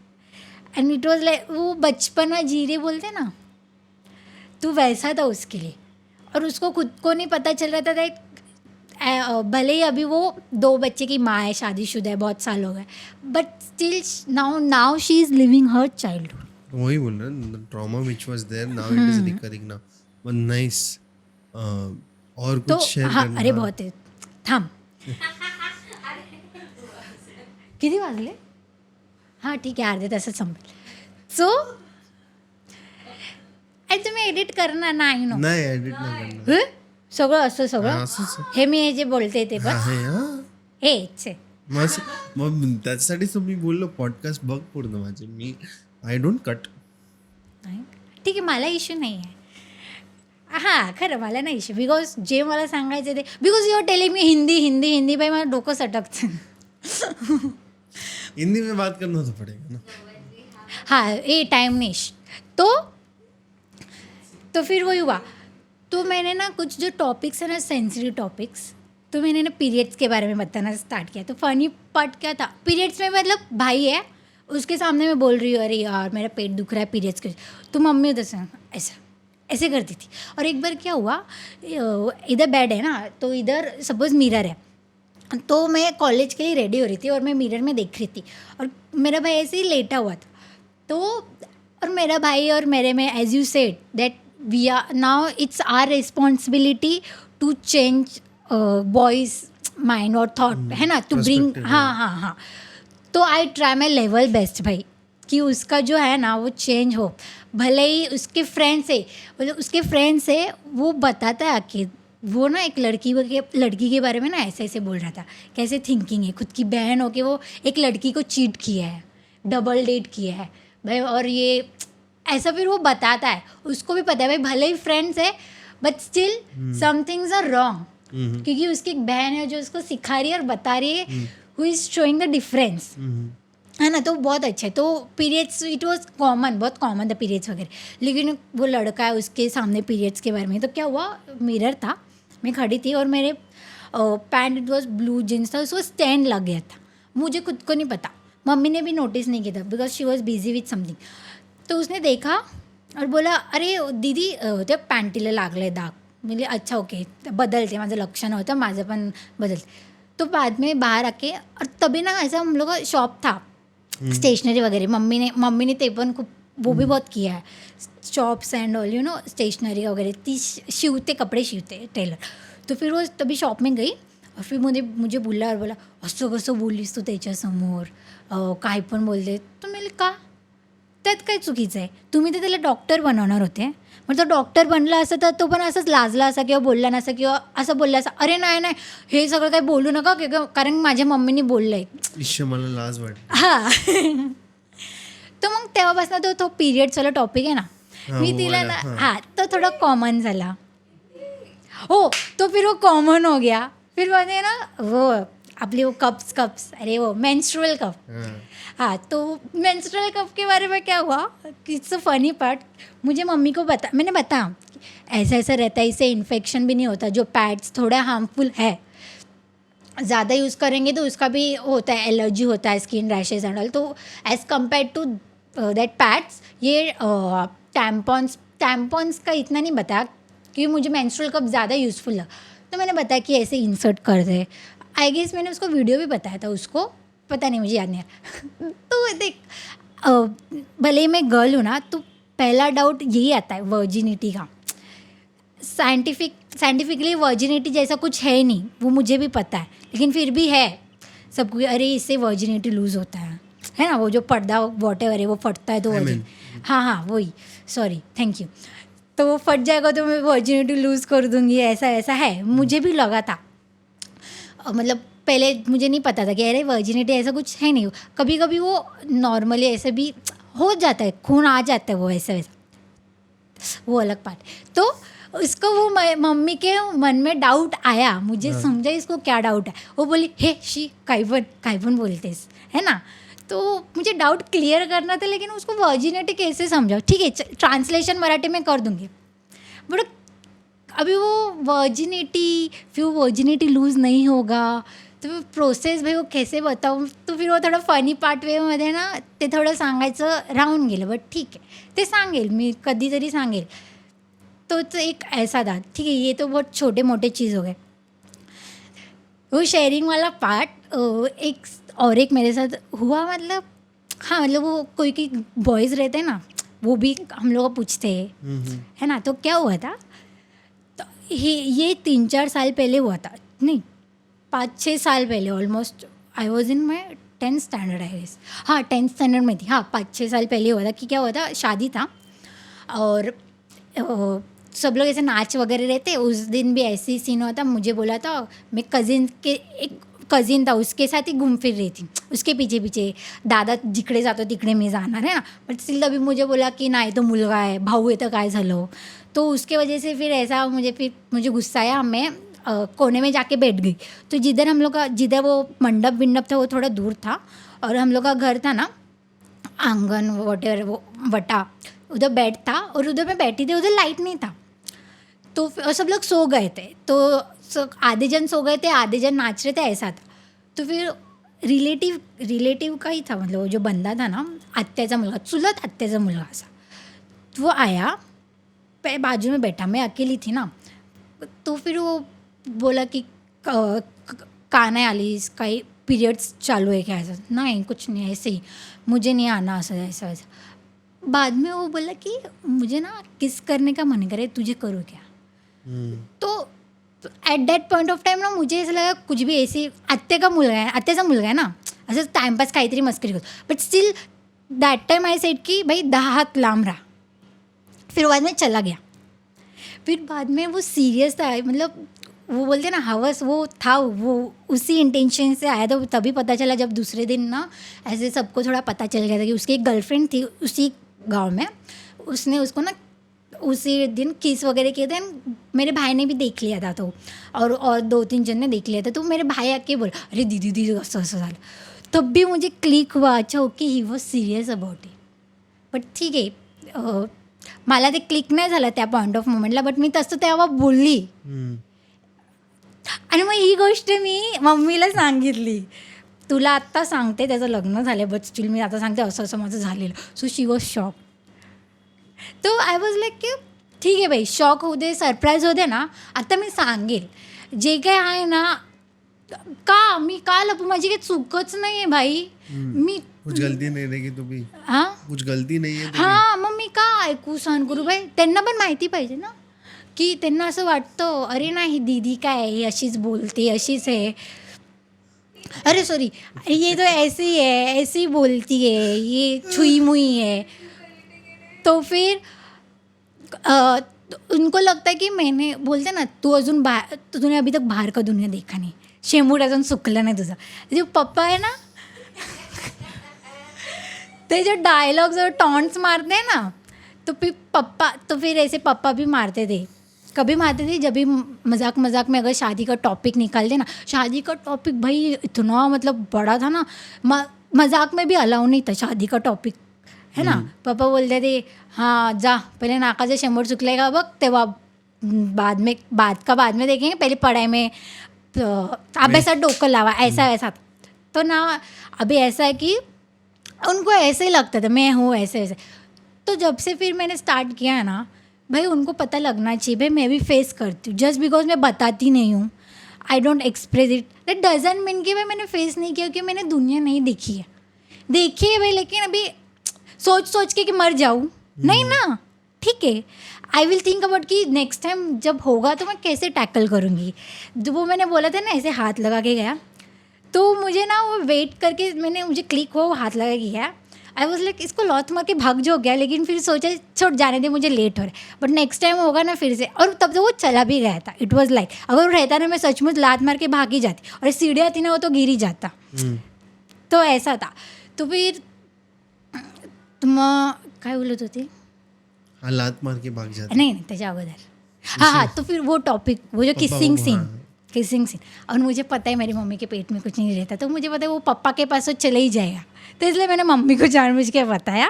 एंड इट वॉज लाइक वो बचपना जी रही बोलते ना, तो वैसा था उसके लिए. और उसको खुद को नहीं पता चल रहा था, भले ही अभी वो 2 बच्चे की माँ है, शादीशुदा है, बहुत साल हो गए, but still now she is living her childhood. वही बोल रहा है, trauma which was there now it is recurring now. But nice. और तो कुछ शेयर हाँ, करना? अरे बहुत है, थांब. किती वाजले? हां ठीक आहे, अर्धे तासात संपेल. सो तुम्ही एडिट करणार नाही नो. नाही एडिट नाही करणार. सगळं असं सगळं असंच हे मी हे जे बोलते ते पण आहे. हेच आहे. मग त्याच्यासाठीच तर मी बोललो पॉडकास्ट बघ पूर्ण माझे. मी आय डोंट कट. नाही, ठीक आहे, मला इश्यू नाही आहे. हां खरं मला नाही इश्यू, बिकॉज जे मला सांगायचं ते, because your telling me Hindi by, मला डोकं सटकतं. हिंदी में बात करना तो पड़ेगा ना. हाँ ये टाइम निश. तो फिर वही हुआ. तो मैंने ना कुछ जो टॉपिक्स है ना, सेंसिटिव टॉपिक्स, तो मैंने ना पीरियड्स के बारे में बताना स्टार्ट किया. तो फनी पार्ट क्या था, पीरियड्स में मतलब भाई है, उसके सामने मैं बोल रही हूँ अरे यार मेरा पेट दुख रहा है पीरियड्स के, तो मम्मी उधर से ऐसे करती थी. और एक बार क्या हुआ, इधर बेड है ना, तो इधर सपोज मिरर है, तो मैं कॉलेज के लिए रेडी हो रही थी और मैं मिरर में देख रही थी, और मेरा भाई ऐसे ही लेटा हुआ था. तो और मेरा भाई और मेरे में, as you said that we are now, it's our responsibility to change boys mind और थॉट, है ना, टू ब्रिंग. हाँ. तो I try my level best भाई, कि उसका जो है ना वो चेंज हो. भले ही उसके फ्रेंड्स है, मतलब उसके फ्रेंड्स है, वो बताता है कि वो ना एक लड़की के बारे में ना ऐसे बोल रहा था, कैसे थिंकिंग है, खुद की बहन हो के वो एक लड़की को चीट किया है, डबल डेट किया है भाई, और ये ऐसा फिर वो बताता है. उसको भी पता है भाई, भले ही फ्रेंड्स है but still some things are wrong, क्योंकि उसकी एक बहन है जो उसको सिखा रही है और बता रही है, who is showing the difference, है ना. तो बहुत अच्छा है. तो पीरियड्स इट वाज कॉमन, बहुत कॉमन था पीरियड्स वगैरह. लेकिन वो लड़का है, उसके सामने पीरियड्स के बारे में, तो क्या हुआ, मिरर था, मैं खड़ी थी और मेरे pant, it was blue jeans था, उसको स्टैंड लग गया था. मुझे खुद को नहीं पता, मम्मी ने भी नोटिस नहीं किया था, because she was busy with something. तो उसने देखा और बोला अरे दीदी त्या पॅन्टीला लागलं आहे दाग. म्हणजे अच्छा ओके, बदलते, माझं लक्ष नव्हतं, माझं पण बदलते. तो बाद में बाहर आके, और तभी ना ऐसा हम लोग का शॉप था स्टेशनरी वगैरह, मम्मी ने ते पण खूप वो भी बहुत किया है, शॉप्स एंड ऑल स्टेशनरी वगैरह ती शिवते, कपडे शिवते टेलर. तो फिर वो तभी शॉप में गई और फिर मुझे बोलला और बोला असं कसं बोललीस तू त्याच्यासमोर, काय पण बोलते. तो मी का, त्यात काय चुकीचं आहे, तुम्ही तर त्याला डॉक्टर बनवणार होते. मग तो डॉक्टर बनला असं तर तो पण असंच लाजला असा किंवा बोलला नसा किंवा असं बोलला असा, अरे नाही हे सगळं काही बोलू नका कारण माझ्या मम्मीने बोललं आहे. मला लाज वाटते. हां. तर मग तेव्हापासून तो पिरियड्सवाला टॉपिक आहे ना, मी तिला ना हां तो थोडा कॉमन झाला. हो तो फिर वो कॉमन हो गया. फिर मैंने ना वो अपने वो कप्स अरे वो मेंस्ट्रुअल कप. हाँ तो मेंस्ट्रुअल कप के बारे में क्या हुआ, इट्स अ फनी पार्ट. मुझे मम्मी को मैंने बताया ऐसा ऐसा रहता है, इससे इन्फेक्शन भी नहीं होता, जो पैड्स थोड़ा हार्मफुल है, ज़्यादा यूज़ करेंगे तो उसका भी होता है, एलर्जी होता है, स्किन रैशेज एंड ऑल. तो as compare to that pads ये टैम्पॉन्स का इतना नहीं बताया क्योंकि मुझे मेंस्ट्रुअल कप ज़्यादा यूज़फुल लगा. तो मैंने बताया कि ऐसे इंसर्ट कर दे. आई गेस मैंने उसको वीडियो भी बताया था उसको, पता नहीं मुझे याद नहीं है. तो देख भले ही मैं गर्ल हूँ ना, तो पहला डाउट यही आता है वर्जिनिटी का. साइंटिफिकली वर्जिनिटी जैसा कुछ है ही नहीं, वो मुझे भी पता है, लेकिन फिर भी है सबको, अरे इससे वर्जिनिटी लूज़ होता है ना, वो जो पर्दा वॉटेवर है वो फटता है तो हाँ वही, सॉरी थैंक यू. तो वो फट जाएगा तो मैं वर्जिनिटी लूज़ कर दूँगी, ऐसा है. मुझे भी लगा था, मतलब पहले मुझे नहीं पता था कि अरे वर्जिनिटी ऐसा कुछ है नहीं, कभी कभी वो नॉर्मली ऐसे भी हो जाता है, खून आ जाता है वो ऐसा वैसा, वो अलग पार्ट. तो उसको वो मम्मी के मन में डाउट आया, मुझे समझा इसको क्या डाउट है. वो बोली हे शी काय पण बोलतेस है ना. तो मुझे डाउट क्लियर करना था, लेकिन उसको वर्जिनिटी कैसे समझाओ. ठीक है ट्रांसलेशन मराठी में कर दूँगी, बट अभी वो वर्जिनिटी लूज़ नहीं होगा तो प्रोसेस भाई वो कैसे बताऊँ. तो फिर वो थोडं फनी पार्ट वेमध्ये ना ते थोडं सांगायचं राहून गेलं. बट ठीक आहे ते सांगेल मी कधीतरी सांगेल. तो एक ऐसा था. ठीक है ये तो बहुत छोटे मोटे चीज़ हो गए. वो शेयरिंग वाला पार्ट एक मेरे साथ हुआ, मतलब हाँ मतलब वो कोई बॉयज़ रहते हैं ना, वो भी हम लोग को पूछते हैं है ना. तो क्या हुआ था, तो ये 3-4 साल पहले हुआ था, नहीं 5-6 साल पहले almost. I was in my 10th standard I guess. हाँ 10th स्टैंडर्ड में थी. हाँ 5-6 साल पहले हुआ था कि क्या हुआ था, शादी था और सब लोग ऐसे नाच वगैरह रहते. उस दिन भी ऐसे ही सीन हुआ था. मुझे बोला था, मैं एक कज़िन था उसके साथ ही घूम फिर रही थी, उसके पीछे दादा जिकडे जातो तिकडे मी जाणार है ना. बट स्टिल अभी मुझे बोला की नाही तो मुलगा आहे, भाऊ आहे तर काय झालं. तो उसके वजह से फिर ऐसा मुझे गुस्सा आया. मैं कोने में जाके बैठ गई. तो जिधर वो मंडप था वो थोड़ा दूर था और हम लोग का घर था ना, आंगन वॉटेवर वो वटा, उधर बेड था और उधर मैं बैठी थी, उधर लाइट नहीं था. तो सब लोग सो गए थे. तो आधे जन सो गए थे, आधे जन नाच रहे थे, ऐसा था. तो फिर रिलेटिव का ही था, मतलब वो जो बंदा था ना, आत्याचा मुलगा, चुलत आत्याचा मुलगा असा. वो आया, बाजू में बैठा, मैं अकेली थी ना. तो फिर वो बोला कि का नाही आलीस, काही पीरियड्स चालू है क्या. ऐसा नहीं, कुछ नहीं, ऐसे ही मुझे नहीं आना ऐसा वैसा. बाद में वो बोला कि मुझे ना किस करने का मन करे, तुझे करूँ क्या. तो at that point of time ना मुझे ऐसा लगा कुछ भी ऐसे आत्याचा मुलगा आहे ना, असंच टाइमपास काहीतरी मस्करी करतो. But still that time I said कि भाई 10 हाथ लांब रहा. फिर बाद में चला गया. फिर बाद में वो सीरियस था, मतलब वो बोलते ना हवस वो था, वो उसी इंटेंशन से आया था. तभी पता चला जब दूसरे दिन ना ऐसे सबको थोड़ा पता चल गया था कि उसकी एक गर्लफ्रेंड थी उसी गांव में. उसने उसको ना उसी दिन किस वगैरह किए थे. मेरे भाई ने भी देख लिया था, तो और 2-3 जन ने देख लिया था. तो मेरे भाई आके बोला अरे दीदी असं झालं. तब भी मुझे क्लिक हुआ, अच्छा okay he was serious about it. But ठीक आहे, मला ते क्लिक नाही झालं त्या पॉईंट ऑफ मोमेंटला. बट मी तसं तेव्हा बोलली आणि मग ही गोष्ट मी मम्मीला सांगितली. तुला आत्ता सांगते, त्याचं लग्न झालं बट स्टील मी आता सांगते असं माझं झालेलं. So she was shock. तो आय वॉज लाईक की ठीक आहे बाई, शॉक होऊ दे, सरप्राईज होऊ दे ना, आता मी सांगेल जे काय आहे ना, का मी का लपू, माझी काही चूकच नाही आहे भाई. मी कुछ गलती नहीं रहेगी तो भी, हां कुछ गलती नहीं है तो हां मग मी का ऐकू सहन करू भाई. त्यांना पण माहिती पाहिजे ना, की त्यांना असं वाटतं अरे नाही दीदी काय आहे, ही अशीच बोलते, अशीच आहे. अरे सॉरी, ये तो ऐसी है, ऐसी बोलती है, ये छुई मुई है. तो फिर उनको लगता है कि मैंने बोलते ना तू अजून बाहेर, तूने अभी तक बाहर का दुनिया देखा नहीं, शेंबूड अजून सुकलं नाही तुझं. जो पप्पा आहे ना ते जो डायलॉग्स और टॉन्ट्स मारते हैं ना, तो फिर ऐसे पप्पा भी मारते थे. कभी मारते थे जब भी मजाक मजाक में अगर शादी का टॉपिक निकालते ना, शादी का टॉपिक भाई इतना मतलब बड़ा था ना, मजाक में भी अलाउ नहीं था शादी का टॉपिक, है ना. पापा बोलते थे हाँ जा पहले नाकाचं शेंबूड सुकलेगा बघ, तेव्हा बाद में देखेंगे, पहले पढ़ाई में अभ्यासात डोकं लावा, ऐसा वैसा. तो ना अभी ऐसा है कि उनको ऐसे ही लगता था मैं हूँ ऐसे ऐसे. तो जब से फिर मैंने स्टार्ट किया है ना भाई, उनको पता लगना चाहिए भाई मैं भी फेस करती हूँ. जस्ट बिकॉज मैं बताती नहीं हूँ, I don't express it, that doesn't mean कि भाई मैंने फेस नहीं किया, क्योंकि मैंने दुनिया नहीं देखी है भाई. लेकिन अभी सोच के कि मर जाऊँ नहीं ना, ठीक है. आई विल थिंक अबाउट कि नेक्स्ट टाइम जब होगा तो मैं कैसे टैकल करूँगी. जो वो मैंने बोला था ना ऐसे हाथ लगा के गया, तो मुझे ना वो वेट करके मुझे क्लिक हुआ, वो हाथ लगा के गया. आई वॉज लाइक इसको लॉथ मार के भाग जो गया, लेकिन फिर सोचा छोड़ जाने दे, मुझे लेट हो रहा है. बट नेक्स्ट टाइम होगा ना फिर से. और तब तो वो चला भी गया था. इट वॉज लाइक अगर वो रहता ना मैं सचमुच लात मार के भाग ही जाती, और सीढ़ियाँ थी ना वो तो गिर ही जाता. तो ऐसा था. तो फिर मग काय बोलत होते, हालात मार के भाग जाते. नहीं त्याच्या अगोदर हाँ. तो फिर वो टॉपिक, वो जो किसिंग सीन, और मुझे पता है मेरी मम्मी के पेट में कुछ नहीं रहता, तो मुझे पता है वो पापा के पास वो चले ही जाएगा. तो इसलिए मैंने मम्मी को जानबूझ के बताया.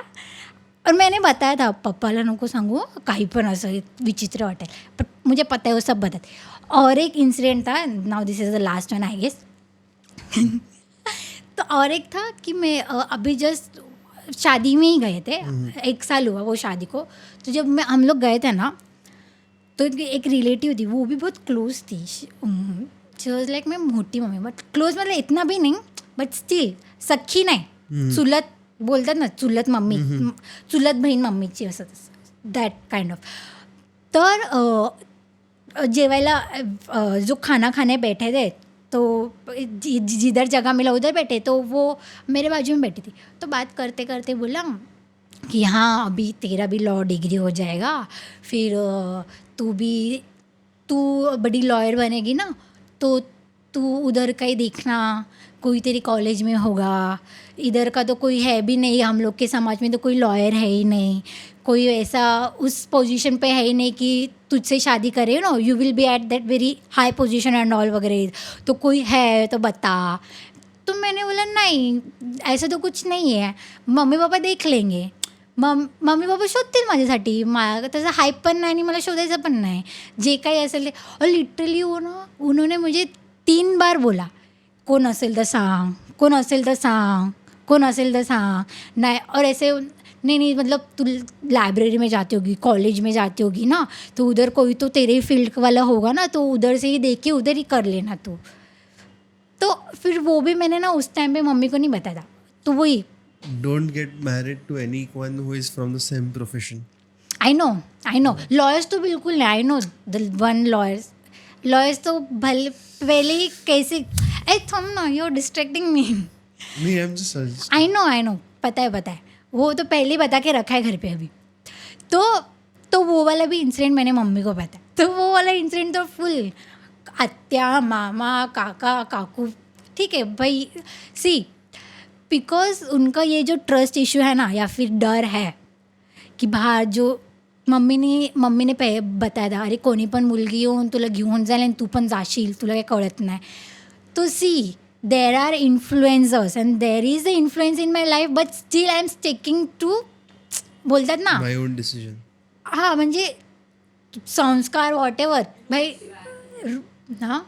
और मैंने बताया था पप्पाला नको सांगू काही पण असं विचित्र वाटेल, बट मुझे पता है वो सब बताते. और एक इंसिडेंट था, now this is the last one I guess. तो और एक था कि मैं अभी जस्ट शादी में ही गए थे, 1 साल हुआ वो शादी को. तो जब हम लोग गए थे ना, तो एक रिलेटिव थी, वो भी बहुत क्लोज थी. शी वॉज लाइक मैं मोठी मम्मी, बट क्लोज मतलब इतना भी नहीं, बट स्टील सख्खी नाही, चुलत बोलतात ना, चुलत मम्मी, चुलत बहीण मम्मीची असं तसं, दॅट काइंड ऑफ. तर जेवायला जो खाना खाने बैठे थे, तो जिधर जगह मिला उधर बैठे, तो वो मेरे बाजू में बैठी थी. तो बात करते करते बोला कि हाँ अभी तेरा भी लॉ डिग्री हो जाएगा, फिर तू बड़ी लॉयर बनेगी ना, तो तू उधर का ही देखना, कोई तेरी कॉलेज में होगा, इधर का तो कोई है भी नहीं, हम लोग के समाज में तो कोई लॉयर है ही नहीं, कोई ऐसा उस पोजीशन पे है ही नहीं कि तुझसे शादी करे, no you will be at that very high position and all वगैरह, तो कोई है तो बता. तो मैंने बोला नहीं ऐसा तो कुछ नाही आहे, मम्मी पप्पा देख लेंगे, मम्मी पप्पा शोधतील माझ्यासाठी, तसं हाईप पण नाही आणि मला शोधायचं पण नाही, जे काही असेल ते. और लिटरली उन्होंने मुझे 3 बार बोला कोण असेल तर सांग, कोण असेल तर सांग, कोण असेल तर सांग. नाही और ऐसे नहीं मतलब तू लाइब्रेरी में जाती होगी, कॉलेज में जाती होगी ना, तो उधर कोई तो तेरे ही फील्ड वाला होगा ना, तो उधर से ही देख के उधर ही कर लेना तू. तो फिर वो भी मैंने ना उस टाइम पे मम्मी को नहीं बताया था. तो वही Don't get married to anyone who is from the same profession. I know lawyers तो बिल्कुल नहीं. I know the one lawyers तो भले पहले ही कैसे थम ना, यू आर डिस्ट्रैक्टिंग मी. नहीं, I'm just suggesting. I know पता है, वो तो पहले ही बता के रखा है घर पे अभी. तो वो वाला भी इंसिडेंट मैंने मम्मी को बताया. तो वो वाला इंसिडेंट तो फुल आत्या मामा काका काकू, ठीक है भाई. सी बिकॉज उनका ये जो ट्रस्ट इशू है ना, या फिर डर है की बाहेर जो मम्मीने बताया था, अरे कोणी पण मुलगी येऊन तुला घेऊन जाईल आणि तू पण जाशील, तुला काही कळत नाही. तो see there are influencers and there is the influence in my life, but still I am sticking to, बोलतात ना My own decision. हां म्हणजे संस्कार वॉट एवर भाई, हां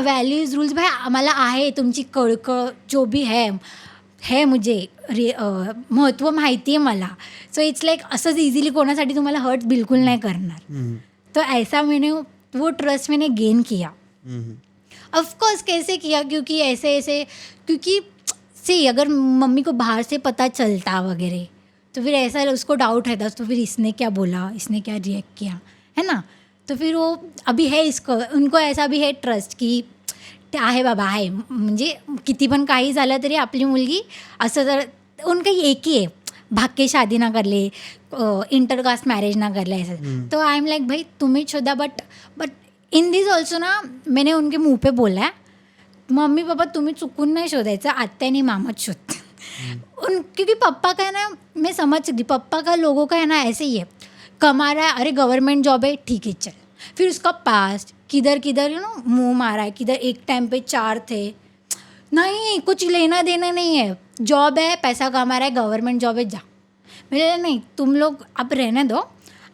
व्हॅल्यूज रूल्स भाई आम्हाला आहे, तुमची कळकळ जो भी है मुझे महत्त्व माहिती आहे मला. सो इट्स लाईक असंच इझिली कोणासाठी तुम्हाला हर्ट बिलकुल नाही करणार. तो ऐसा मैंने वो ट्रस्ट मैंने गेन किया. ऑफ कोर्स कैसे किया, क्योंकि ऐसे ऐसे, क्योंकि सी अगर मम्मी को बाहर से पता चलता वगैरह तो फिर ऐसा उसको डाउट रहता, तो फिर इसने क्या बोला, इसने क्या रिएक्ट किया, है ना. तो फिर वो अभी है इसको, उनको ऐसा भी है ट्रस्ट की ते आहे बाबा आहे, म्हणजे किती पण काही झालं तरी आपली मुलगी असं. तर उनका एक ही है, भाग के शादी ना कर ले, इंटरकास्ट मॅरेज ना कर ले ऐसा. तो आई एम लाइक भाई तुम्ही शोधा, बट इन दिस ऑल्सो ना मैंने उनके मुंह पे बोला है, मम्मी पापा तुम्ही चुकून नाही शोधायचं, आत्या आणि मामाच शोधते. क्योंकि पप्पा का है ना, मैं समझ सकती, पप्पा का लोगों का है ना ऐसे ही है, कमा रहा है, अरे गवर्नमेंट जॉब है ठीक है चल, फिर उसका पास्ट किधर किधर मुंह मारा है, किधर एक टाइम पे 4 थे, नहीं कुछ लेना देना नहीं है, जॉब है, पैसा कमा रहा है, गवर्नमेंट जॉब है, जा. मेरे नहीं, तुम लोग अब रहने दो.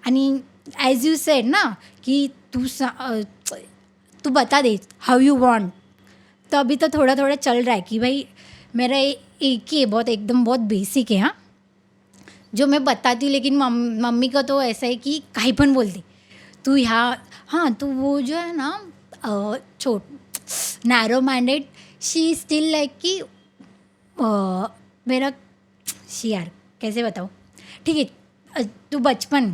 आणि ॲज यू सेड ना कि तू बता दे हाउ यू वांट. तो अभी तो थोड़ा थोड़ा चल रहा है कि भाई मेरा एक ही है, बहुत एकदम बहुत बेसिक है. हाँ, जो मैं बताती हूँ, लेकिन मम्मी का तो ऐसा है कि कहीं पण बोलती तू ह्या. हाँ, तो वो जो है ना narrow minded, she still like कि मेरा शी यार कैसे बताऊँ, ठीक है तू बचपन.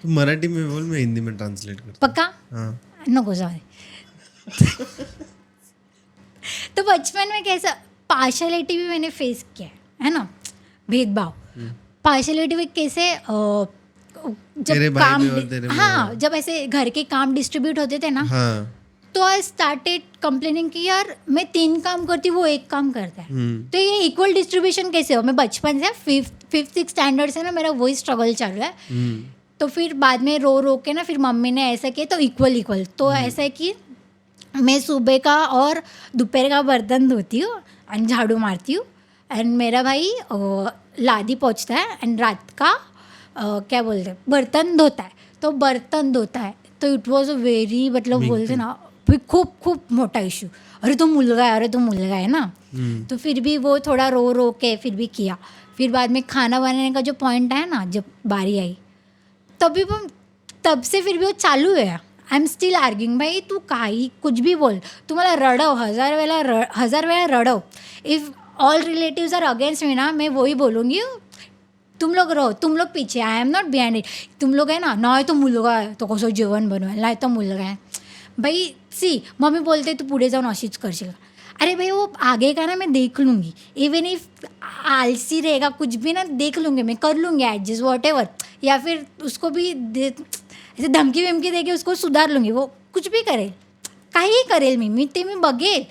तू मराठी में बोल, मैं हिंदी में ट्रांसलेट करता. पक्का? हाँ. नको जाओ. तो बचपन में कैसा पार्शलिटी भी मैंने फेस किया है ना, भेदभाव. पार्शलिटी में कैसे तेरे जब भाई काम में और तेरे में. हाँ, जब ऐसे घर के काम डिस्ट्रीब्यूट होते थे ना, हाँ. तो आई स्टार्टेड कंप्लेनिंग कि यार मैं 3 काम करती हूँ, वो 1 काम करता है. तो ये इक्वल डिस्ट्रीब्यूशन कैसे हो. मैं बचपन से 5th स्टैंडर्ड से ना मेरा वही स्ट्रगल चल रहा है. तो फिर बाद में रो के ना फिर मम्मी ने ऐसा किया, तो इक्वल. तो ऐसा है कि मैं सुबह का और दोपहर का बर्तन धोती हूँ एंड झाड़ू मारती हूँ, एंड मेरा भाई लादी पोंछता है, एंड रात का क्या बोलते हैं बर्तन धोता है. तो इट वॉज अ वेरी, मतलब बोलते ना खूप मोठा इशू. अरे तो मुलगा है ना. तो फिर भी वो थोड़ा रो के फिर भी किया. फिर बाद में खाना बनाने का जो पॉइंट आया ना, जब बारी आई, तब से फिर भी वो चालू है. आई एम स्टिल आर्ग्यूइंग, भाई तू काही कुछ भी बोल, तू मला रडव, 1000 वेळा रडव. If all relatives are against me ना, मैं वही बोलूँगी तुम लोग रहो, तुम लोग पीछे, आई एम नॉट बिहाइंड इट. तुम लोग है ना, नाही तो मुलगा आहे तो कसं जेवण बनवायला, नाही तो मुलगा आहे. भाई सी मम्मी बोलते तू पुढे जाऊन अशीच करशील. अरे भाई वो आगे का ना मैं देख लूँगी, इवन इफ आलसी रहेगा कुछ भी ना, देख लूँगी मैं, कर लूँगी एडजस्ट वॉट एवर. या फिर उसको भी ऐसे धमकी वमकी दे के उसको सुधार लूँगी. वो कुछ भी करेल, काही करेल, मी बघेल.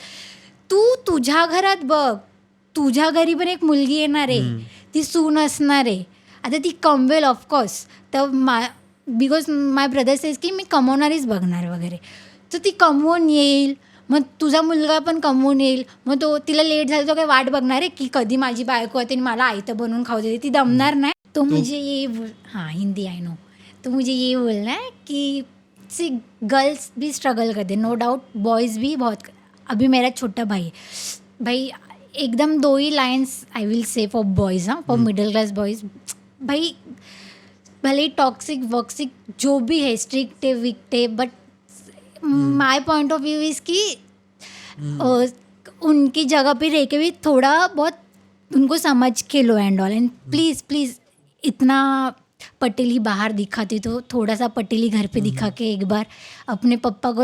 तू तुझ्या घरात बघ, तुझ्या घरी पण एक मुलगी येणार आहे, ती सून असणार आहे. आता ती कमवेल ऑफकोर्स, तर बिकॉज माय ब्रदर सेज की मी कमवणारीच बघणार वगैरे. तर ती कमवून येईल, मग तुझा मुलगा पण कमवून येईल, मग तो तिला लेट झालं तो काय वाट बघणार आहे की कधी माझी बायको आहे आणि मला आयतं बनवून खाऊ देते, ती दमणार नाही. तो मुझे ये हाँ हिंदी आई नो. तो मुझे ये बोलना है कि सी गर्ल्स भी स्ट्रगल करते, नो डाउट बॉयज़ भी बहुत. अभी मेरा छोटा भाई एकदम 2 ही lines I will say for boys. हाँ, फॉर मिडिल क्लास बॉयज़, भाई भले ही टॉक्सिक वॉक्सिक जो भी है, स्ट्रिक्ट है, विक्ट है, but my point of view is कि उनकी जगह पे रह के भी थोड़ा बहुत उनको समझ के लो एंड ऑल. एंड प्लीज़ इतना पटेली बाहर दिखाती तो थोड़ा सा पटेली घर पे दिखा के एक बार अपने पप्पा को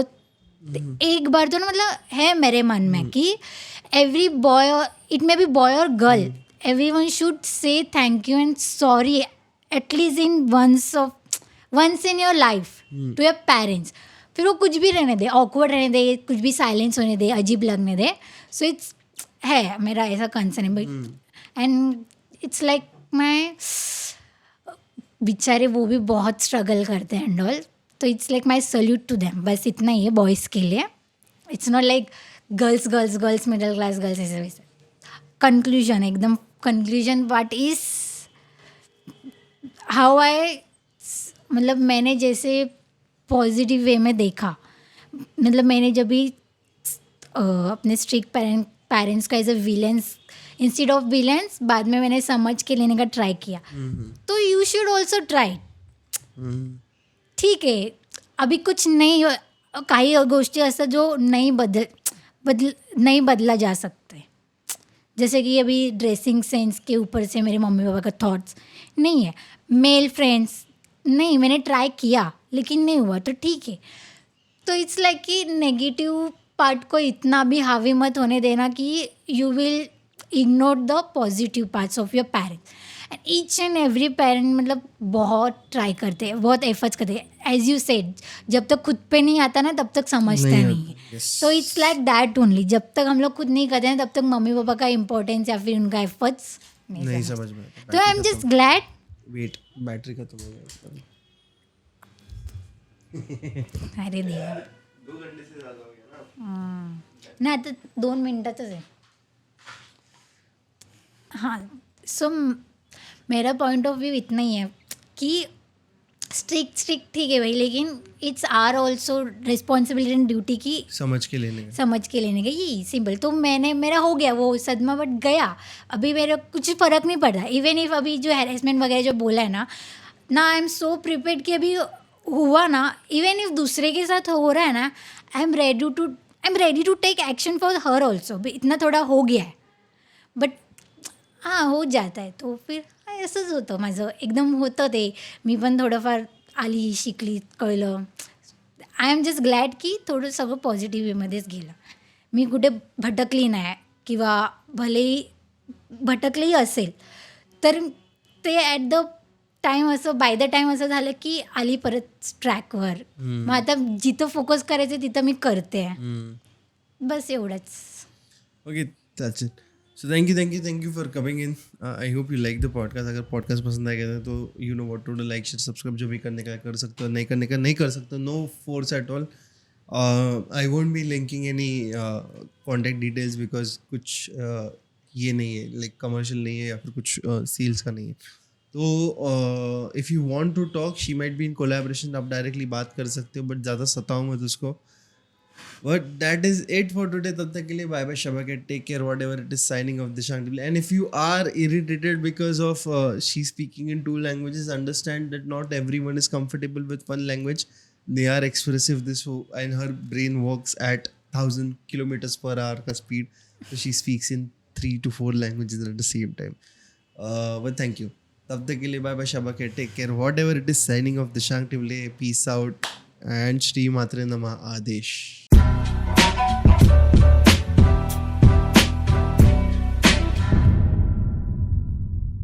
एक बार तो ना, मतलब है मेरे मन में कि every boy, it may be boy और girl, everyone should say thank you and sorry at least in once in your life to your parents. फिर वो कुछ भी रहने दे, ऑकवर्ड रहने दे, कुछ भी साइलेंस होने दे, अजीब लगने दे. सो इट्स है मेरा ऐसा कंसर्न है. एंड इट्स लाइक माई बेचारे वो भी बहुत स्ट्रगल करते हैं एंड ऑल. तो it's like my salute to them. बस इतना ही है बॉयज़ के लिए. It's not like girls middle class girls ऐसे वैसे. कंक्लूजन एकदम conclusion what is how I, मतलब मैंने जैसे पॉजिटिव वे में देखा, मतलब मैंने जब भी अपने स्ट्रिक्ट पेरेंट्स का as a violence instead of violence बाद में मैंने समझ के लेने का ट्राई किया. तो यू शुड ऑल्सो ट्राई. ठीक आहे, अभी कुछ नाही, काही गोष्टी असतात जो नाही नहीं बदला जा सकते। जैसे कि अभी ड्रेसिंग सेंस के ऊपर से मेरे मम्मी पापा का थॉट्स नहीं है। मेल फ्रेंड्स नहीं, मैंने ट्राई किया लेकिन नहीं हुआ तो ठीक है। तो इट्स लाइक कि नेगेटिव पार्ट को इतना भी हावी मत होने देना कि you will ignore the positive parts of your parents. And each and every parent मतलब बहुत ट्राई करते हैं, बहुत एफर्ट्स करते हैं। एज यू सेड, जब तक खुद पे नहीं आता ना तब तक समझते नहीं है। तो इट्स लाइक दैट ओनली, जब तक हम लोग खुद नहीं करते हैं तब तक मम्मी पापा का इम्पोर्टेंस या फिर उनका एफर्ट्स नहीं समझ में। तो I am just glad. Wait, battery खत्म हो गया। अरे देवा, 2 घंटे से ज़्यादा हो गया ना। ना आता 2 मिनटातच आहे. हां, सो मेरा पॉइंट ऑफ व्यू इतना ही है कि स्ट्रिक्ट ठीक है भाई, लेकिन it's our also responsibility and duty की समझ के लेने का, यही सिंपल. तो मेरा हो गया वो सदमा, बट गया. अभी मेरा कुछ फ़र्क नहीं पड़ रहा. इवन इफ अभी जो हैरेसमेंट वगैरह जो बोला है ना आई एम सो प्रिपेयर्ड कि अभी हुआ ना, इवन इफ दूसरे के साथ हो रहा है ना, I am ready to take action for her also. इतना थोडा हो गया आहे, बट हां हो जात आहे. तो फिर असंच होतं माझं, एकदम होतं ते. मी पण थोडंफार आली, शिकली, कळलं. आय एम जस्ट ग्लॅड की थोडं सगळं पॉझिटिव्ह वेमध्येच गेलं. मी कुठे भटकली नाही, किंवा भलेही भटकलेही असेल तर ते ॲट द टाईम असं, बाय द टाईम असं झालं की आली परत ट्रॅकवर. मग आता जिथं फोकस करायचं तिथं मी करते. बस एवढंच. Okay, that's it. So thank you for coming in. I hope you like the podcast. अगर पॉडकास्ट पसंद आएगा तो you know what to do. Like, share, subscribe जो भी करने का कर सकते हो, नहीं करने का नहीं कर सकते. No force at all. I won't be linking any contact details because कुछ ये नहीं है, लाइक कमर्शियल नहीं है या फिर कुछ सेल्स का नहीं है. तो if you want to talk, she might be in collaboration, आप डायरेक्टली बात कर सकते हो, बट ज़्यादा सताओ मत उसको. But that is it for today. तब तक के लिए bye bye, Shabak, take care, whatever it is. Signing off, Dishang Tibble. And if you are irritated because of she speaking in 2 languages, understand that not everyone is comfortable with one language. They are expressive, and her brain works at 1000 kilometers per hour ka speed. So she speaks in 3 to 4 languages at the same time. But thank you. तब तक के लिए bye bye, Shabak, take care, whatever it is. Signing off, Dishang Tibble. Peace out and Shri Matre Namah Adesh.